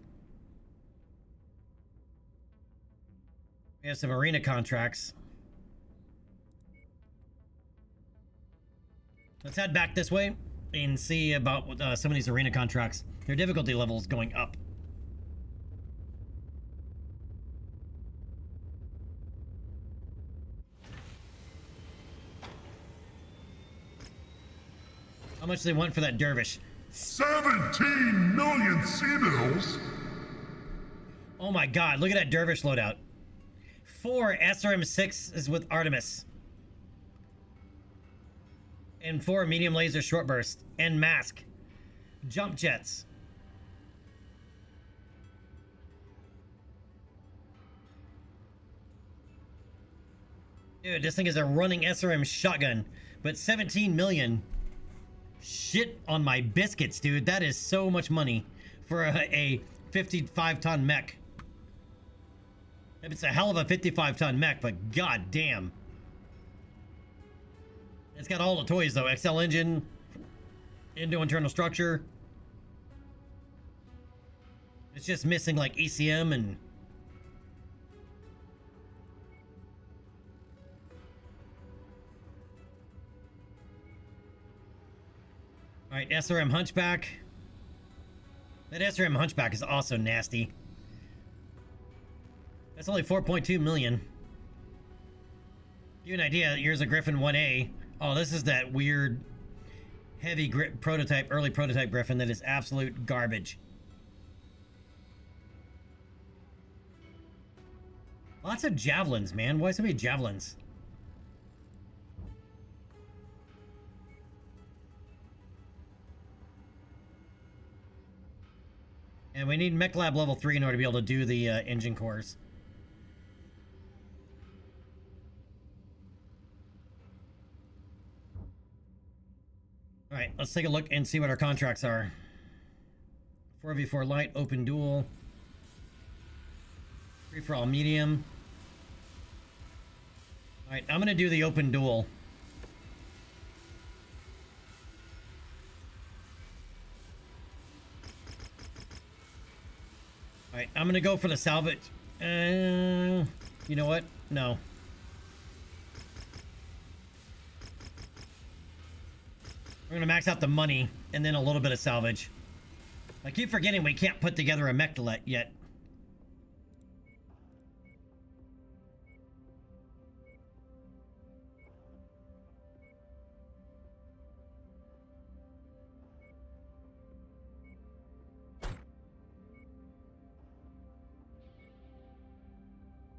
We have some arena contracts. Let's head back this way and see about some of these arena contracts. Their difficulty level is going up. How much do they want for that Dervish? 17 million C-bills? Oh my god, look at that Dervish loadout. 4 SRM6 is with Artemis. And 4 medium laser short burst. And mask. Jump jets. Dude, this thing is a running SRM shotgun. But 17 million. Shit on my biscuits, dude. That is so much money for a 55-ton mech. It's a hell of a 55-ton mech, but god damn. It's got all the toys, though. XL engine, Indo internal structure. It's just missing, like, ECM and... Alright, SRM Hunchback. That SRM Hunchback is also nasty. That's only 4.2 million. Give you an idea, here's a Griffin 1A. Oh, this is that weird heavy prototype, early prototype Griffin that is absolute garbage. Lots of javelins, man. Why so many javelins? And we need Mech Lab level 3 in order to be able to do the engine cores. Alright, let's take a look and see what our contracts are. 4v4 light, open duel. Free for all medium. Alright, I'm gonna do the open duel. Alright, I'm gonna go for the salvage. You know what? No. We're gonna max out the money and then a little bit of salvage. I keep forgetting we can't put together a mech yet.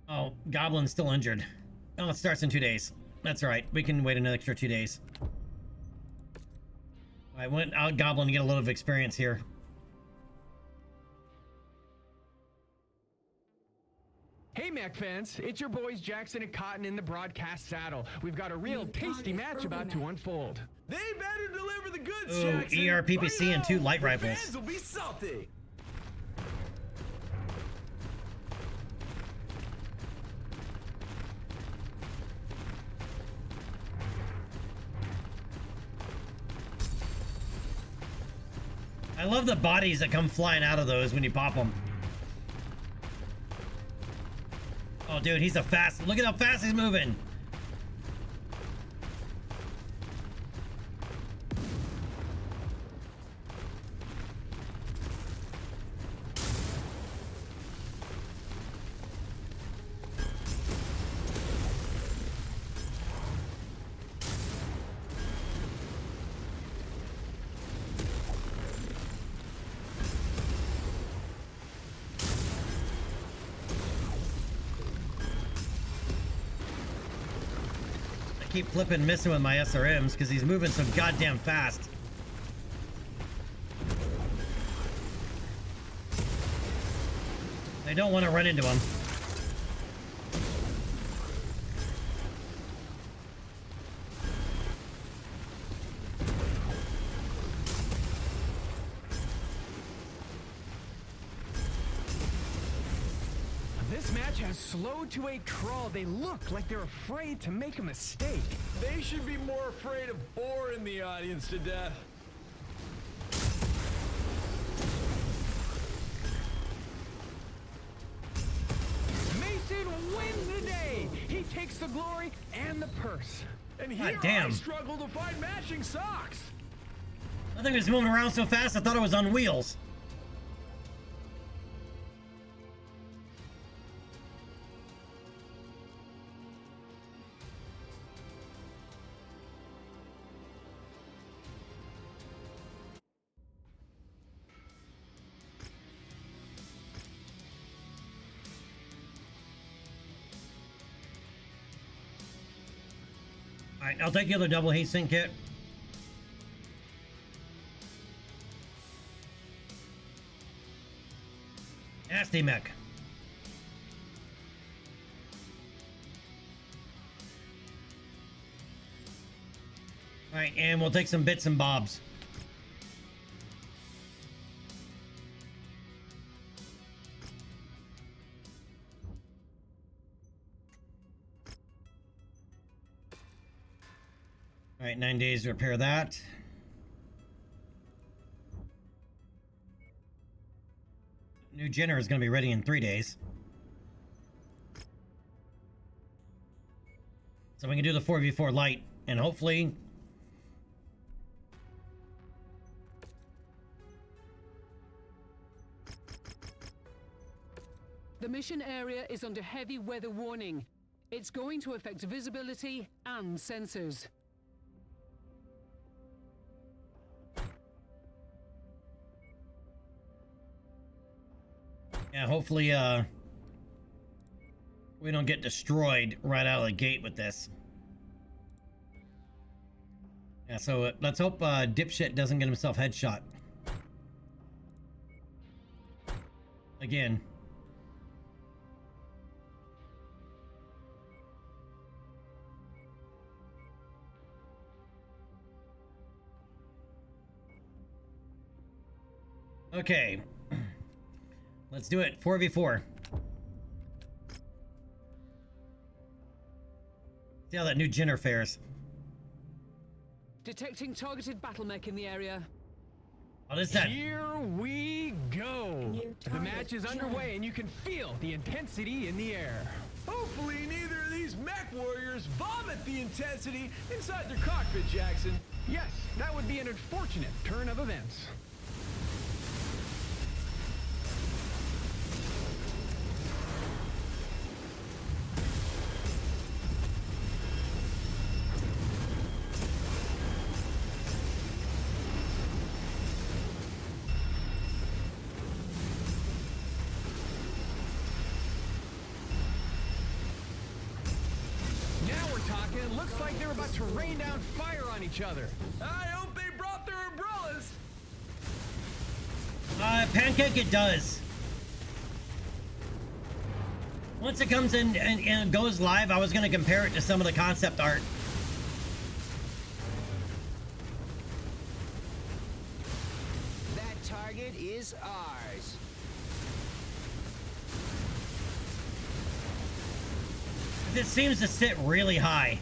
Oh, Goblin's still injured. Oh, it starts in 2 days. That's all right. We can wait another extra 2 days. I went out Goblin to get a little of experience here. Hey, Mech fans, it's your boys Jackson and Cotton in the broadcast saddle. We've got a real tasty match about to unfold. They better deliver the goods, Ooh, Jackson. ERPPC and 2 light rifles. Fans will be salty. I love the bodies that come flying out of those when you pop them. Oh, dude, he's a fast... Look at how fast he's moving. Keep flipping missing with my SRMs because he's moving so goddamn fast. I don't want to run into him. This match has slowed to a crawl. They look like they're afraid to make a mistake. They should be more afraid of boring the audience to death. Mason wins the day. He takes the glory and the purse. And here I struggle to find matching socks. I think it was moving around so fast I thought it was on wheels. Alright, I'll take the other double heat sink kit. Nasty mech. Alright, and we'll take some bits and bobs. All right, 9 days to repair that. New Jenner is going to be ready in 3 days. So we can do the 4v4 light, and hopefully The mission area is under heavy weather warning. It's going to affect visibility and sensors. Yeah, hopefully, we don't get destroyed right out of the gate with this. Yeah, so let's hope Dipshit doesn't get himself headshot. Again. Okay. Let's do it. 4v4. See how that new Jenner fares. Detecting targeted battle mech in the area. What is that? Here we go. The match is underway and you can feel the intensity in the air. Hopefully neither of these mech warriors vomit the intensity inside their cockpit, Jackson. Yes, that would be an unfortunate turn of events. Looks like they're about to rain down fire on each other. I hope they brought their umbrellas. Pancake, it does. Once it comes in and goes live, I was going to compare it to some of the concept art. That target is ours. It seems to sit really high.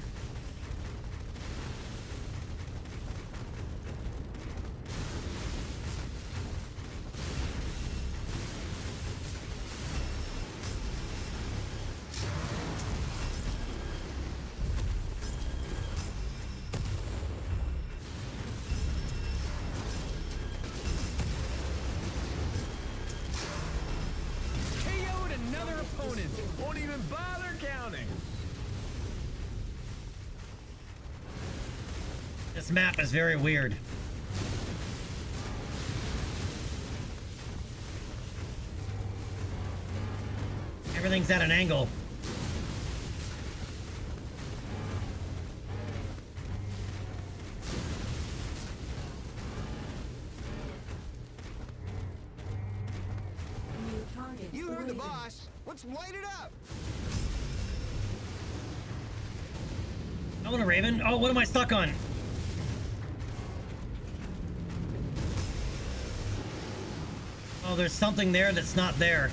KO'd another opponent. Won't even bother counting. This map is very weird. Everything's at an angle. New target. You heard the Raven. boss. Let's light it up. I want a Raven. Oh, what am I stuck on? Oh, there's something there that's not there.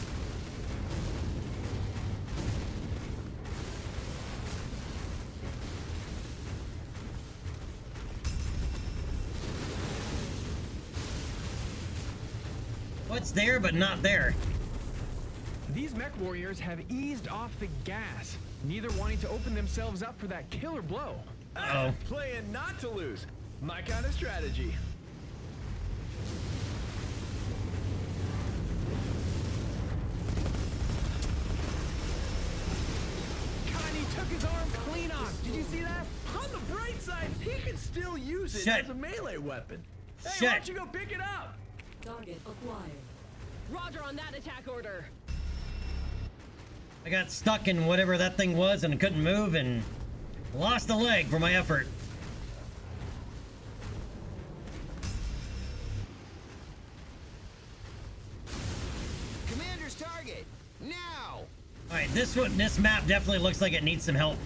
What's there but not there? These mech warriors have eased off the gas, neither wanting to open themselves up for that killer blow. Uh-oh. Playing not to lose. My kind of strategy. God, he took his arm clean off. Did you see that? On the bright side, he can still use it Shit. as a melee weapon. Hey, Shit. why don't you go pick it up? Target acquired. Roger on that attack order. I got stuck in whatever that thing was and couldn't move and lost a leg for my effort. Commander's target. Now. Alright, this map definitely looks like it needs some help.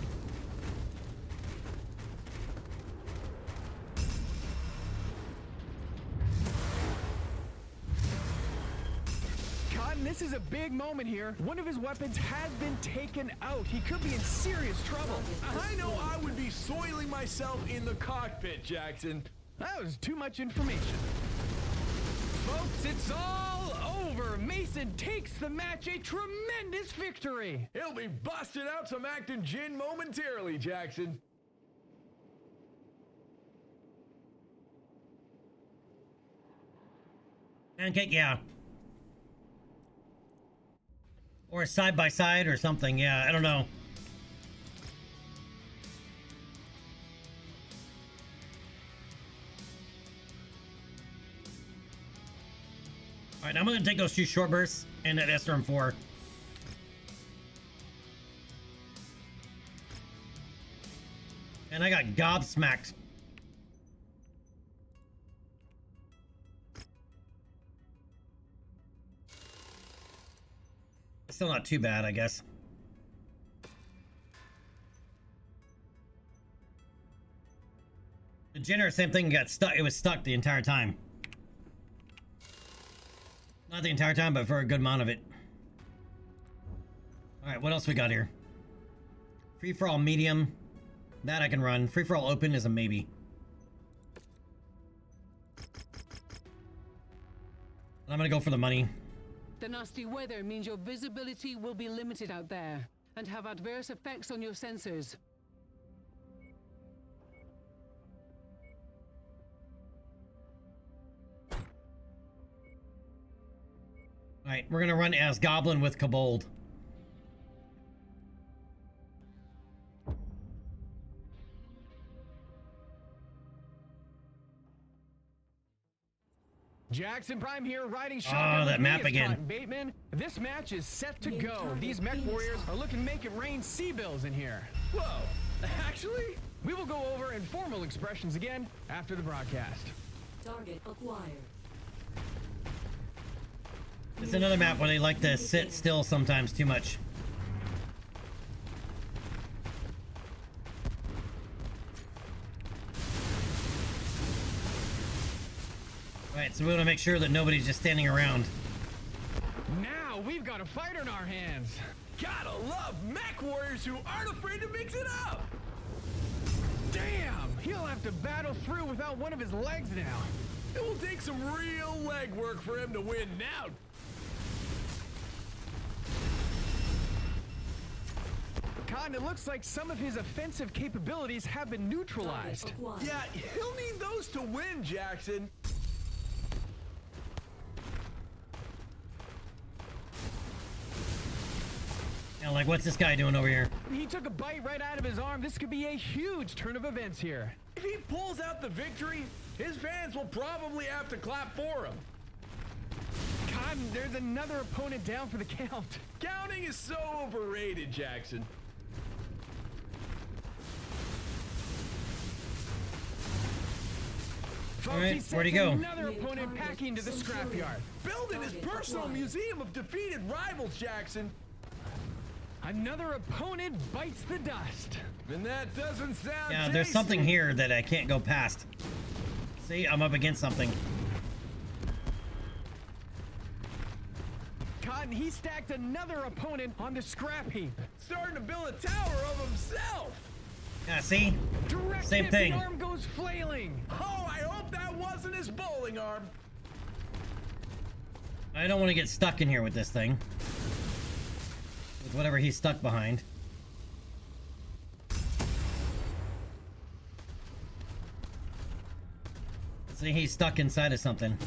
Cotton, this is a big moment here. One of his weapons has been taken out. He could be in serious trouble. I know I would be soiling myself in the cockpit, Jackson. That was too much information. Folks, it's all over. Mason takes the match, a tremendous victory. He'll be busting out some acting gin momentarily, Jackson. Pancake, yeah. Or side by side or something. Yeah, I don't know. All right, I'm going to take those 2 short bursts and that SRM-4. And I got gobsmacked. Still not too bad, I guess. The Jenner, same thing, got stuck. It was stuck the entire time. Not the entire time, but for a good amount of it. Alright, what else we got here? Free-for-all medium. That I can run. Free-for-all open is a maybe. I'm gonna go for the money. The nasty weather means your visibility will be limited out there and have adverse effects on your sensors. Alright, we're gonna run as Goblin with Kobold. Jackson Prime here, riding shotgun. Oh, that map with me again. Cotton Bateman. This match is set to go. These mech warriors are looking to make it rain sea-bills in here. Whoa, actually? We will go over informal expressions again after the broadcast. Target acquired. It's another map where they like to sit still sometimes too much. Alright, so we want to make sure that nobody's just standing around. Now we've got a fighter in our hands. Gotta love mech warriors who aren't afraid to mix it up. Damn! He'll have to battle through without one of his legs now. It will take some real leg work for him to win now. Cotton, it looks like some of his offensive capabilities have been neutralized. Yeah, he'll need those to win, Jackson. Yeah, like, what's this guy doing over here? He took a bite right out of his arm. This could be a huge turn of events here. If he pulls out the victory, his fans will probably have to clap for him. Cotton, there's another opponent down for the count. Counting is so overrated, Jackson. All right, where'd he go? Another opponent packing to the scrapyard. Building his personal museum of defeated rivals, Jackson. Another opponent bites the dust. And that doesn't sound Yeah, there's something here that I can't go past. See, I'm up against something. Cotton, he stacked another opponent on the scrap heap. Starting to build a tower of himself. Yeah, see? Direct Same hit, thing. The arm goes flailing. Oh, I hope that wasn't his bowling arm. I don't want to get stuck in here with this thing. With whatever he's stuck behind. See, he's stuck inside of something.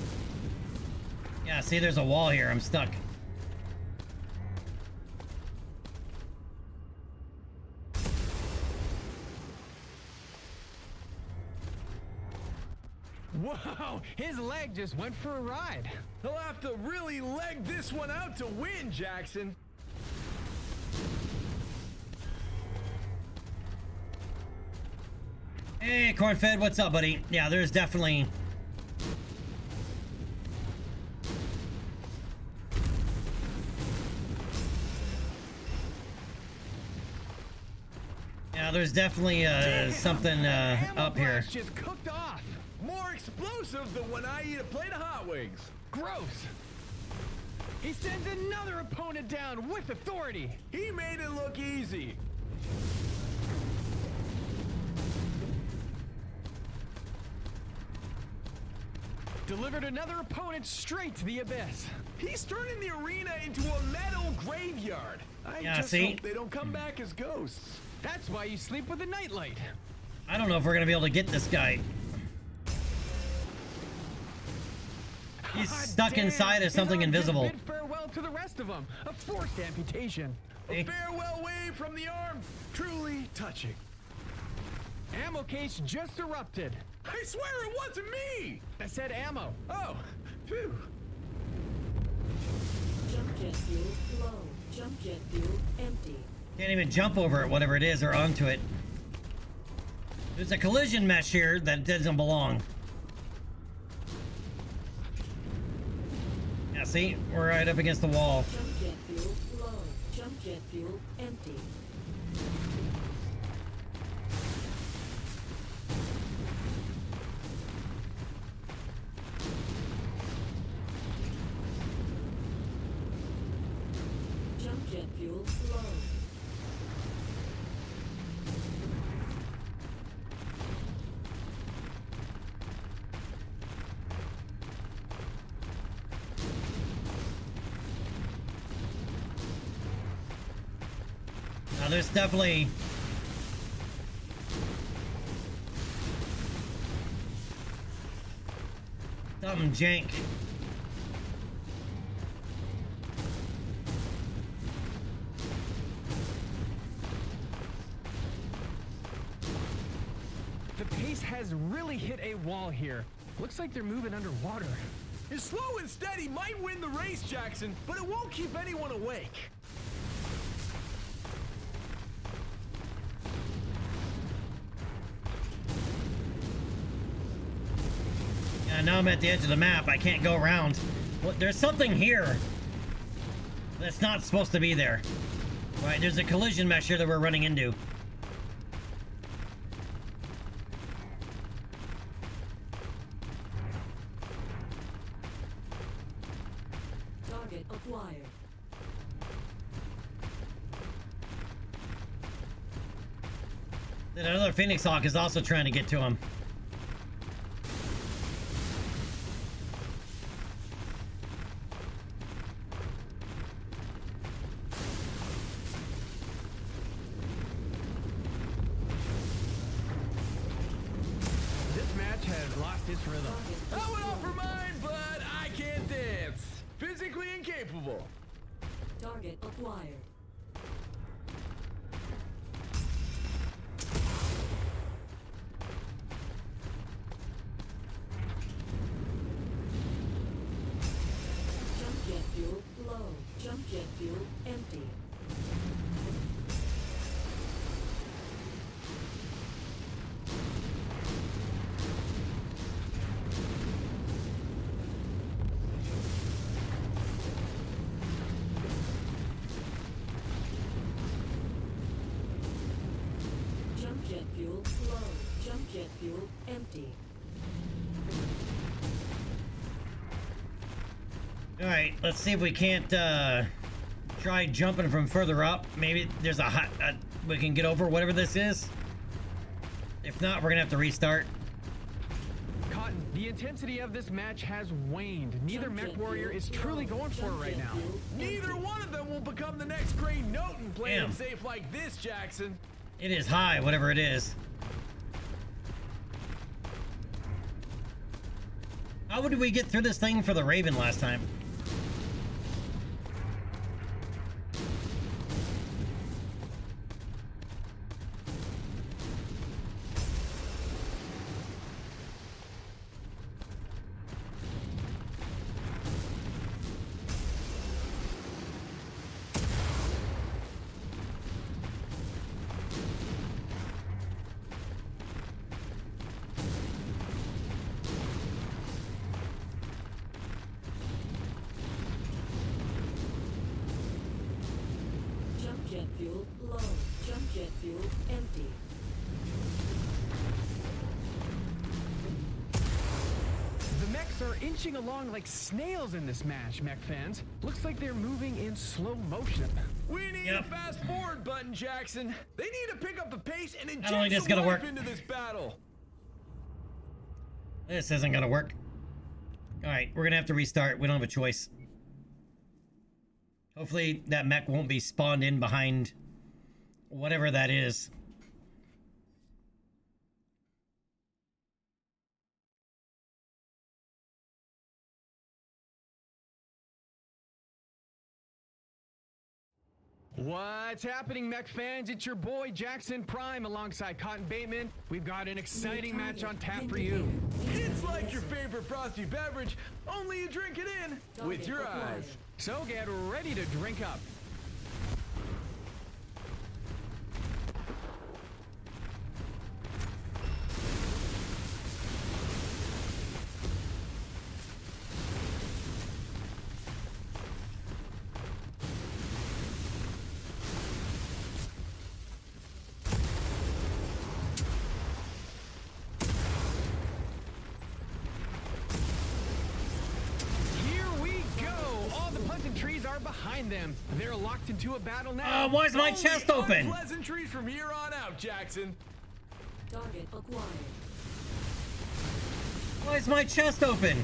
Yeah, see, there's a wall here. I'm stuck. Whoa, his leg just went for a ride. He'll have to really leg this one out to win, Jackson. Hey, Cornfed, what's up, buddy? Yeah, there's definitely... Yeah, there's definitely something up here. Just cooked off. More explosive than when I eat a plate of hot wings. Gross. He sends another opponent down with authority. He made it look easy. Delivered another opponent straight to the abyss. He's turning the arena into a metal graveyard. I just hope they don't come back as ghosts. That's why you sleep with a nightlight. I don't know if we're gonna be able to get this guy. He's stuck inside of something invisible. Bid farewell to the rest of them. A forced amputation. A farewell wave from the arm. Truly touching. Ammo case just erupted. I swear it wasn't me! I said ammo. Oh, phew. Jump jet fuel low. Jump jet fuel empty. Can't even jump over it, whatever it is, or onto it. There's a collision mesh here that doesn't belong. Yeah, see? We're right up against the wall. Jump jet fuel low. Jump jet fuel empty. Jump jet fuel low. Now there's definitely something jank. The pace has really hit a wall here. Looks like they're moving underwater. His slow and steady might win the race, Jackson, but it won't keep anyone awake. Yeah, now I'm at the edge of the map. I can't go around. Well, there's something here that's not supposed to be there. Right, there's a collision mesh here that we're running into. Target acquired. Then another Phoenix Hawk is also trying to get to him. This match has lost its rhythm. I went off for mine, but I can't dance. Physically incapable. Target acquired. Jump jet fuel low. Jump jet fuel empty. Jump jet fuel low. Jump jet fuel empty. All right, let's see if we can't try jumping from further up. Maybe there's we can get over whatever this is. If not, we're gonna have to restart. Cotton, the intensity of this match has waned. Neither mech warrior is truly going for it right now. Neither one of them will become the next Crane Noten playing Damn. it safe like this, Jackson. It is high, whatever it is. How did we get through this thing for the Raven last time? Jump jet fuel low. Jump jet fuel empty. The mechs are inching along like snails in this match, mech fans. Looks like they're moving in slow motion. We need a fast forward button, Jackson. They need to pick up the pace and I don't inject think this some is gonna life work. into this battle. This isn't gonna work. All right, we're gonna have to restart. We don't have a choice. Hopefully that mech won't be spawned in behind whatever that is. What's happening, mech fans? It's your boy Jackson Prime alongside Cotton Bateman. We've got an exciting match on tap for you. It's like your favorite frosty beverage, only you drink it in with your eyes. So get ready to drink up. Behind them. They're locked into a battle now. Why is my chest open? Pleasantries from here on out, Jackson. Target acquired. Why is my chest open?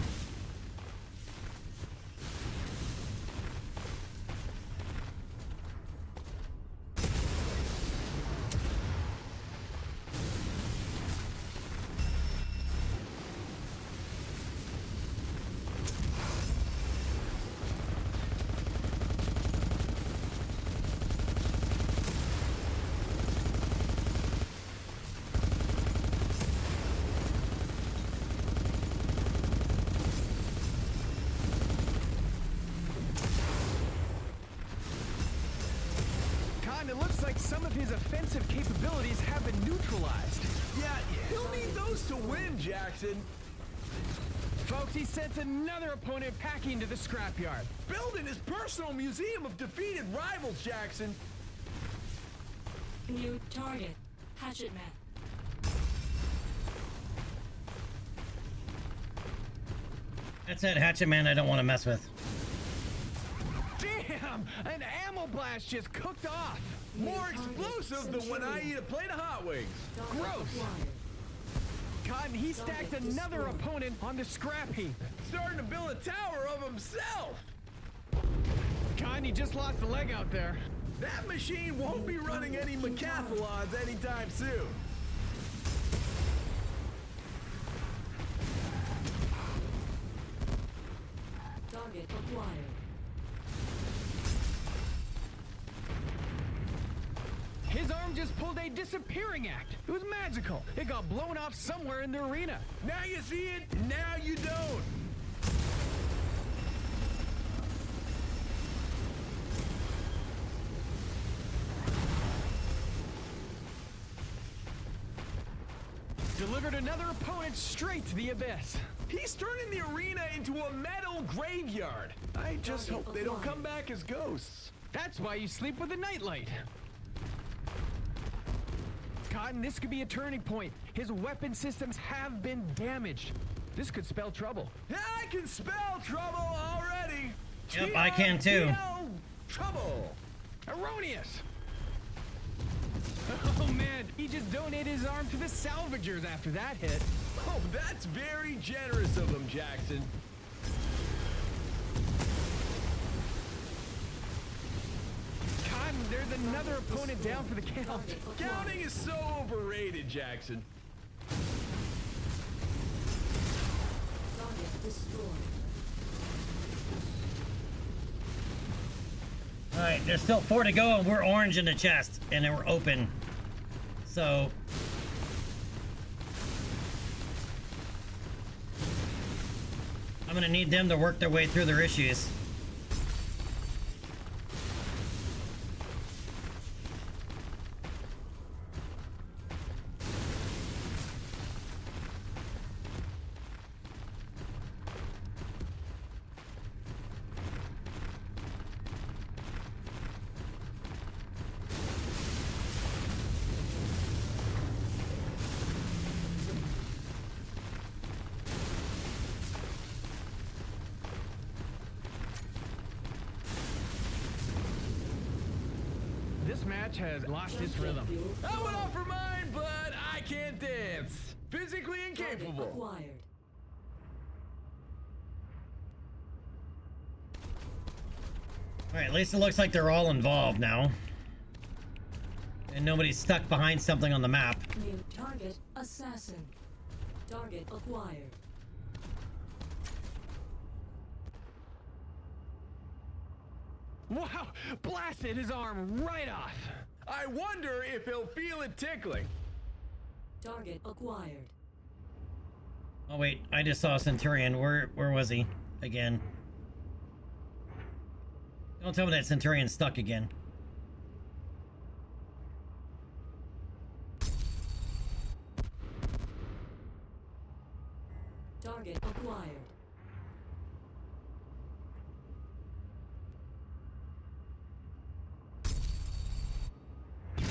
It looks like some of his offensive capabilities have been neutralized. Yeah, he'll need those to win, Jackson. Folks, he sent another opponent packing to the scrapyard. Building his personal museum of defeated rivals, Jackson. New target, Hatchet Man. That's it, Hatchet Man I don't want to mess with. Damn! An ammo blast just cooked off! More explosive than when I eat a plate of hot wings. Gross! Cotton, he stacked another opponent on the scrap heap. Starting to build a tower of himself. Cotton, he just lost a leg out there. That machine won't be running any decathlons anytime soon. Target acquired. His arm just pulled a disappearing act. It was magical. It got blown off somewhere in the arena. Now you see it, now you don't. Delivered another opponent straight to the abyss. He's turning the arena into a metal graveyard. I just hope they don't come back as ghosts. That's why you sleep with a nightlight. Cotton, this could be a turning point. His weapon systems have been damaged. This could spell trouble. I can spell trouble already. Yep, I can too. Trouble. Erroneous. Oh man, he just donated his arm to the salvagers after that hit. Oh, that's very generous of him, Jackson. Cotton, there's another opponent down for the count. Counting is so overrated, Jackson. Target destroyed. Alright, there's still 4 to go and we're orange in the chest and then we're open. So I'm gonna need them to work their way through their issues. This match has lost its rhythm. I would offer mine, but I can't dance. Physically incapable. Acquired. Alright, at least it looks like they're all involved now. And nobody's stuck behind something on the map. New target, assassin. Target acquired. Wow, blasted his arm right off. I wonder if he'll feel it tickling. Target acquired. Oh wait, I just saw a Centurion. Where was he? Again. Don't tell me that Centurion's stuck again. Target acquired.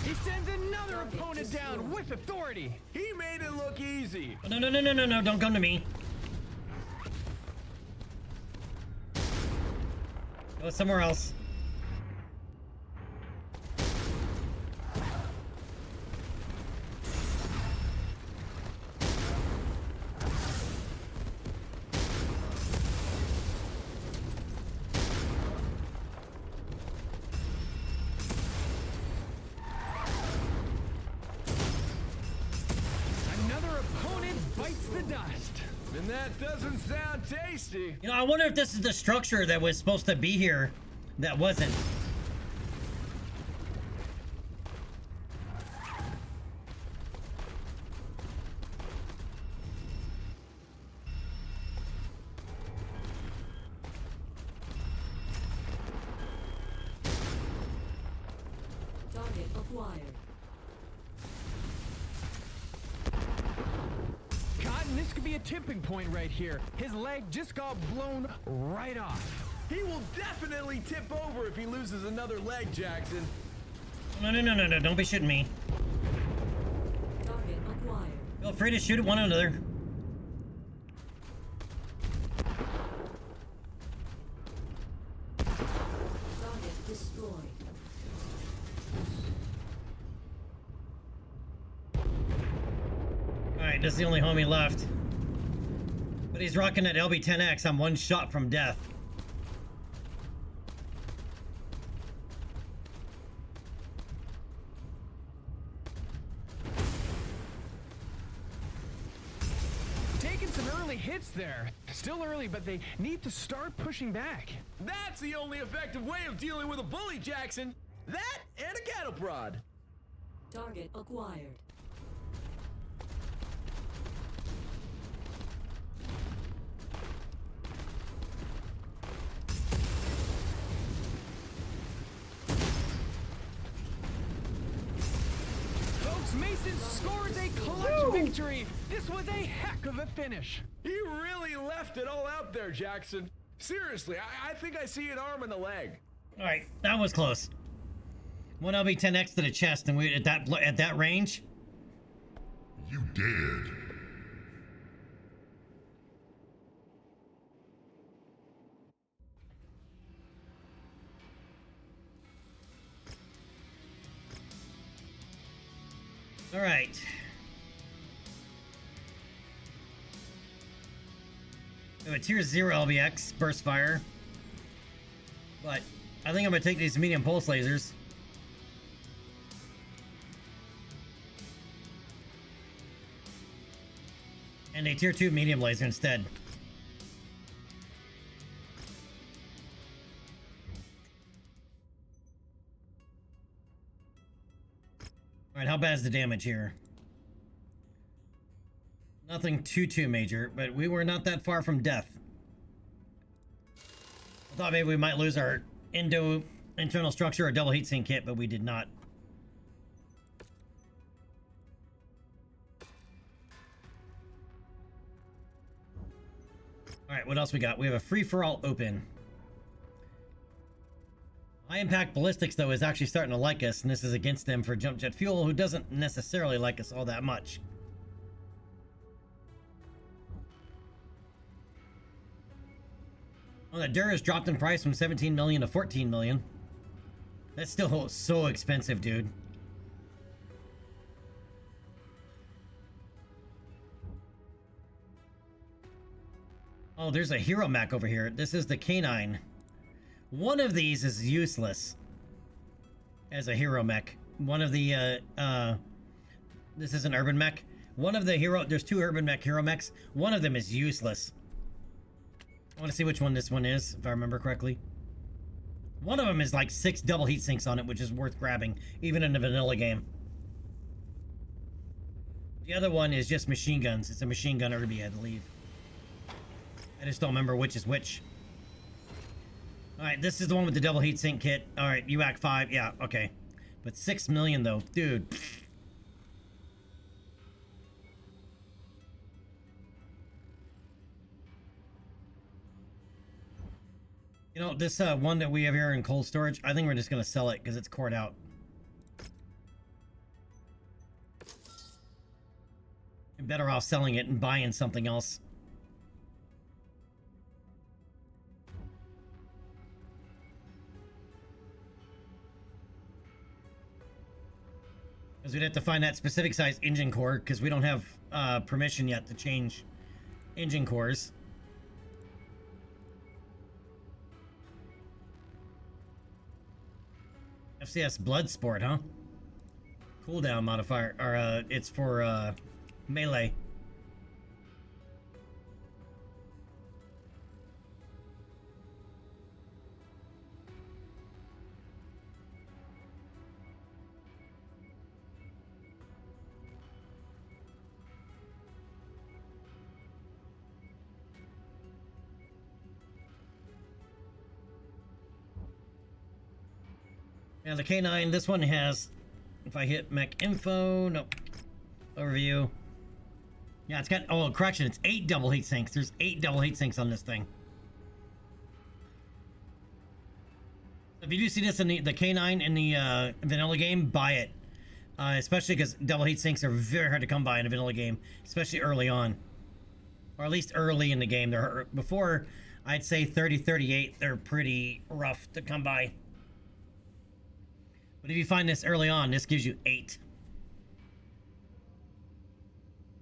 He sends another opponent down with authority. He made it look easy. Oh, no, don't come to me. Go somewhere else. Another opponent bites the dust. And that doesn't sound tasty. You know, I wonder if this is the structure that was supposed to be here that wasn't. Target acquired. Cotton, this could be a tipping point right here. His leg just got blown right off. He will definitely tip over if he loses another leg, Jackson. No, don't be shooting me. Target acquired. Feel free to shoot at one another. Target destroyed. Alright, this is the only homie left. But he's rocking that LB-10X. I'm one shot from death. Taking some early hits there. Still early, but they need to start pushing back. That's the only effective way of dealing with a bully, Jackson. That and a cattle prod. Target acquired. Folks, Mason scores a clutch victory. This was a heck of a finish. He really left it all out there, Jackson. Seriously, I think I see an arm and a leg. Alright, that was close. One LB-10X to the chest, and we at that range. You dead. Alright. We have a tier 0 LBX, burst fire. But I think I'm gonna take these medium pulse lasers. And a tier 2 medium laser instead. Alright, how bad is the damage here? Nothing too major, but we were not that far from death. I thought maybe we might lose our internal structure or double heatsink kit, but we did not. Alright, what else we got? We have a free-for-all open. High Impact Ballistics, though, is actually starting to like us, and this is against them for Jump Jet Fuel, who doesn't necessarily like us all that much. Oh, the Durus dropped in price from 17 million to 14 million. That's still so expensive, dude. Oh, there's a hero mech over here. This is the K9. One of these is useless as a hero mech. One of the, this is an urban mech. One of the there's two urban mech hero mechs. One of them is useless. I want to see which one this one is, if I remember correctly. One of them is like 6 double heat sinks on it, which is worth grabbing, even in a vanilla game. The other one is just machine guns. It's a machine gun Irby, I believe. I just don't remember which is which. Alright, this is the one with the double heat sink kit. Alright, UAC 5. Yeah, okay. But 6 million, though. Dude. You know, this one that we have here in cold storage, I think we're just going to sell it because it's cored out. You're better off selling it and buying something else. Because we'd have to find that specific size engine core because we don't have permission yet to change engine cores. FCS Bloodsport, huh? Cooldown modifier, or it's for melee. Now the K9, this one has, if I hit mech info, nope, overview. Yeah, it's got, oh, correction, it's 8 double heat sinks. There's 8 double heat sinks on this thing. If you do see this in the K9 in the vanilla game, buy it. Especially because double heat sinks are very hard to come by in a vanilla game, especially early on. Or at least early in the game. They're, before, I'd say 30, 38, they're pretty rough to come by. But if you find this early on, this gives you 8.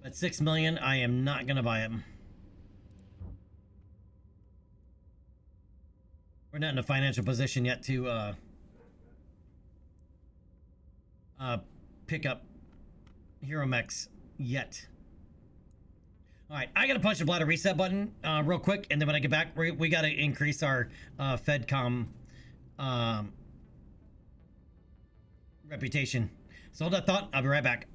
At 6 million, I am not gonna buy them. We're not in a financial position yet to pick up Hero Mechs yet. Alright, I gotta punch the bladder reset button real quick, and then when I get back, we gotta increase our FedCom reputation. So hold that thought, I'll be right back.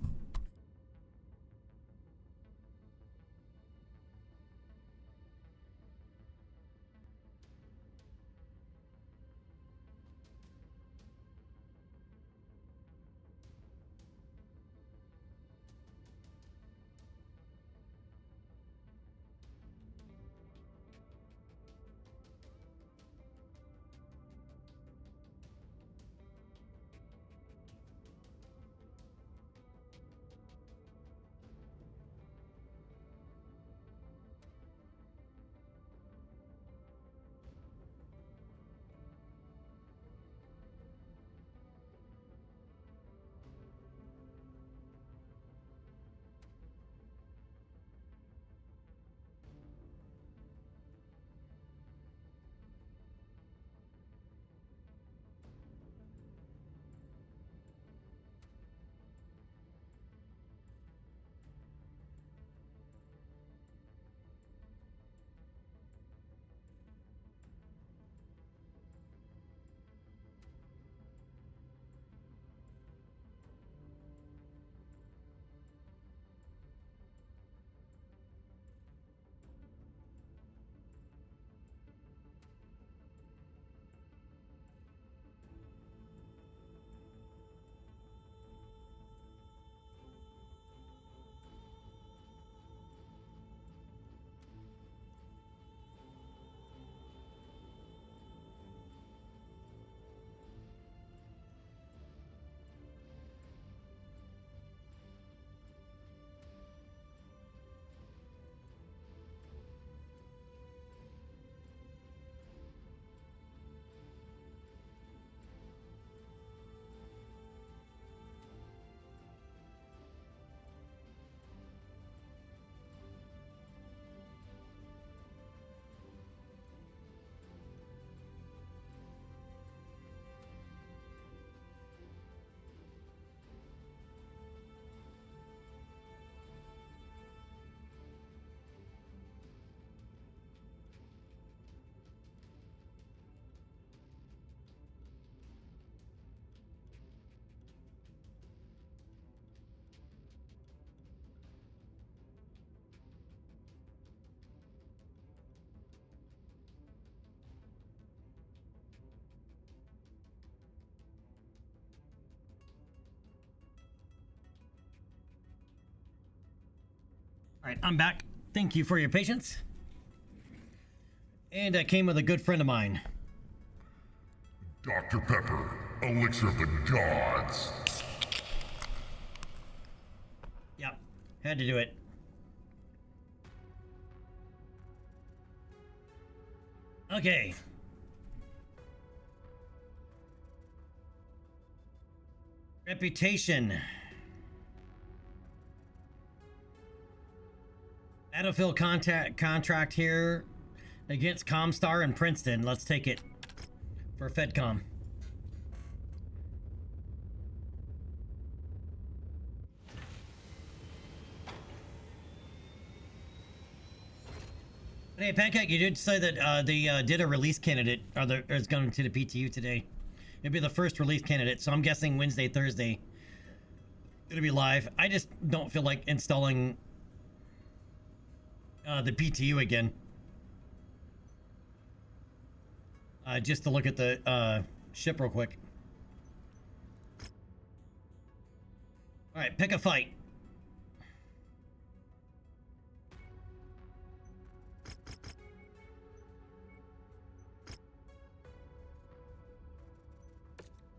All right, I'm back. Thank you for your patience. And I came with a good friend of mine. Dr. Pepper, elixir of the gods. Yep, had to do it. Okay. Reputation. Battlefield contract here against Comstar and Princeton. Let's take it for FedCom. Hey, Pancake, you did say that they did a release candidate, or it's going to the PTU today. It'll be the first release candidate, so I'm guessing Wednesday, Thursday. It'll be live. I just don't feel like installing the PTU again. Just to look at the ship real quick. All right, pick a fight.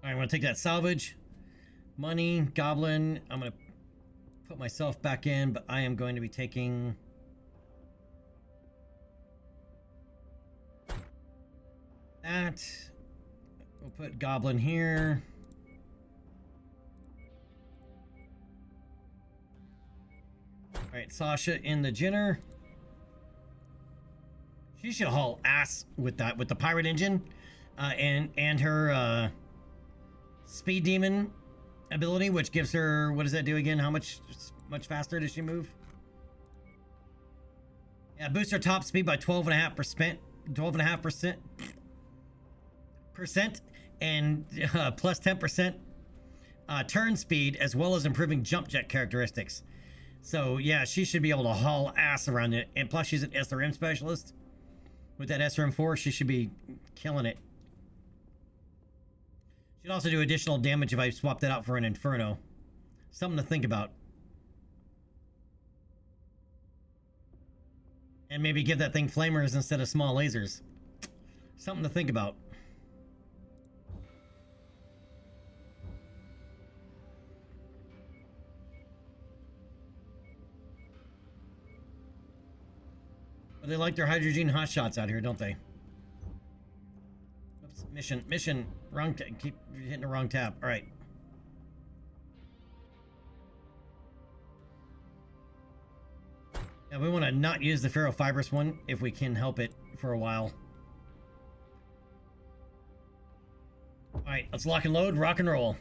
All right, I'm gonna take that salvage. Money, goblin. I'm gonna put myself back in, but I am going to be taking that. We'll put goblin here. All right, Sasha in the Jenner. She should haul ass with that, with the pirate engine, and her speed demon ability, which gives her, what does that do again? How much faster does she move? Yeah, boost her top speed by 12.5%, and plus 10% turn speed, as well as improving jump jet characteristics. So yeah, she should be able to haul ass around it. And plus she's an SRM specialist. With that SRM4, she should be killing it. She'd also do additional damage if I swap that out for an Inferno. Something to think about. And maybe give that thing flamers instead of small lasers. Something to think about. But they like their hydrogen hotshots out here, don't they? Oops, mission, wrong, keep hitting the wrong tab. All right. Yeah, we want to not use the ferrofibrous one if we can help it for a while. All right, let's lock and load, rock and roll.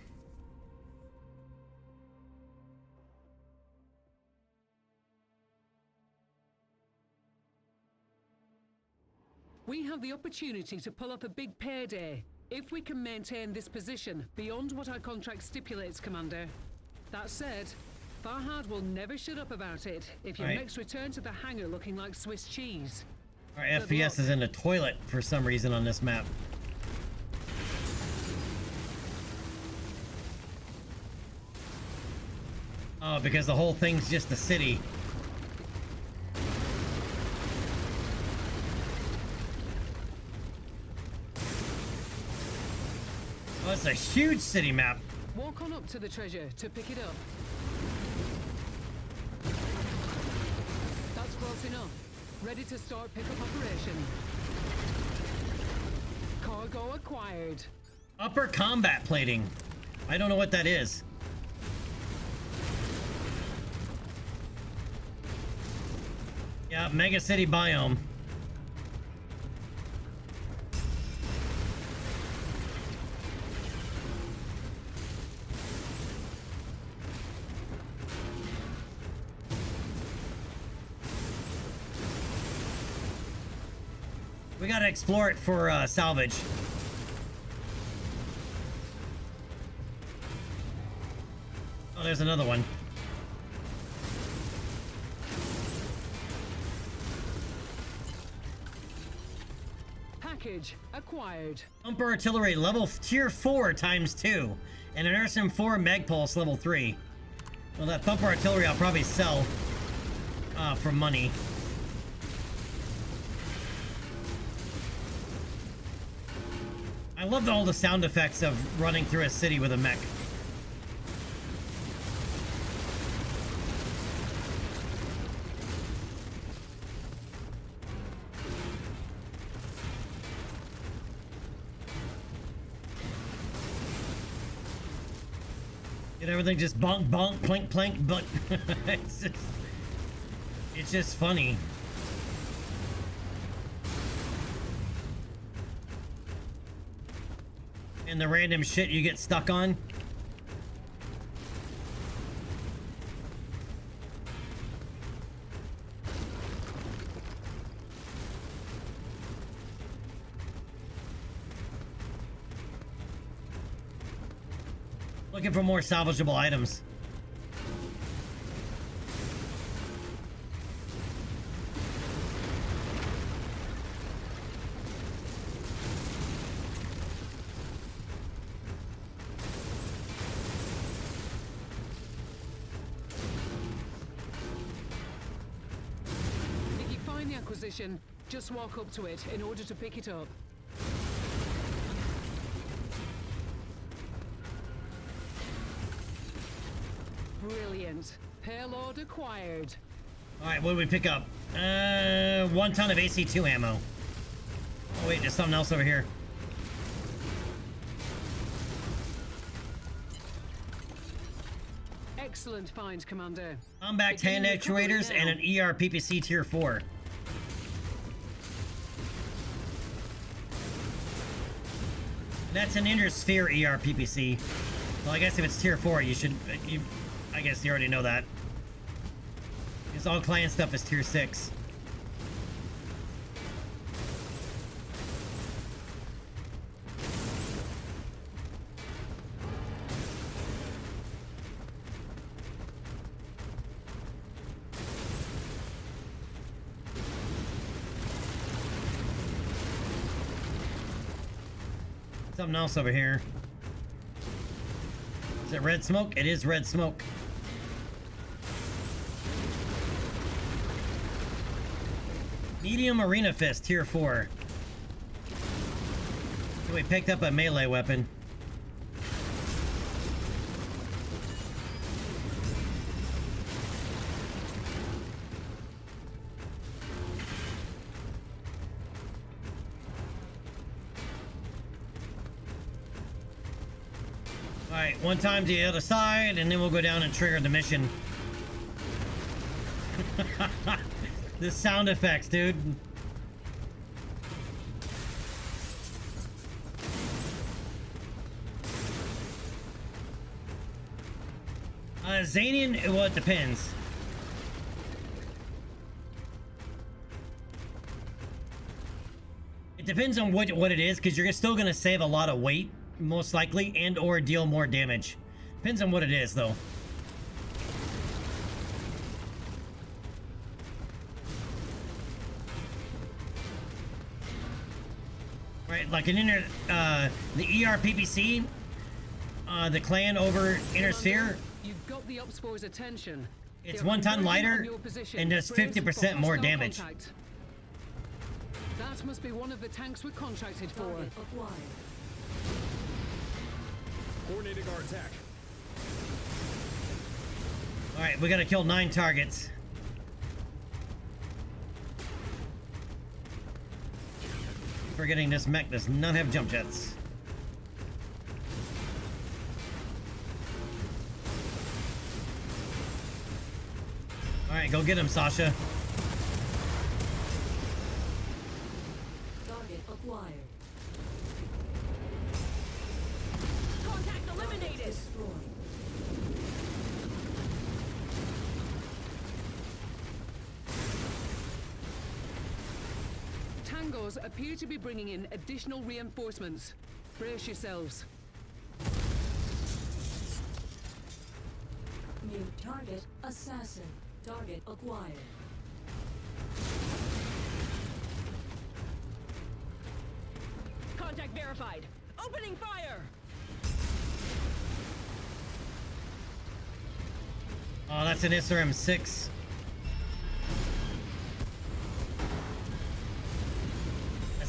We have the opportunity to pull up a big payday if we can maintain this position beyond what our contract stipulates, Commander. That said, Farhad will never shut up about it if your mechs return to the hangar looking like Swiss cheese. Our FPS is in the toilet for some reason on this map. Oh, because the whole thing's just a city. Oh, it's a huge city map. Walk on up to the treasure to pick it up. That's close enough. Ready to start pickup operation. Cargo acquired. Upper combat plating. I don't know what that is. Yeah, Mega City biome. We gotta explore it for salvage. Oh, there's another one. Package acquired. Thumper artillery level tier 4 ×2, and an Urson 4 Magpulse level 3. Well, that Thumper artillery I'll probably sell. for money. I love all the sound effects of running through a city with a mech. And everything just bonk, bonk, plank, plank, but it's just funny. And the random shit you get stuck on. Looking for more salvageable items. If you find the acquisition, just walk up to it in order to pick it up. Brilliant. Payload acquired. Alright, what do we pick up? 1 ton of AC2 ammo. Oh wait, there's something else over here. Excellent find, Commander. Combat hand actuators and an ERPPC tier 4. That's an inner sphere ERPPC. Well, I guess if it's tier 4, you should... I guess you already know that. Because all client stuff is tier 6. Something else over here. Is it red smoke? It is red smoke. Medium Arena Fist, tier 4. So we picked up a melee weapon. Alright, one time to the other side, and then we'll go down and trigger the mission. The sound effects, dude. Zanian, well, it depends. It depends on what it is, because you're still going to save a lot of weight, most likely, and or deal more damage. Depends on what it is, though. Right, like an inner, the ERPPC, the clan over Inner Sphere. You've got the Obspor's attention. It's 1 ton lighter and does 50% more damage. That must be one of the tanks we're contracted for. Coordinating our attack. Alright, we gotta kill 9 targets. Forgetting this mech does not have jump jets. Alright, go get him, Sasha. Target acquired. Contact eliminated. Destroyed. Tangos appear to be bringing in additional reinforcements. Brace yourselves. New target assassin. Target acquired. Contact verified. Opening fire. Oh, that's an SRM-6.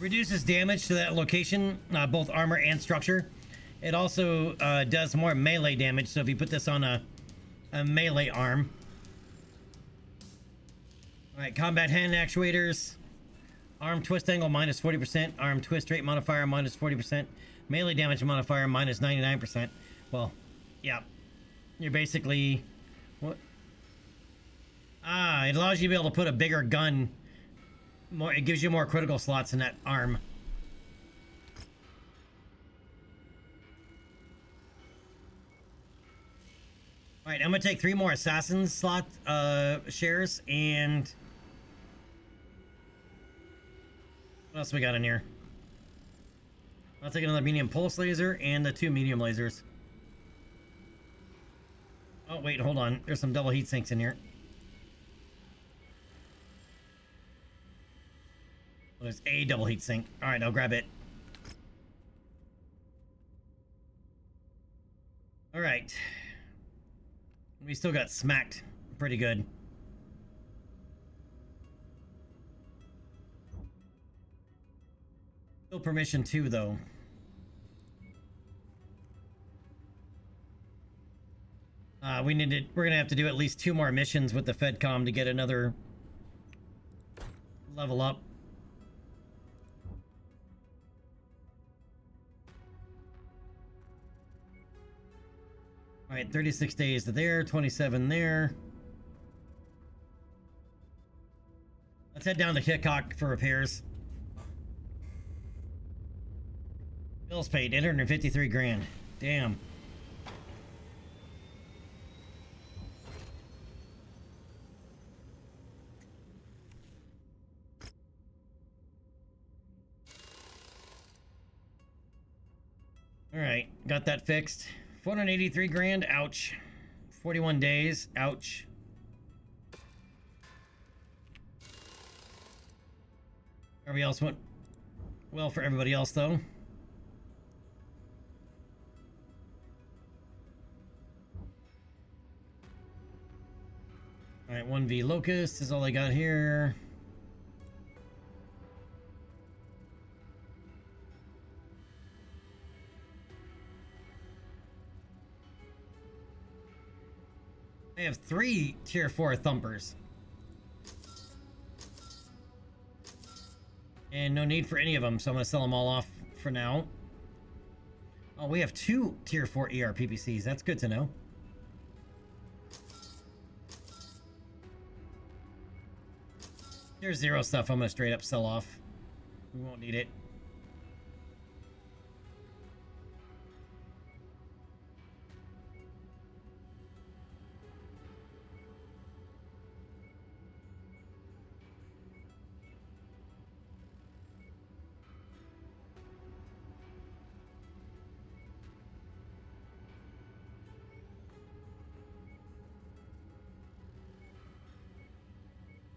Reduces damage to that location, both armor and structure. It also does more melee damage, so if you put this on a melee arm. Alright, combat hand actuators. Arm twist angle minus 40%. Arm twist rate modifier minus 40%. Melee damage modifier minus 99%. Well, yeah. You're basically... What? It allows you to be able to put a bigger gun. It gives you more critical slots in that arm. Alright, I'm gonna take 3 more assassin slot shares, and what else we got in here? I'll take another medium pulse laser and the 2 medium lasers. Oh wait, hold on. There's some double heat sinks in here. Well, there's a double heat sink. Alright, I'll grab it. Alright. We still got smacked pretty good. Still permission 2 though. We're gonna have to do at least 2 more missions with the FedCom to get another level up. All right, 36 days to there, 27 there. Let's head down to Hickok for repairs. Bills paid, 853 grand. Damn. All right, got that fixed. 483 grand, ouch. 41 days, ouch. Everybody else went well for everybody else, though. All right, 1V Locust is all I got here. I have 3 tier 4 thumpers. And no need for any of them, so I'm going to sell them all off for now. Oh, we have 2 tier 4 ER PPCs. That's good to know. Tier 0 stuff I'm going to straight up sell off. We won't need it.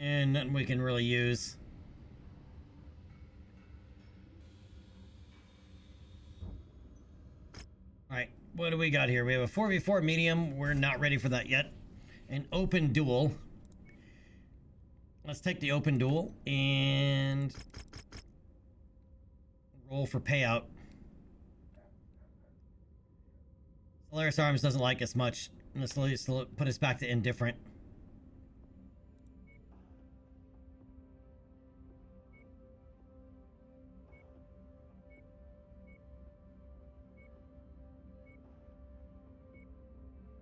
And nothing we can really use. Alright, what do we got here? We have a 4v4 medium. We're not ready for that yet. An open duel. Let's take the open duel and roll for payout. Solaris Arms doesn't like us much. Let's put us back to indifferent.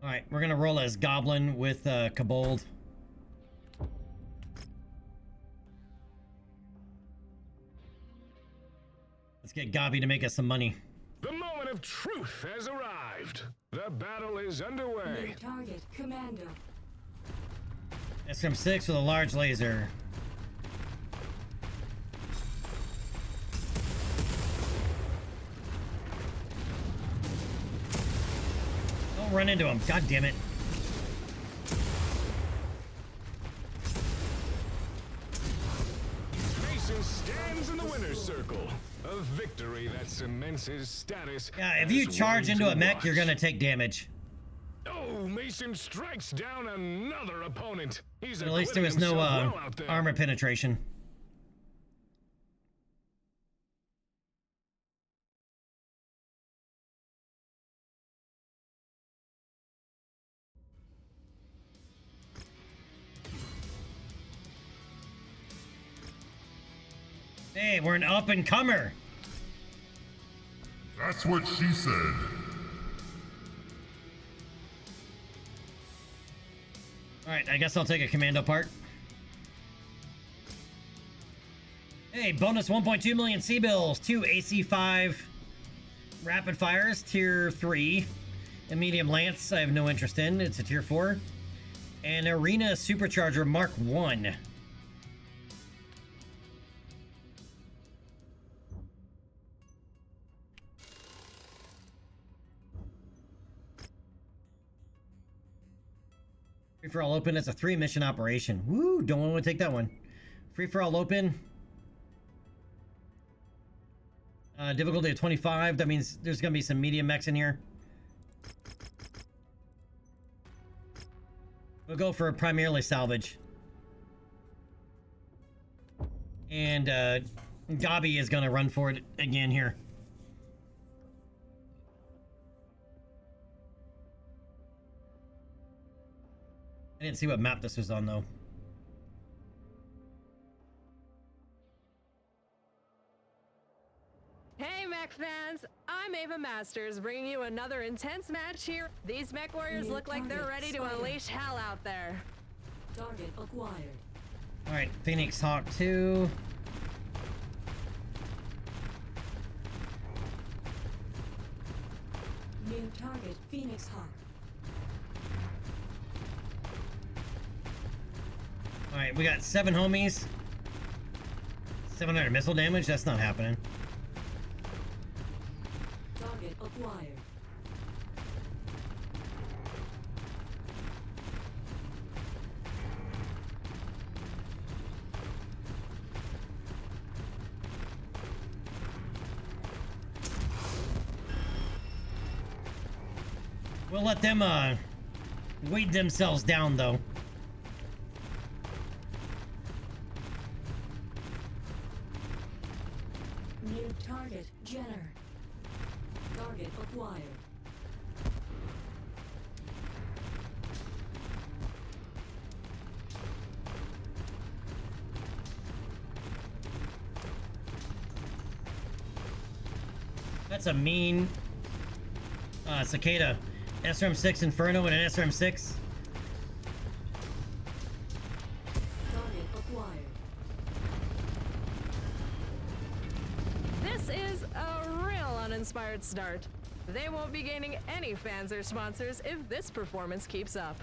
Alright, we're gonna roll as Goblin with Kobold. Let's get Gobby to make us some money. The moment of truth has arrived. The battle is underway. New target, Commando. SM6 with a large laser. Don't run into him. God damn it. Mason stands in the winner's circle. A victory that cements his status. Yeah, if you charge into a mech, you're gonna take damage. Oh, Mason strikes down another opponent. He's But at least there was no well out there. armor penetration. Hey, we're an up-and-comer. That's what she said. Alright, I guess I'll take a commando part. Hey, bonus 1.2 million C-bills, 2 AC-5 rapid fires, tier 3. A medium lance, I have no interest in. It's a tier 4. And Arena Supercharger Mark 1. Free for all open. It's a 3-mission operation. Woo! Don't want to take that one. Free for all open. Difficulty of 25. That means there's gonna be some medium mechs in here. We'll go for primarily salvage. And Gabi is gonna run for it again here. I didn't see what map this was on, though. Hey, mech fans! I'm Ava Masters, bringing you another intense match here. These mech warriors look like they're ready to unleash hell out there. Target acquired. Alright, Phoenix Hawk 2. New target, Phoenix Hawk. Alright, we got 7 homies. 700 missile damage? That's not happening. Target acquired. We'll let them, weight themselves down, though. New target, Jenner. Target acquired. That's a mean cicada. SRM-6 Inferno and an SRM-6. Target acquired. This is a real uninspired start. They won't be gaining any fans or sponsors if this performance keeps up.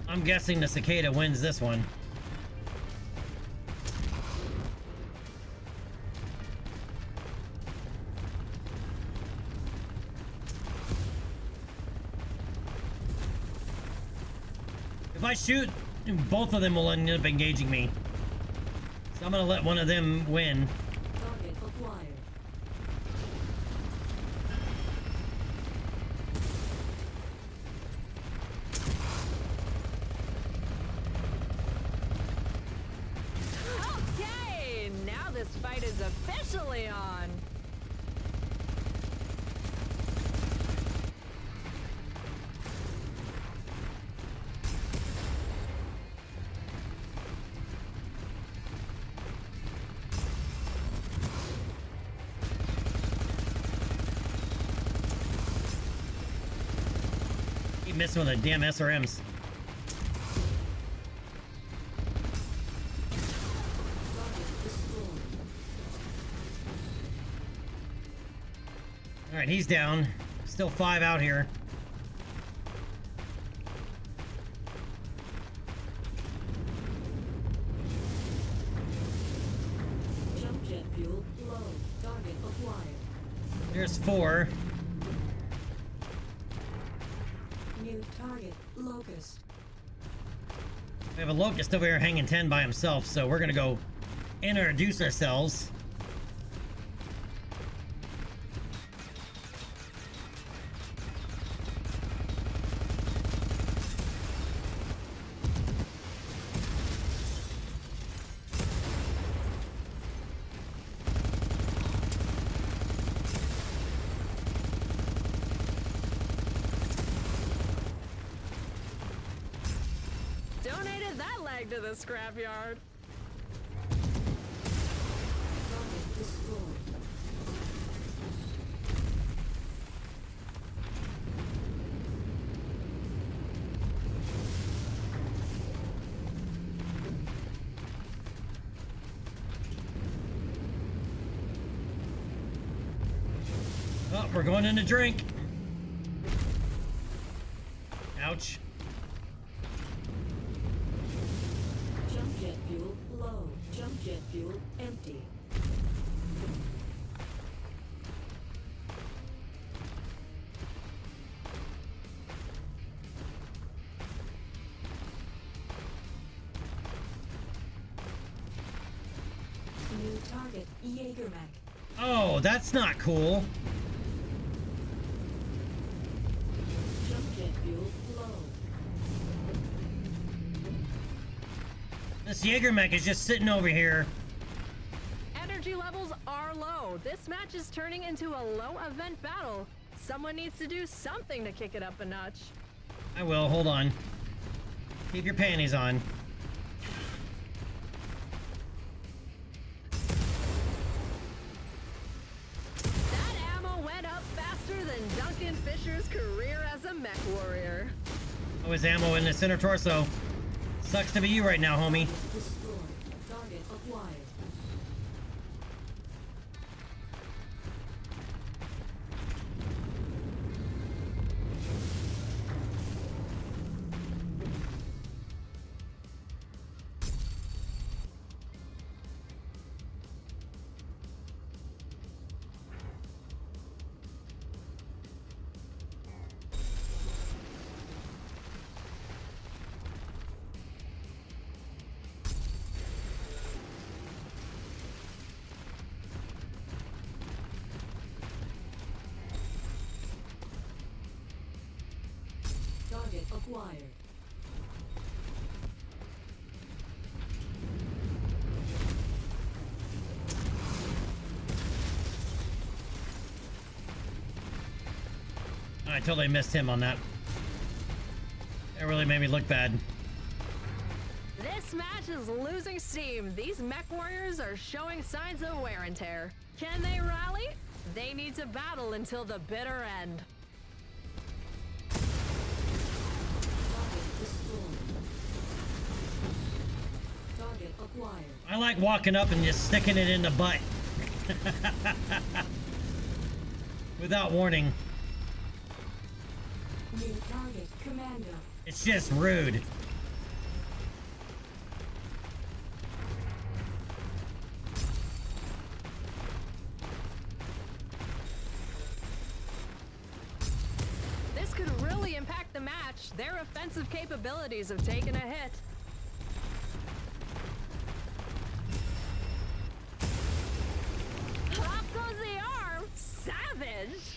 I'm guessing the cicada wins this one. If I shoot, both of them will end up engaging me. So I'm gonna let one of them win. Target acquired. Okay, now this fight is officially on. Keep messing with the damn SRMs. Alright, he's down. Still 5 out here. Jump jet fuel low. Target acquired. There's 4. New target, Locust. We have a Locust over here hanging 10 by himself, so we're gonna go introduce ourselves. Donated that dragged to the scrapyard. Target destroyed. Oh, we're going in to drink. Ouch. Jump jet fuel low. Jump jet fuel empty. New target, Jaegermech. Oh, that's not cool. Jump jet fuel low. This Jaegermech is just sitting over here. Energy levels are low. This match is turning into a low event battle. Someone needs to do something to kick it up a notch. I will, hold on. Keep your panties on. That ammo went up faster than Duncan Fisher's career as a mech warrior. Oh, his ammo in the center torso. Sucks to be you right now, homie. Destroyed. Target acquired. Target acquired. I totally missed him on that. It really made me look bad. This match is losing steam. These mech warriors are showing signs of wear and tear. Can they rally? They need to battle until the bitter end. Target destroyed. Target acquired. I like walking up and just sticking it in the butt. Without warning. New target, Commando. It's just rude. This could really impact the match. Their offensive capabilities have taken a hit. Pop goes the arm! Savage!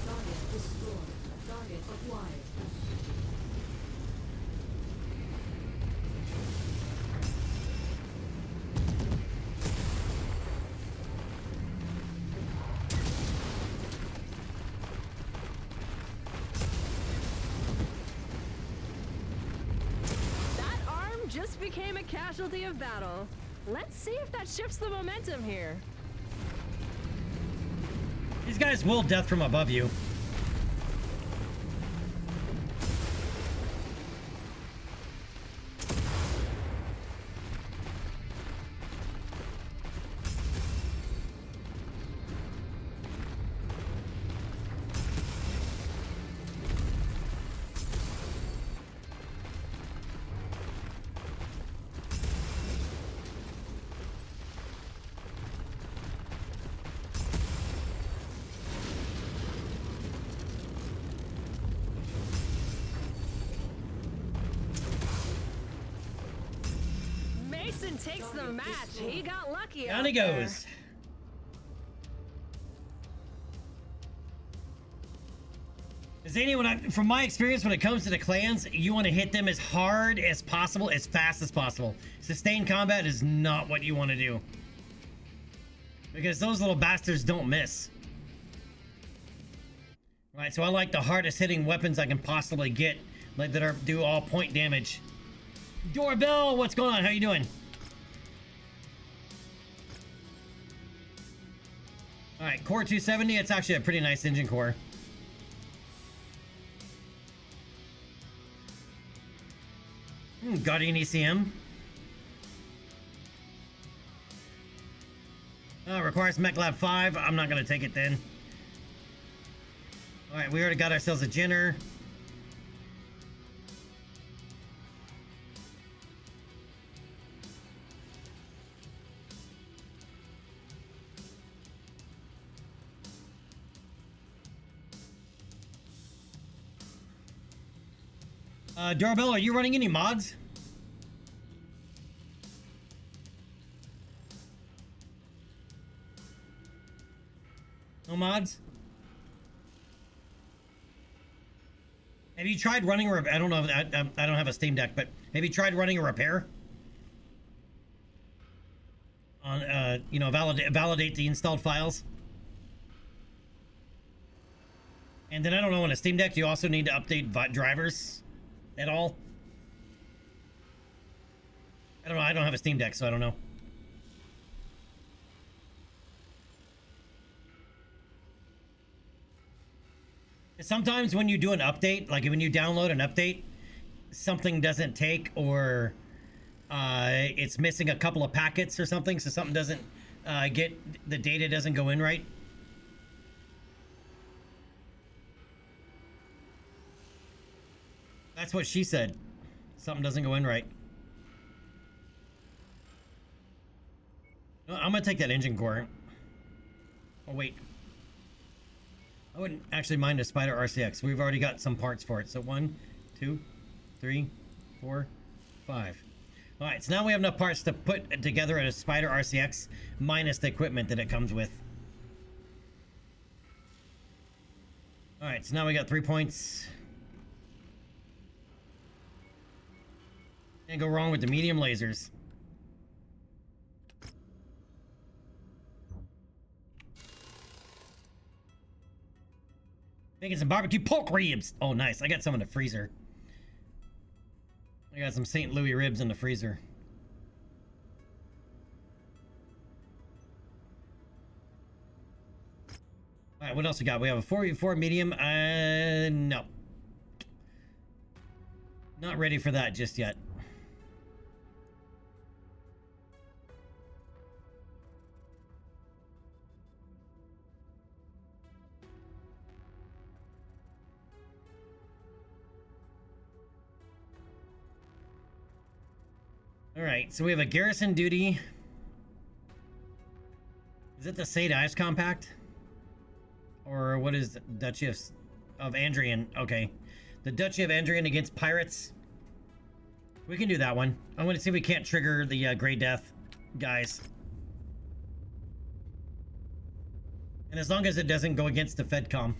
Target destroyed. Target acquired. That arm just became a casualty of battle. Let's see if that shifts the momentum here. These guys will death from above you. Mason takes the match. He got lucky. Down out he there. goes. From my experience, when it comes to the clans, you want to hit them as hard as possible, as fast as possible. Sustained combat is not what you want to do. Because those little bastards don't miss. Right, so I like the hardest hitting weapons I can possibly get, like that do all point damage. Doorbell, what's going on? How you doing? Alright, core 270, it's actually a pretty nice engine core. Guardian ECM. Requires MechLab 5. I'm not going to take it then. Alright, we already got ourselves a Jenner. Doorbell, are you running any mods? No mods? Have you tried running I don't know if I don't have a Steam Deck, but have you tried running a repair? On, you know, validate the installed files? And then I don't know, on a Steam Deck, you also need to update drivers at all? I don't know, I don't have a Steam Deck, so I don't know. Sometimes when you do an update, like when you download an update, something doesn't take, or it's missing a couple of packets or something, so something doesn't the data doesn't go in right. That's what she said. Something doesn't go in right. No, I'm gonna take that engine core. Oh wait. I wouldn't actually mind a Spider RCX. We've already got some parts for it. So 1, 2, 3, 4, 5. Alright, so now we have enough parts to put together a Spider RCX minus the equipment that it comes with. Alright, so now we got 3 points. Can't go wrong with the medium lasers. Making some barbecue pork ribs. Oh, nice. I got some in the freezer. I got some St. Louis ribs in the freezer. All right, what else we got? We have a 4v4 medium. No. Not ready for that just yet. Alright, so we have a garrison duty. Is it the Sade Ice Compact? Or what is the Duchy of Andrian? Okay. The Duchy of Andrian against pirates. We can do that one. I'm going to see if we can't trigger the Grey Death guys. And as long as it doesn't go against the FedCom.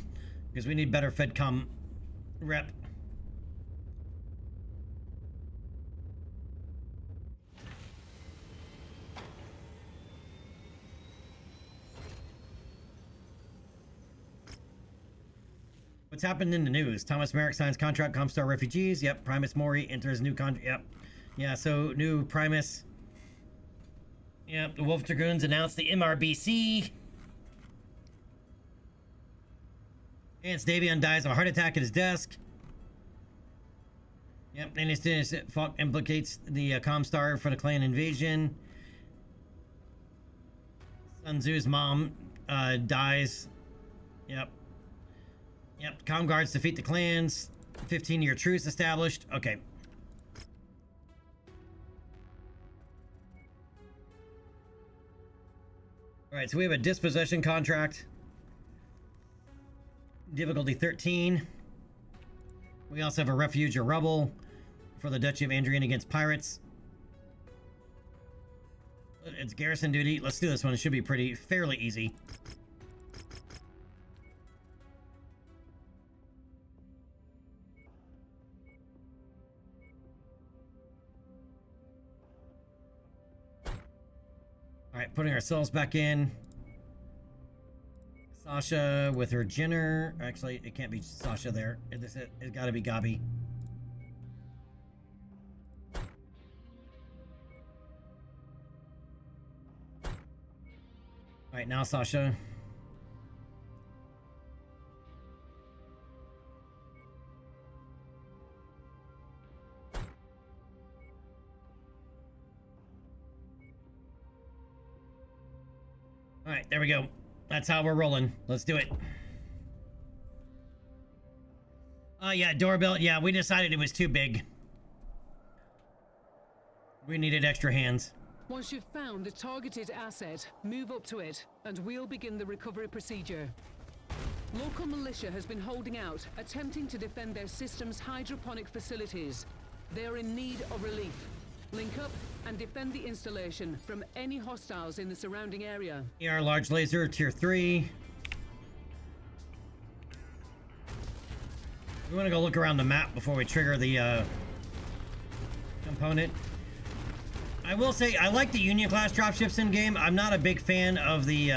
Because we need better FedCom rep. What's happened in the news? Thomas Merrick signs contract, Comstar refugees. Yep. Primus Mori enters new contract. Yep. Yeah, so new Primus. Yep. The Wolf Dragoons announced the MRBC. Vance Davion dies of a heart attack at his desk. Yep. And his fault implicates the Comstar for the clan invasion. Sun Tzu's mom dies. Yep. Yep, comm guards defeat the clans. 15-year truce established. Okay. Alright, so we have a dispossession contract. Difficulty 13. We also have a refuge or rubble for the Duchy of Andrian against pirates. It's garrison duty. Let's do this one. It should be fairly easy. Alright, putting ourselves back in. Sasha with her Jenner. Actually, it can't be Sasha there. It's gotta be Gabi. Alright, now Sasha. Alright, there we go. That's how we're rolling. Let's do it. Oh yeah, doorbell. Yeah, we decided it was too big. We needed extra hands. Once you've found the targeted asset, move up to it, and we'll begin the recovery procedure. Local militia has been holding out, attempting to defend their system's hydroponic facilities. They are in need of relief. Link up and defend the installation from any hostiles in the surrounding area. ER large laser, tier 3. We want to go look around the map before we trigger the component. I will say, I like the Union class dropships in game. I'm not a big fan of the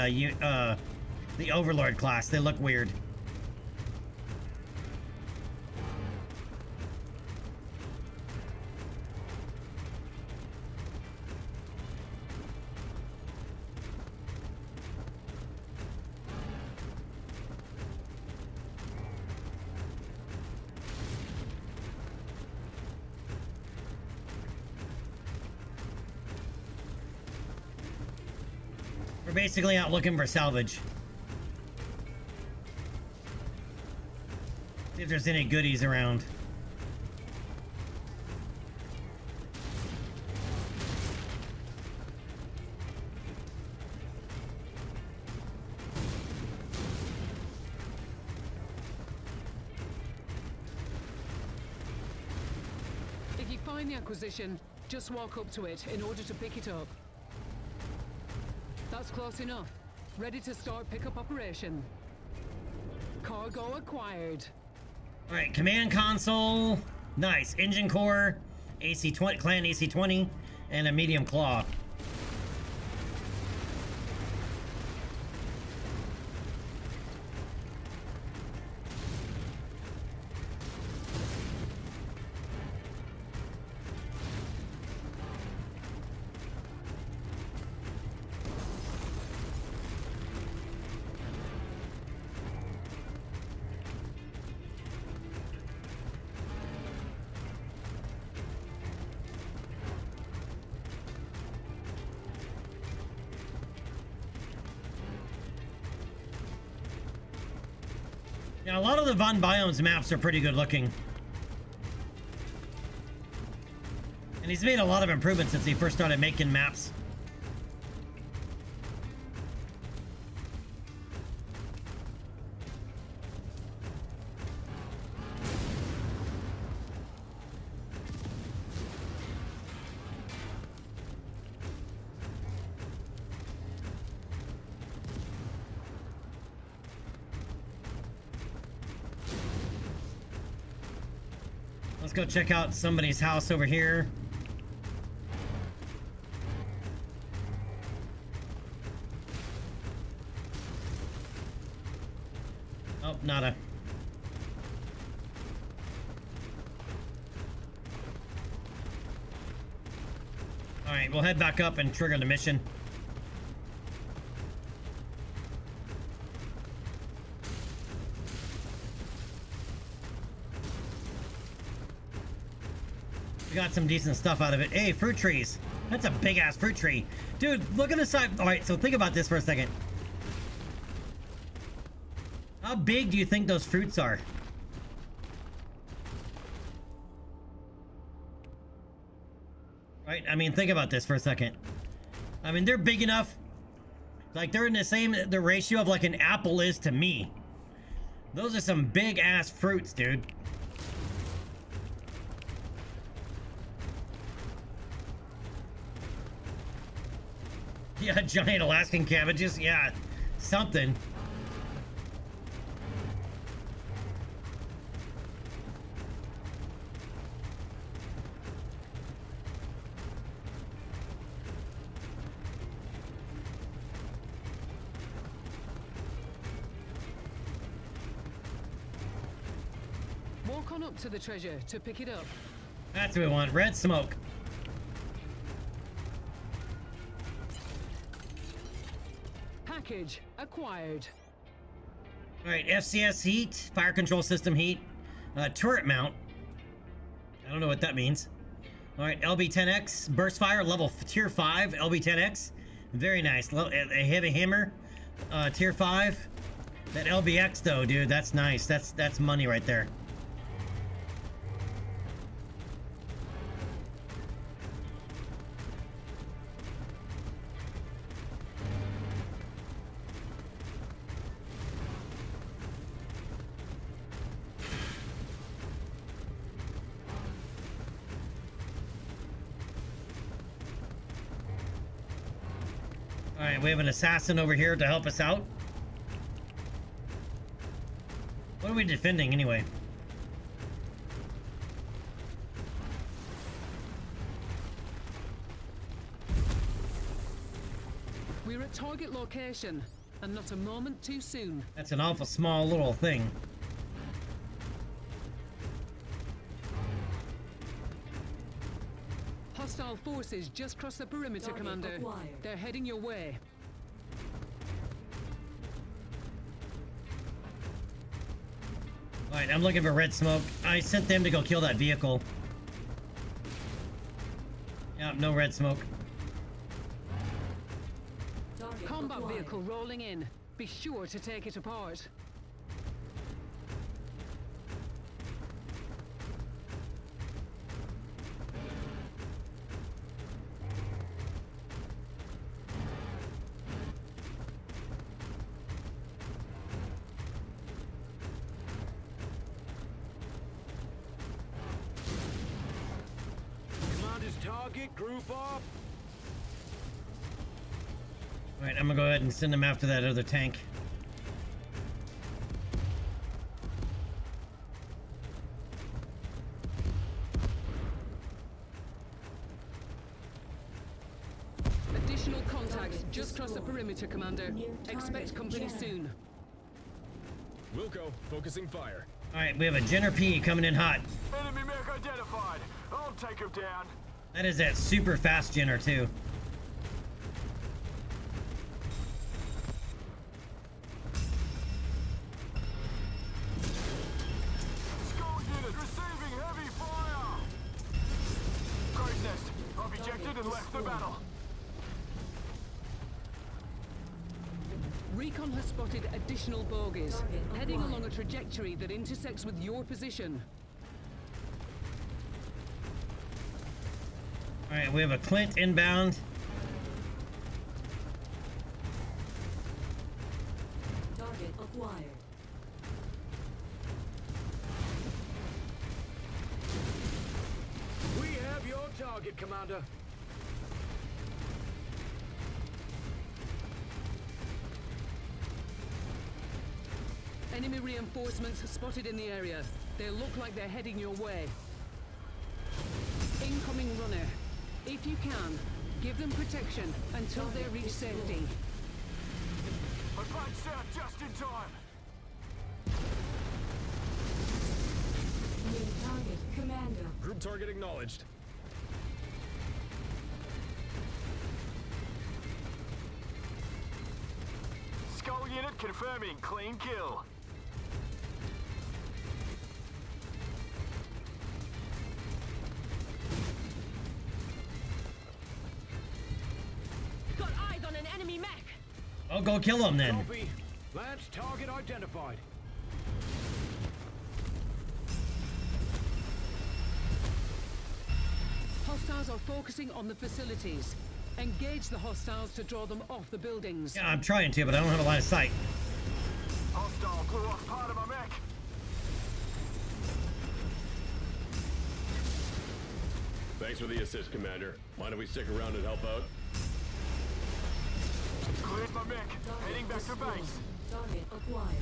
Overlord class. They look weird. We're basically out looking for salvage. See if there's any goodies around. If you find the acquisition, just walk up to it in order to pick it up. That's close enough. Ready to start pickup operation. Cargo acquired. All right, command console. Nice. Engine core, AC-20, clan AC-20, and a medium claw. Yeah, a lot of the Von Biomes maps are pretty good looking. And he's made a lot of improvements since he first started making maps. Let's go check out somebody's house over here. Oh, nada. All right, we'll head back up and trigger the mission. We got some decent stuff out of it. Hey, fruit trees. That's a big ass fruit tree. Dude, look at the side. All right, so think about this for a second. How big do you think those fruits are? Right? I mean, think about this for a second. I mean, they're big enough. Like, they're in the ratio of like an apple is to me. Those are some big ass fruits, dude. Yeah, giant Alaskan cabbages. Yeah, something. Walk on up to the treasure to pick it up. That's what we want. Red smoke. Package acquired. All right, FCS heat, fire control system heat, turret mount. I don't know what that means. All right, LB-10X, burst fire, level tier 5, LB-10X. Very nice. A heavy hammer, tier 5. That LBX though, dude, that's nice. That's money right there. All right, we have an assassin over here to help us out. What are we defending anyway? We're at target location, and not a moment too soon. That's an awful small little thing. Hostile forces just crossed the perimeter, Target Commander. acquired. They're heading your way. All right, I'm looking for red smoke. I sent them to go kill that vehicle. Yep, no red smoke. Target Combat acquired. vehicle rolling in. Be sure to take it apart. Commander's target, group up. All right, I'm gonna go ahead and send them after that other tank. Additional contacts just crossed the perimeter, Commander. Expect company soon. Wilco, focusing fire. All right, we have a Jenner P coming in hot. Enemy mech identified. I'll take him down. That is that super fast Jenner too. Skull unit receiving heavy fire. Crow's nest. I've ejected and left the battle. Recon has spotted additional bogies, Target heading acquired. along a trajectory that intersects with your position. All right, we have a Clint inbound. Target acquired. We have your target, Commander. Enemy reinforcements spotted in the area. They look like they're heading your way. Incoming runner. If you can, give them protection until they reach safety. I punched out just in time. New target, Commander. Group target acknowledged. Skull unit confirming clean kill. Got eyes on an enemy mech. I'll go kill him then. Copy. Lance target identified. Hostiles are focusing on the facilities. Engage the hostiles to draw them off the buildings. Yeah, I'm trying to, but I don't have a line of sight. Hostile blew off part of my mech. Thanks for the assist, Commander. Mind if we stick around and help out? Cleared my mech. Heading back to base. Target acquired.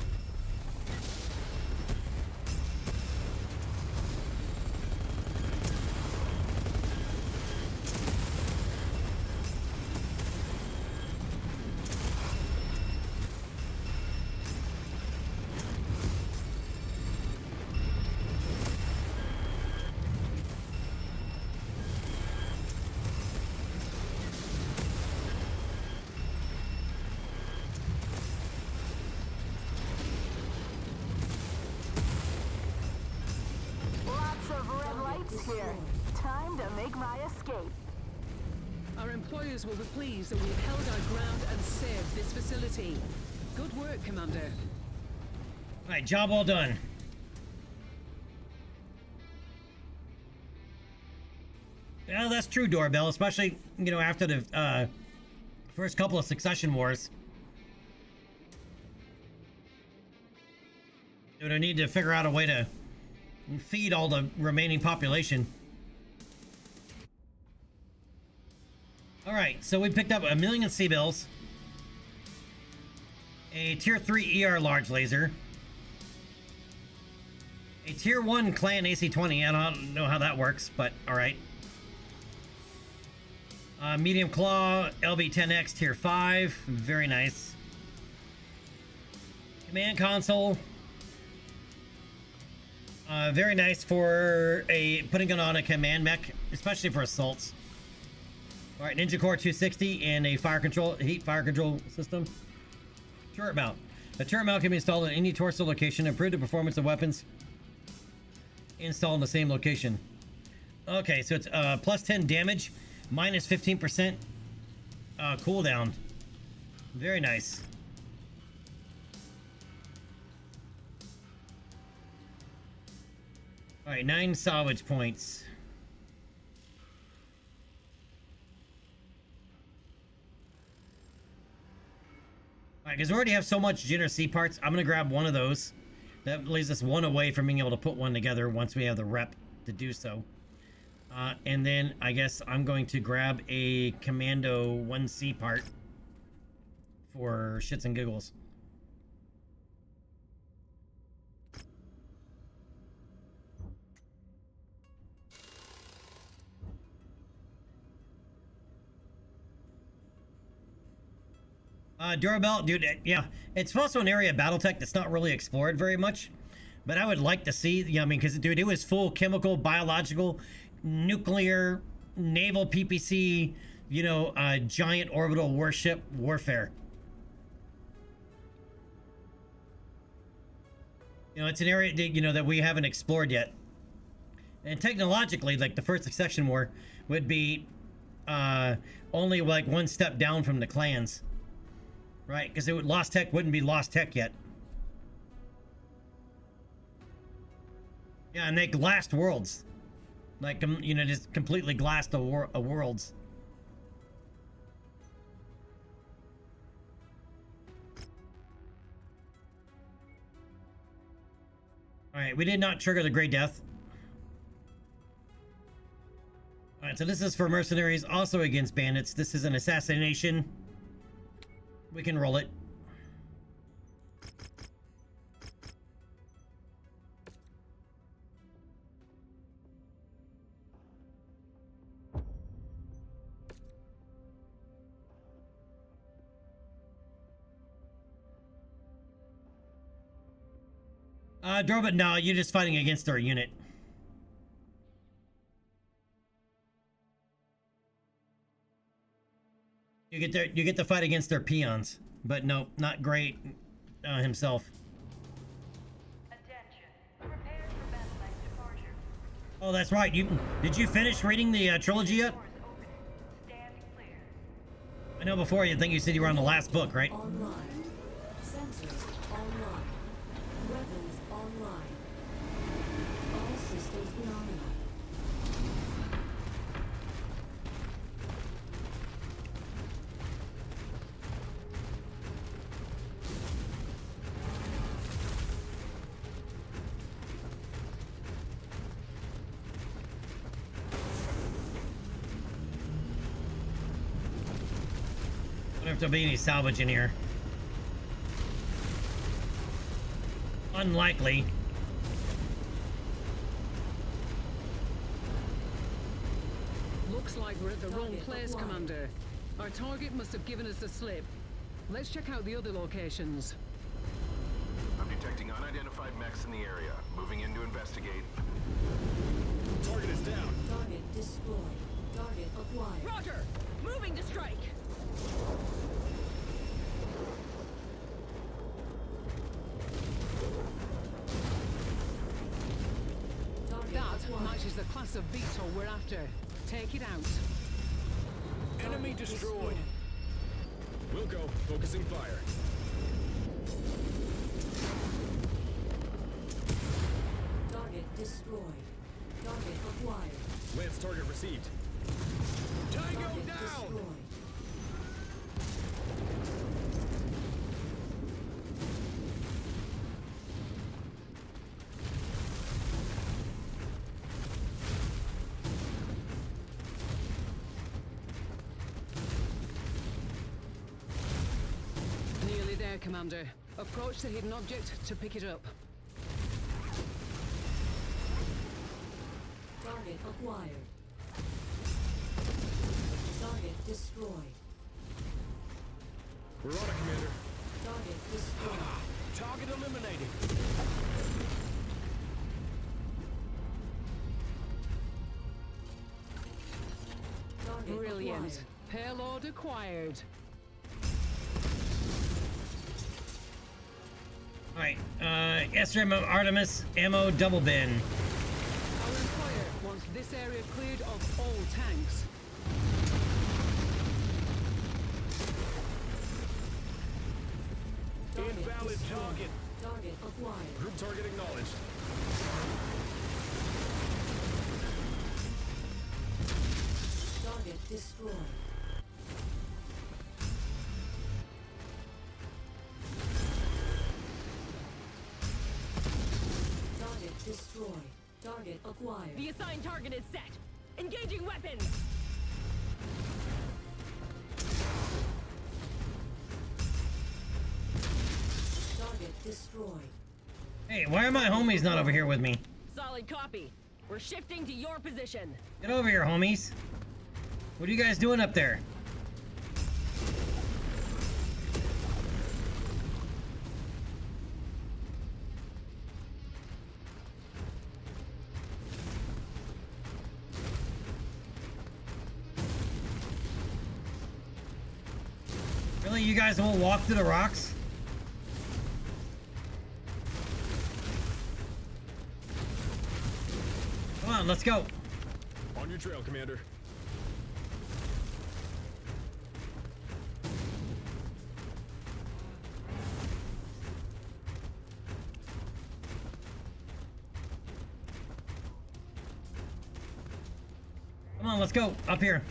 make my escape. Our employers will be pleased that we've held our ground and saved this facility. Good work, Commander. All right, job well done. Yeah, that's true, Doorbell, especially, you know, after the first couple of succession wars. You're gonna need to figure out a way to feed all the remaining population. All right, so we picked up 1 million C-bills, a tier 3 ER large laser, a tier 1 clan AC-20. I don't know how that works, but all right. Medium claw LB-10X tier 5, very nice. Command console, very nice for putting it on a command mech, especially for assaults. All right, Ninja Core 260 and a heat fire control system. Turret mount. A turret mount can be installed in any torso location, improve the performance of weapons installed in the same location. Okay, so it's plus 10 damage, minus 15% cooldown. Very nice. All right, 9 salvage points. Alright, because we already have so much Jin or C parts, I'm going to grab one of those. That leaves us one away from being able to put one together once we have the rep to do so. And then I guess I'm going to grab a Commando 1C part for shits and giggles. Durabel, dude, yeah, it's also an area of Battletech that's not really explored very much, but I would like to see, I mean, because, dude, it was full chemical, biological, nuclear, naval PPC, you know, giant orbital warship warfare. You know, it's an area that, you know, that we haven't explored yet. And technologically, like, the first succession war would be only, like, one step down from the clans. Right, because Lost Tech wouldn't be Lost Tech yet. Yeah, and they glassed worlds. Like, you know, just completely glassed worlds. Alright, we did not trigger the Great Death. Alright, so this is for mercenaries, also against bandits. This is an assassination. We can roll it. Drobit, no, you're just fighting against our unit. You get to fight against their peons, but no, not Great himself. Oh, that's right. Did you finish reading the trilogy yet? I know before you think you said you were on the last book, right? Online. Sensors online. Weapons online. All systems nominal. I don't have to be any salvage in here. Unlikely. Looks like we're at the wrong place, Commander. Our target must have given us the slip. Let's check out the other locations. I'm detecting unidentified mechs in the area. Moving in to investigate. Target is down. Target destroyed. Target acquired. Roger! Moving to strike! That matches the class of beetle we're after. Take it out. Enemy destroyed. Wilco, focusing fire. Target destroyed. Target acquired. Lance target received. Tango Target down! destroyed. Nearly there, Commander. Approach the hidden object to pick it up. Target acquired. Target destroyed. We're on it, Commander. Target destroyed. Target eliminated. Target Brilliant. acquired. Payload acquired. Alright, yes, Artemis, ammo double bin. Our employer wants this area cleared of all tanks. Target Invalid destroyed. target. Target acquired. Group target acknowledged. Target destroyed. Target destroyed. Target acquired. The assigned target is set. Engaging weapons. Target destroyed. Hey, why are my homies not over here with me? Solid copy. We're shifting to your position. Get over here, homies. What are you guys doing up there? Really, you guys won't walk through the rocks? Come on, let's go. On your trail, Commander. Come on, let's go. Up here.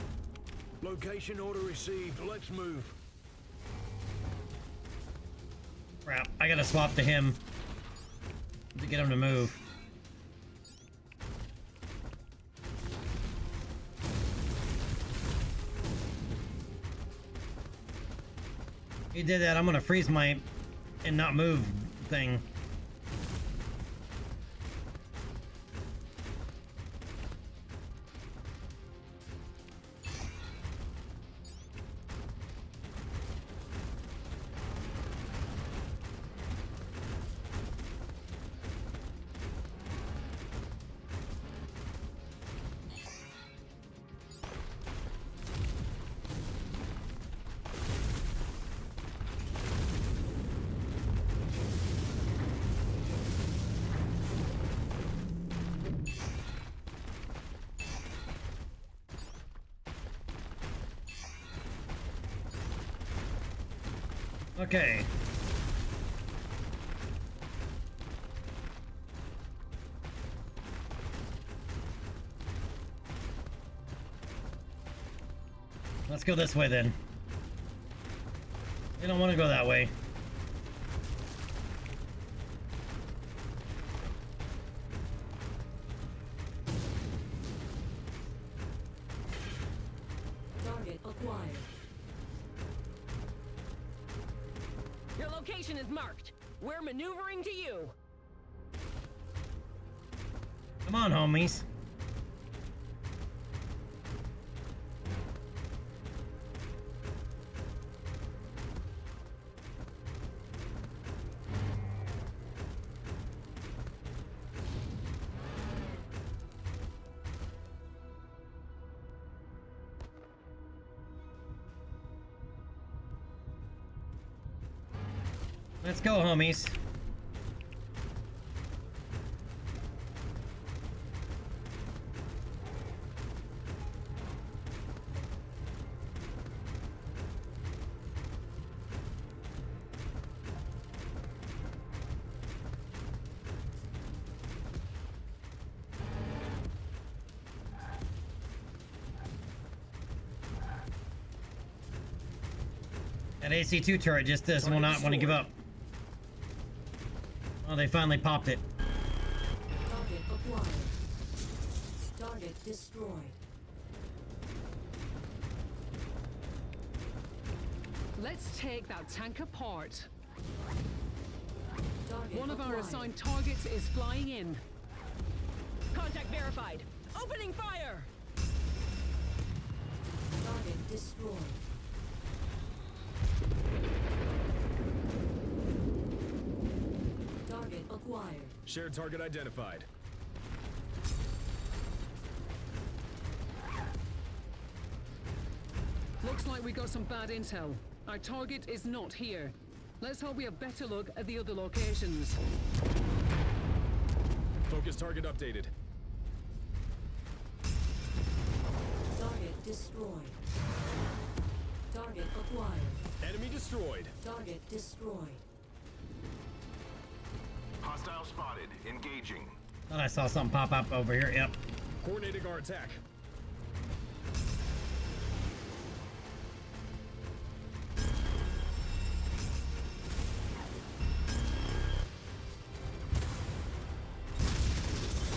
Location order received. Let's move. Crap, I gotta swap to him to get him to move. He did that. I'm gonna freeze my and not move thing. Okay. Let's go this way then. We don't want to go that way. Target acquired. Your location is marked. We're maneuvering to you. Come on, homies. Let's go, homies. That AC-2 turret just will not want to give up. Oh, they finally popped it. Target acquired. Target destroyed. Let's take that tank apart. Target One of our acquired. assigned targets is flying in. Contact verified. Opening fire! Target destroyed. Target acquired. Shared target identified. Looks like we got some bad intel. Our target is not here. Let's hope we have better look at the other locations. Focus target updated. Target destroyed. Target acquired. Enemy destroyed. Target destroyed. Hostile spotted. Engaging. Thought I saw something pop up over here. Yep. Coordinating our attack.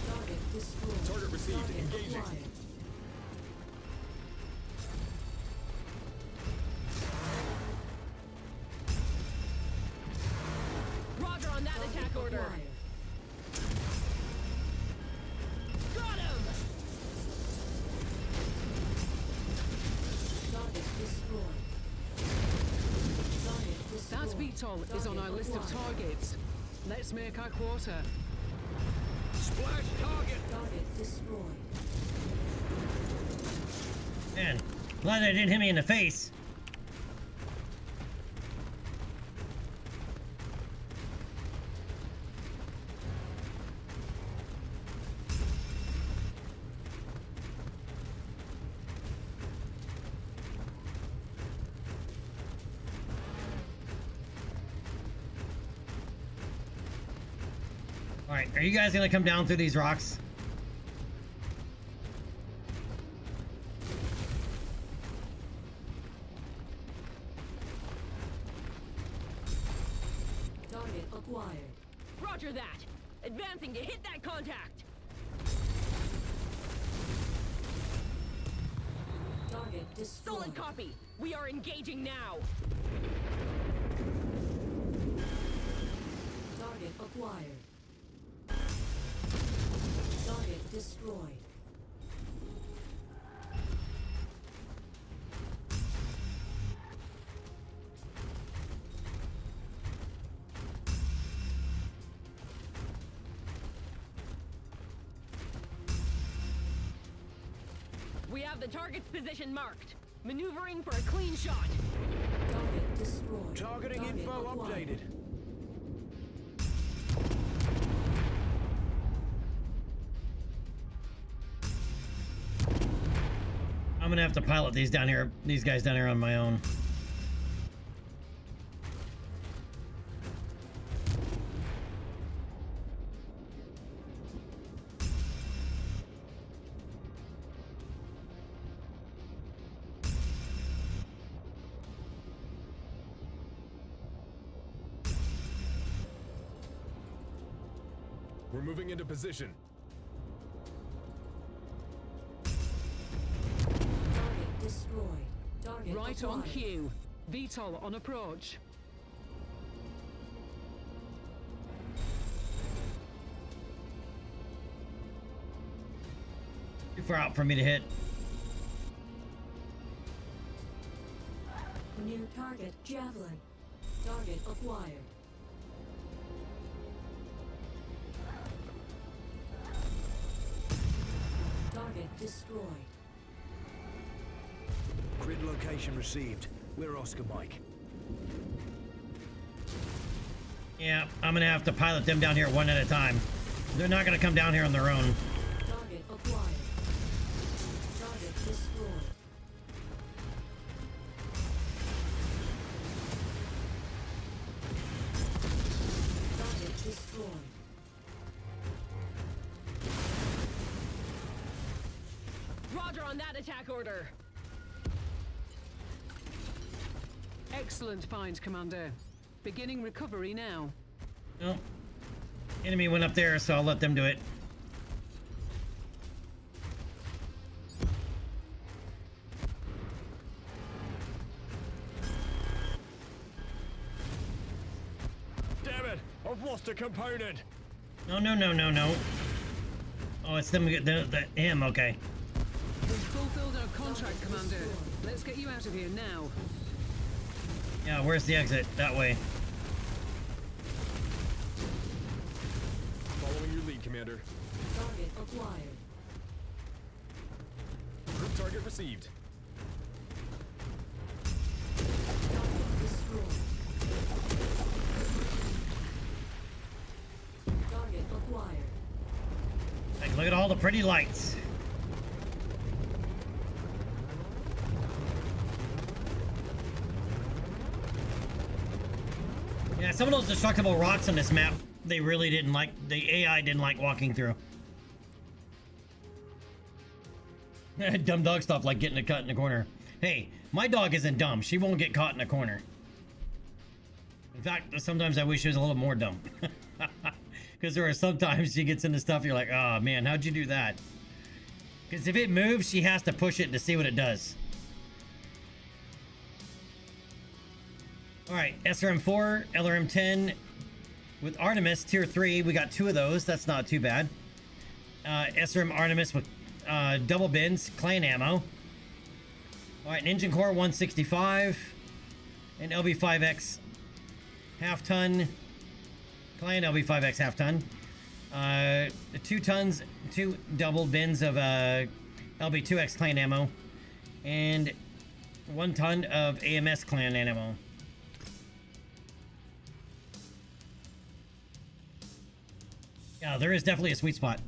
Target destroyed. Target received. Target Engaging. acquired. Roger on that Target attack order. acquired. Got him! Target destroyed. Target destroyed. That VTOL is on our Target list of acquired. targets. Let's make our quarter. Splash target. Target destroyed. Man, glad that didn't hit me in the face. All right, are you guys gonna come down through these rocks? Target acquired. Roger that. Advancing to hit that contact. Target destroyed. Solid copy. We are engaging now. Target acquired. Target destroyed. We have the target's position marked. Maneuvering for a clean shot. Target destroyed. Targeting Target info acquired. updated. I'm gonna have to pilot these guys down here on my own. We're moving into position. Target destroyed. Target Right on acquired. cue. VTOL on approach. Too far out for me to hit. New target, Javelin. Target acquired. Target destroyed. Grid location received. We're Oscar Mike. Yeah, I'm gonna have to pilot them down here one at a time. They're not gonna come down here on their own. Target acquired. Target destroyed. Target destroyed. Roger on that attack order. Excellent find, Commander. Beginning recovery now. No. Enemy went up there, so I'll let them do it. Damn it! I've lost a component. No. Oh, it's them. Him. Okay. We've fulfilled our contract, Commander. Let's get you out of here now. Yeah, where's the exit? That way. Following your lead, Commander. Target acquired. Group target received. Target destroyed. Target acquired. Like, look at all the pretty lights. Yeah, some of those destructible rocks on this map, they really didn't like, the AI didn't like walking through. Dumb dog stuff like getting cut in the corner. Hey, my dog isn't dumb. She won't get caught in a corner. In fact, sometimes I wish she was a little more dumb. Because there are sometimes she gets into stuff, you're like, oh man, how'd you do that? Because if it moves, she has to push it to see what it does. Alright, SRM4, LRM10 with Artemis, tier 3. We got 2 of those. That's not too bad. SRM Artemis with double bins, clan ammo. Alright, an engine core 165. An LB5X half ton. Clan LB5X half ton. 2 tons, 2 double bins of LB2X clan ammo. And 1 ton of AMS clan ammo. Yeah, there is definitely a sweet spot.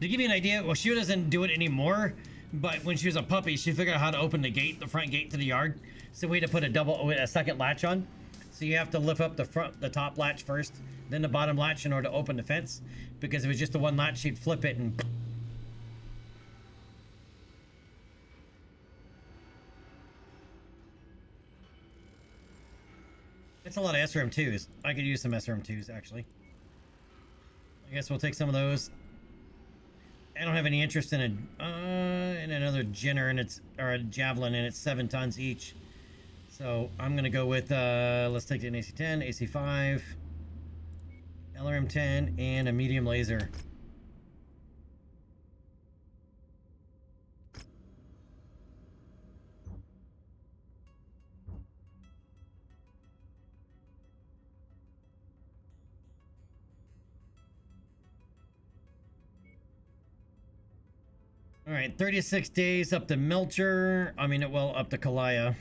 To give you an idea, well, she doesn't do it anymore, but when she was a puppy, she figured out how to open the gate, the front gate to the yard. So we had to put a second latch on. So you have to lift up the top latch first, then the bottom latch in order to open the fence. Because if it was just the one latch, she'd flip it and... It's a lot of SRM2s. I could use some SRM2s, actually. I guess we'll take some of those. I don't have any interest in another Jenner or a Javelin, and it's 7 tons each. So I'm gonna go with let's take an AC-10, AC-5, LRM-10, and a medium laser. All right, 36 days up to Melcher. I mean, well, up to Kalaya.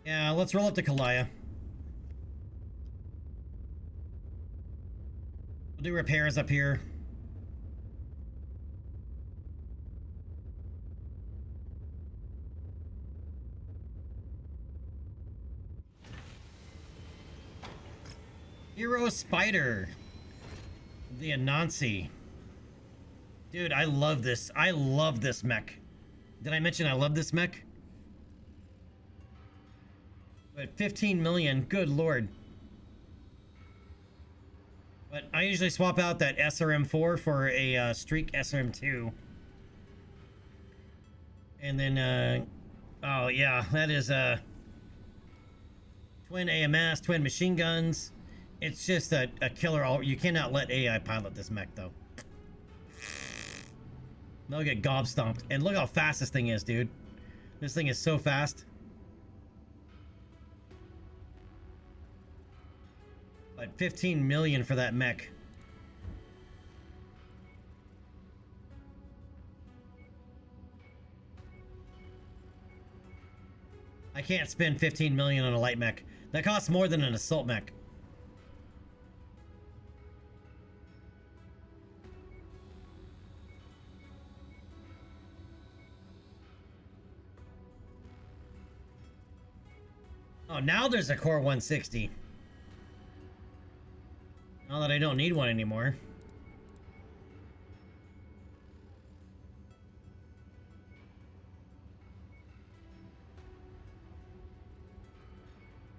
Yeah, let's roll up to Kalaya. We'll do repairs up here. Hero Spider. The Anansi. Dude, I love this. I love this mech. Did I mention I love this mech? But 15 million, good lord. But I usually swap out that SRM4 for a Streak SRM2. And then, oh yeah, that is twin AMS, twin machine guns. It's just a killer. You cannot let AI pilot this mech, though. They'll get gobstomped. And look how fast this thing is, dude. This thing is so fast. But 15 million for that mech. I can't spend 15 million on a light mech. That costs more than an assault mech. Oh, now there's a Core 160. Now that I don't need one anymore.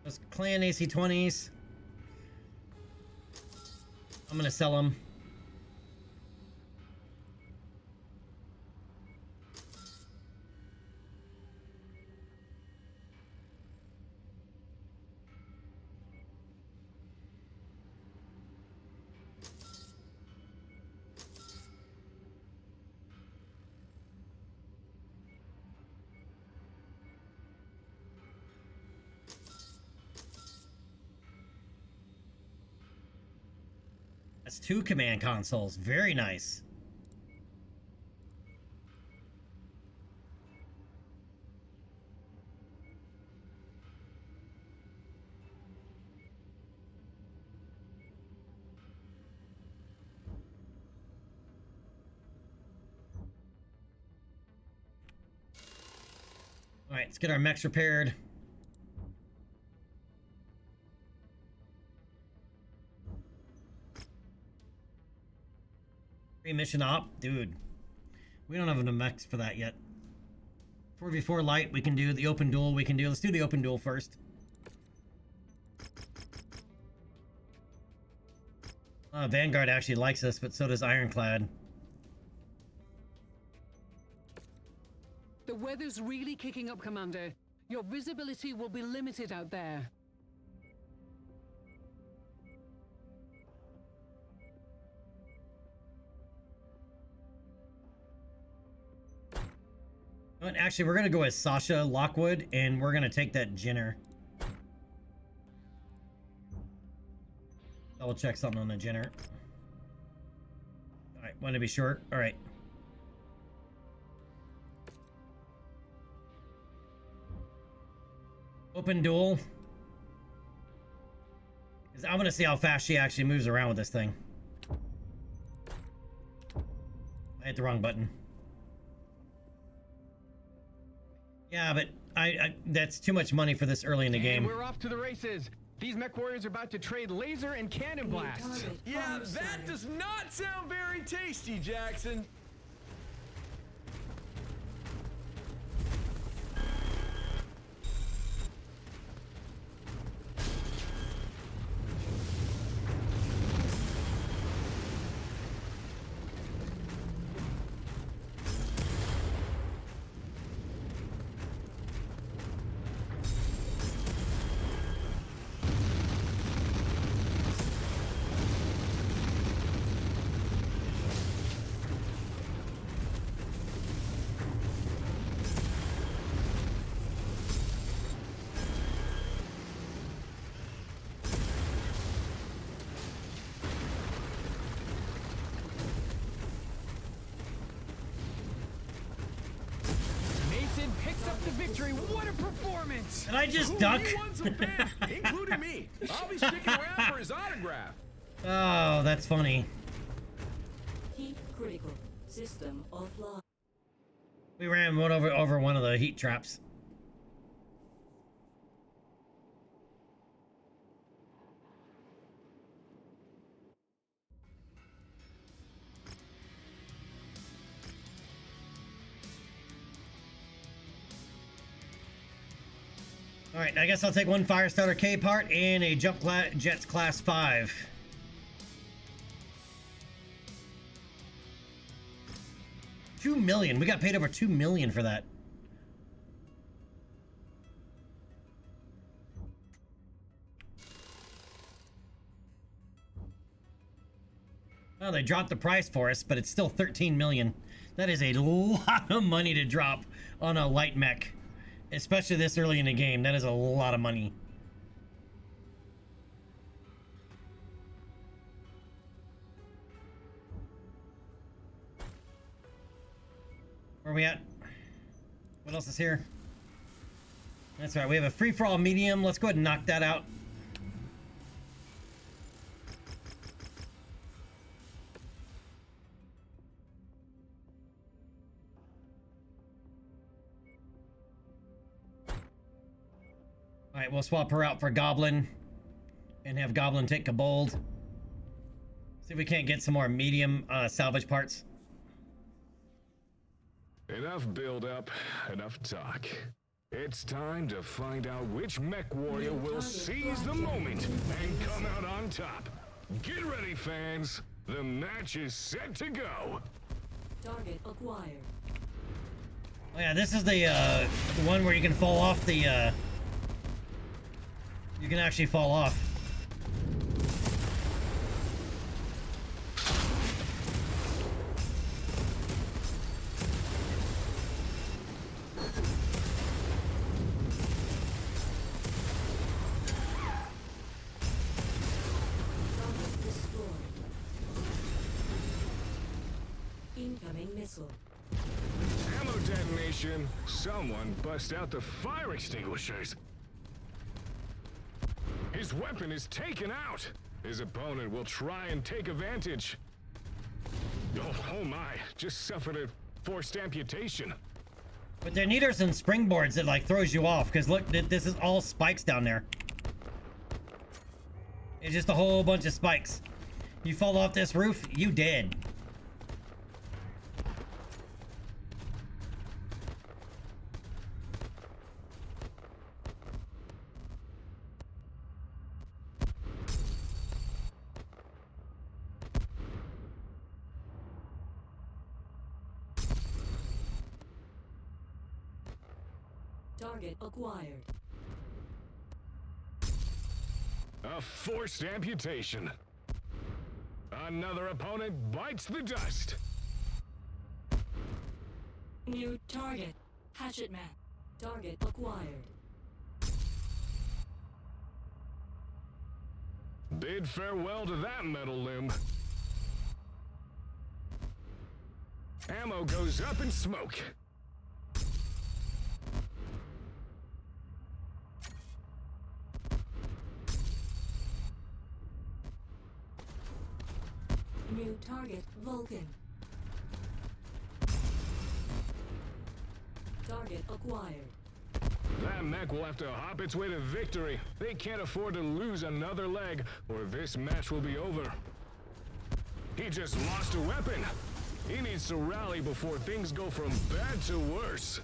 Those clan AC-20s. I'm gonna sell them. That's 2 command consoles. Very nice. All right, let's get our mechs repaired. Mission op, dude. We don't have enough mechs for that yet. 4v4 light, we can do. The open duel, we can do. Let's do the open duel first. Vanguard actually likes us, but so does Ironclad. The weather's really kicking up, Commander. Your visibility will be limited out there. Actually, we're gonna go with Sasha Lockwood, and we're gonna take that Jenner. Double check something on the Jenner. All right, want to be sure. All right. Open duel. I want to see how fast she actually moves around with this thing. I hit the wrong button. Yeah, but that's too much money for this early in the game. We're off to the races. These mech warriors are about to trade laser and cannon blasts. Yeah, that does not sound very tasty, Jackson. Victory, what a performance! Did I just duck? Including me. I'll be sticking around for his autograph. Oh, that's funny. Heat critical. System offline. We ran one over one of the heat traps. All right, I guess I'll take one Firestarter K part and a Jump Jets Class 5. $2 million. We got paid over $2 million for that. Well, they dropped the price for us, but it's still $13 million. That is a lot of money to drop on a light mech. Especially this early in the game. That is a lot of money. Where are we at? What else is here? That's right. We have a free-for-all medium. Let's go ahead and knock that out. All right, we'll swap her out for Goblin and have Goblin take Kobold. See if we can't get some more medium salvage parts. Enough build up, enough talk. It's time to find out which mech warrior will seize the moment and come out on top. Get ready, fans. The match is set to go. Target acquired. Oh yeah, this is the one where you can fall off the, you can actually fall off. Incoming missile. Ammo detonation. Someone bust out the fire extinguishers. His weapon is taken out. His opponent will try and take advantage. Oh my, just suffered a forced amputation. But there need are some springboards that like throws you off, because look, this is all spikes down there. It's just a whole bunch of spikes. You fall off this roof, you dead. Target acquired. A forced amputation. Another opponent bites the dust. New target. Hatchet man. Target acquired. Bid farewell to that metal limb. Ammo goes up in smoke. New target, Vulcan. Target acquired. That mech will have to hop its way to victory. They can't afford to lose another leg, or this match will be over. He just lost a weapon. He needs to rally before things go from bad to worse.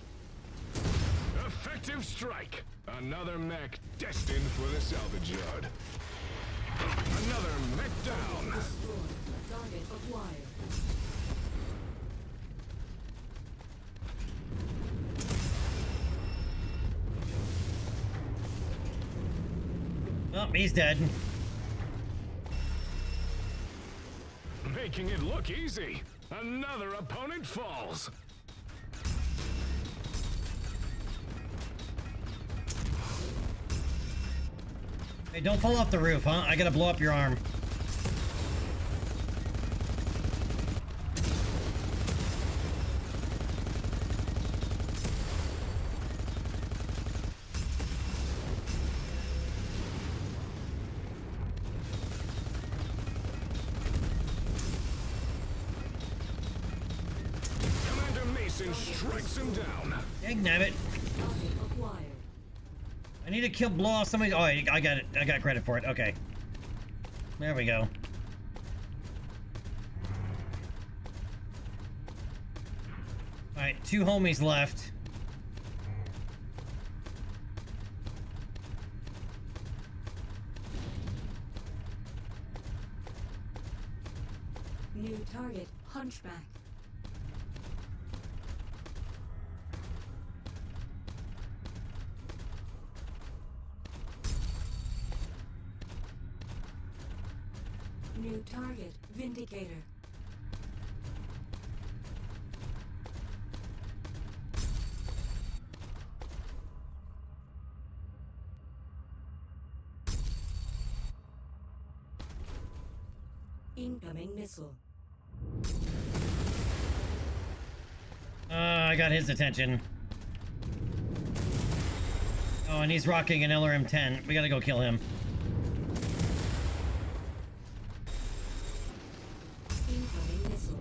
Effective strike. Another mech destined for the salvage yard. Another mech down. Target acquired. Oh, he's dead. Making it look easy. Another opponent falls. Hey, don't fall off the roof, huh? I gotta blow up your arm. Strikes him down. Dang nabbit. I need to blow off somebody. Oh, I got it. I got credit for it. Okay. There we go. Alright, 2 homies left. New target, Hunchback. New target, Vindicator. Incoming missile. I got his attention. Oh, and he's rocking an LRM-10. We gotta go kill him. Incoming missile.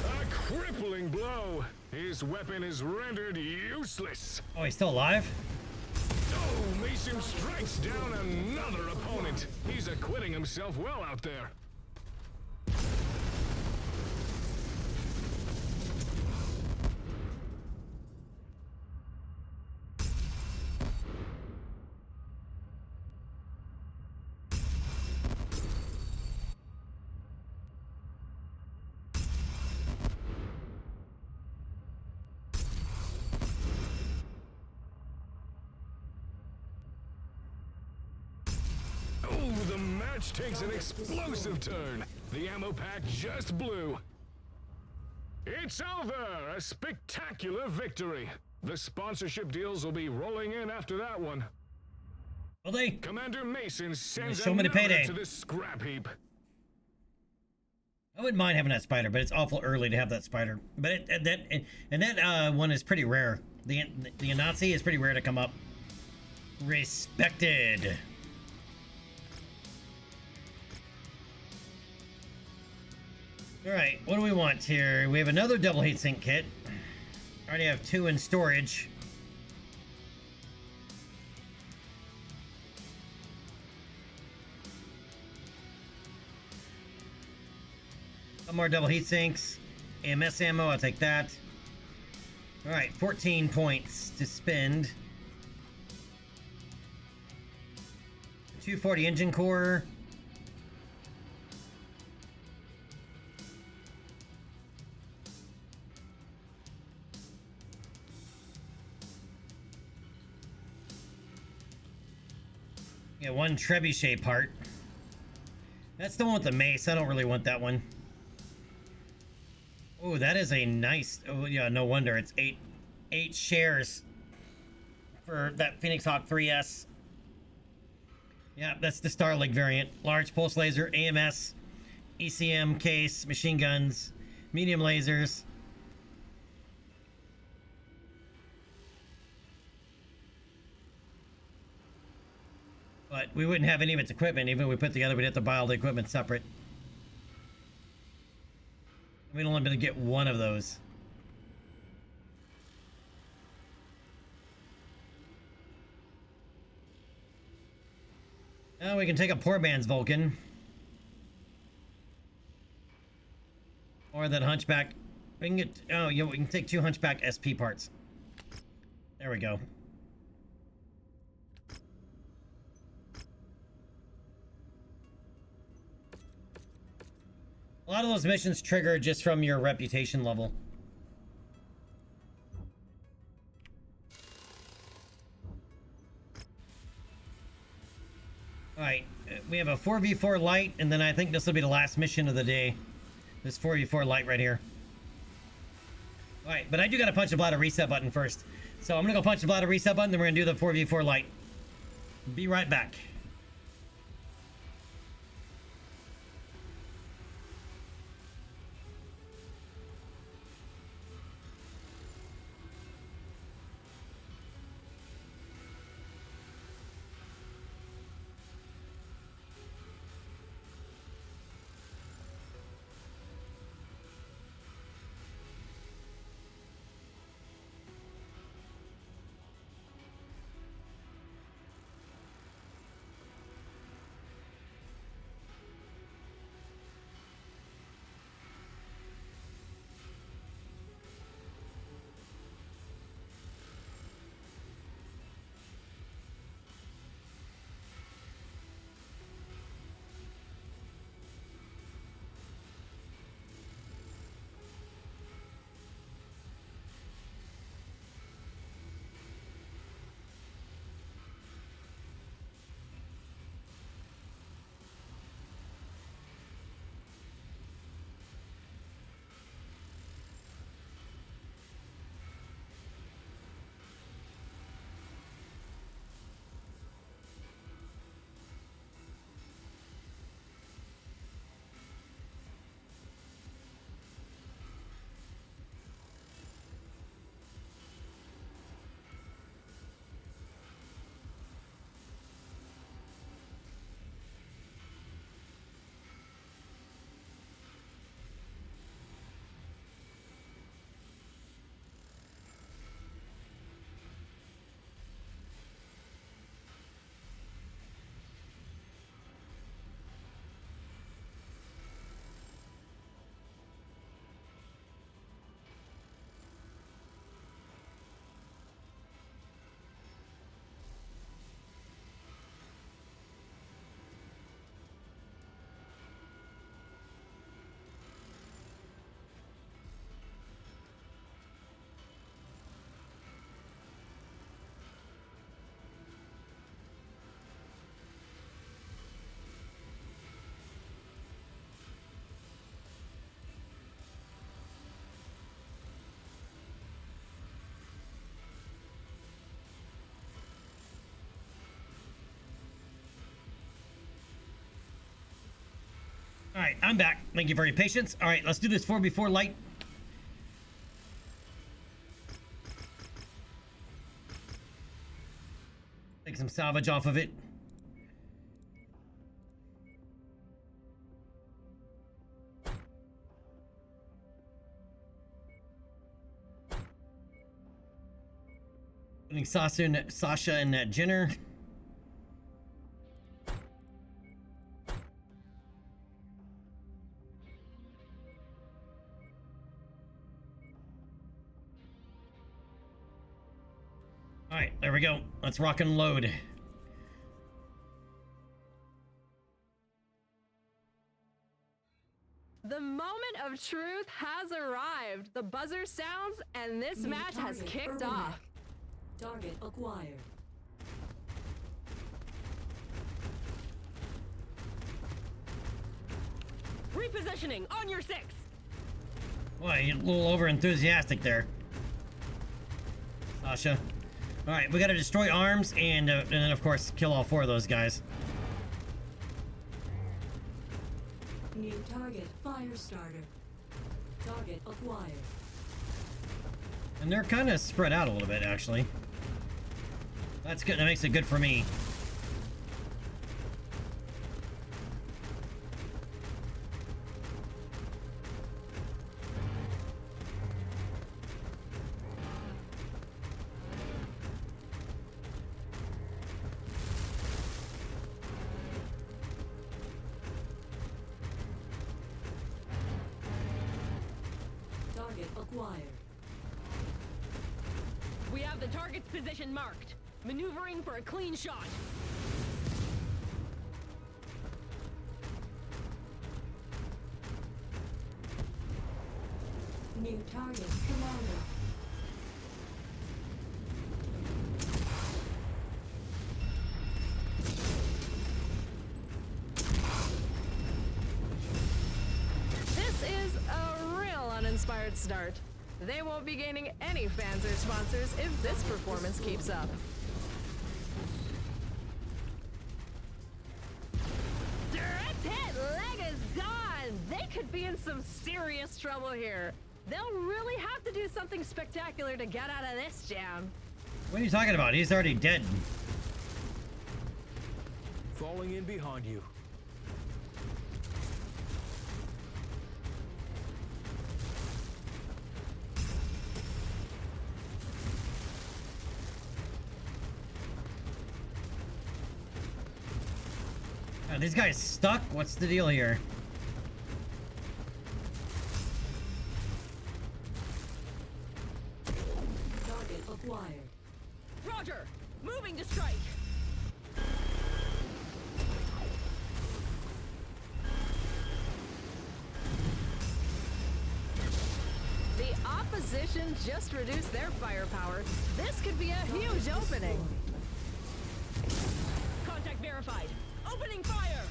A crippling blow. His weapon is rendered useless. Oh, he's still alive? Oh, Mason strikes down another opponent. He's acquitting himself well out there. Oh, the match takes an explosive turn. The ammo pack just blew. It's over! A spectacular victory. The sponsorship deals will be rolling in after that one. Will they? Commander Mason sends Show me the another payday. to the scrap heap. I wouldn't mind having that spider, but it's awful early to have that spider. But that one is pretty rare. The Nazi is pretty rare to come up. Respected. All right, what do we want here? We have another double heatsink kit. I already have 2 in storage. Some more double heat sinks. AMS ammo, I'll take that. Alright, 14 points to spend. 240 engine core. Yeah, 1 trebuchet part. That's the one with the mace. I don't really want that one. Oh, that is a nice... Oh, yeah, no wonder. It's 8 shares for that Phoenix Hawk 3S. Yeah, that's the Starlink variant. Large pulse laser, AMS, ECM case, machine guns, medium lasers. But we wouldn't have any of its equipment. Even if we put together, we'd have to buy all the equipment separate. We'd only be able to get 1 of those. Now we can take a poor man's Vulcan. Or that Hunchback. We can get... Oh, yeah, we can take 2 Hunchback SP parts. There we go. A lot of those missions trigger just from your reputation level. Alright, we have a 4v4 light, and then I think this will be the last mission of the day. This 4v4 light right here. Alright, but I do gotta punch the bladder reset button first. So I'm gonna go punch the bladder reset button, then we're gonna do the 4v4 light. Be right back. I'm back. Thank you for your patience. All right, let's do this 4v4 light. Take some salvage off of it. Putting Sasha and Jenner. All right, there we go. Let's rock and load. The moment of truth has arrived. The buzzer sounds, and this match has kicked off. Target acquired. Repositioning on your 6. Boy, you're a little over enthusiastic there, Sasha. All right, we got to destroy arms and then of course kill all 4 of those guys. New target, fire starter. Target acquired. And they're kind of spread out a little bit, actually. That's good. That makes it good for me. Target acquired. We have the target's position marked. Maneuvering for a clean shot. New target, commander. This is a real uninspired start. They won't be gaining any fans or sponsors if this performance keeps up. Direct hit, leg is gone. They could be in some serious trouble here. They'll really have to do something spectacular to get out of this jam. What are you talking about? He's already dead. Falling in behind you. Are these guys stuck? What's the deal here? Target acquired. Roger, moving to strike. The opposition just reduced their firepower. This could be a huge opening. Contact verified. Opening fire!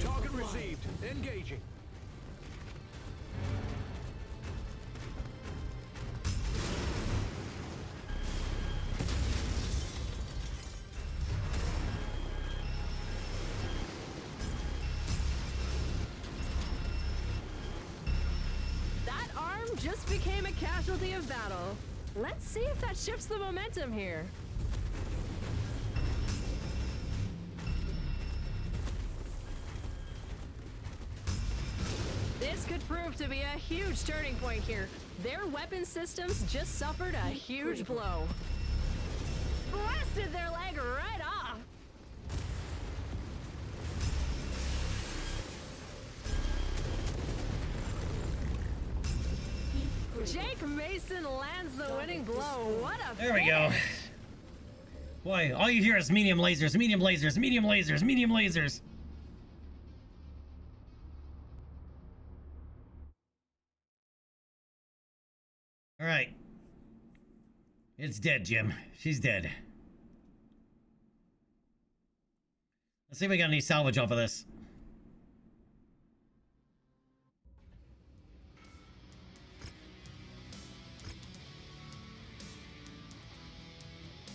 Target received. Engaging. That arm just became a casualty of battle. Let's see if that shifts the momentum here. This could prove to be a huge turning point here. Their weapon systems just suffered a huge blow. Blasted their leg right off. Jake Mason lands the winning blow. What a There we go. Boy, all you hear is medium lasers, medium lasers, medium lasers, medium lasers. It's dead, Jim. She's dead. Let's see if we got any salvage off of this.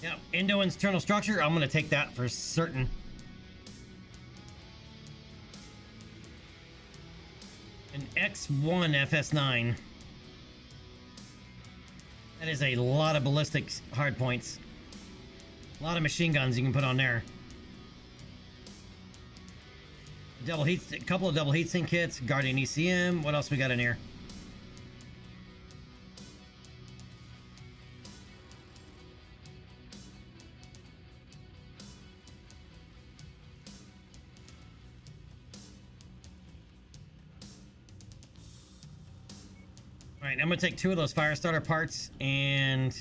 Yeah, Indo-internal structure. I'm gonna take that for certain. An X1 FS9. That is a lot of ballistics hardpoints. A lot of machine guns you can put on there. A couple of double heatsink kits, Guardian ECM. What else we got in here? All right, I'm gonna take 2 of those fire starter parts and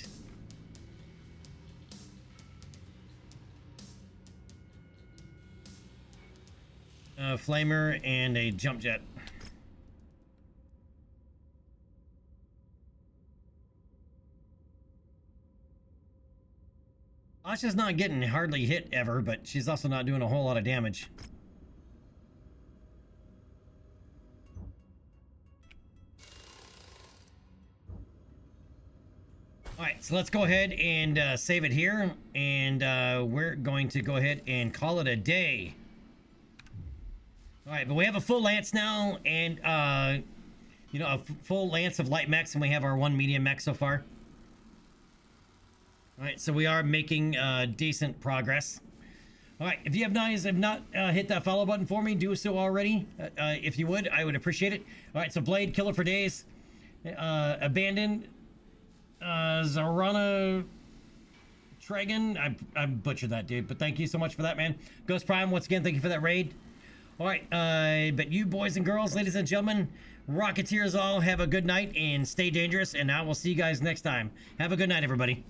a flamer and a jump jet. Asha's not getting hardly hit ever, but she's also not doing a whole lot of damage. All right, so let's go ahead and save it here, and we're going to go ahead and call it a day. All right, but we have a full lance now, and you know, a full lance of light mechs, and we have our 1 medium mech so far. All right, so we are making decent progress. All right, if you have not hit that follow button for me, do so already. If you would, I would appreciate it. All right, so Blade, Killer for Days, Abandoned, Zarana Tragan. I butchered that, dude, but thank you so much for that, man. Ghost Prime, once again, thank you for that raid. All right, but you boys and girls, ladies and gentlemen, Rocketeers all, have a good night and stay dangerous, and I will see you guys next time. Have a good night, everybody.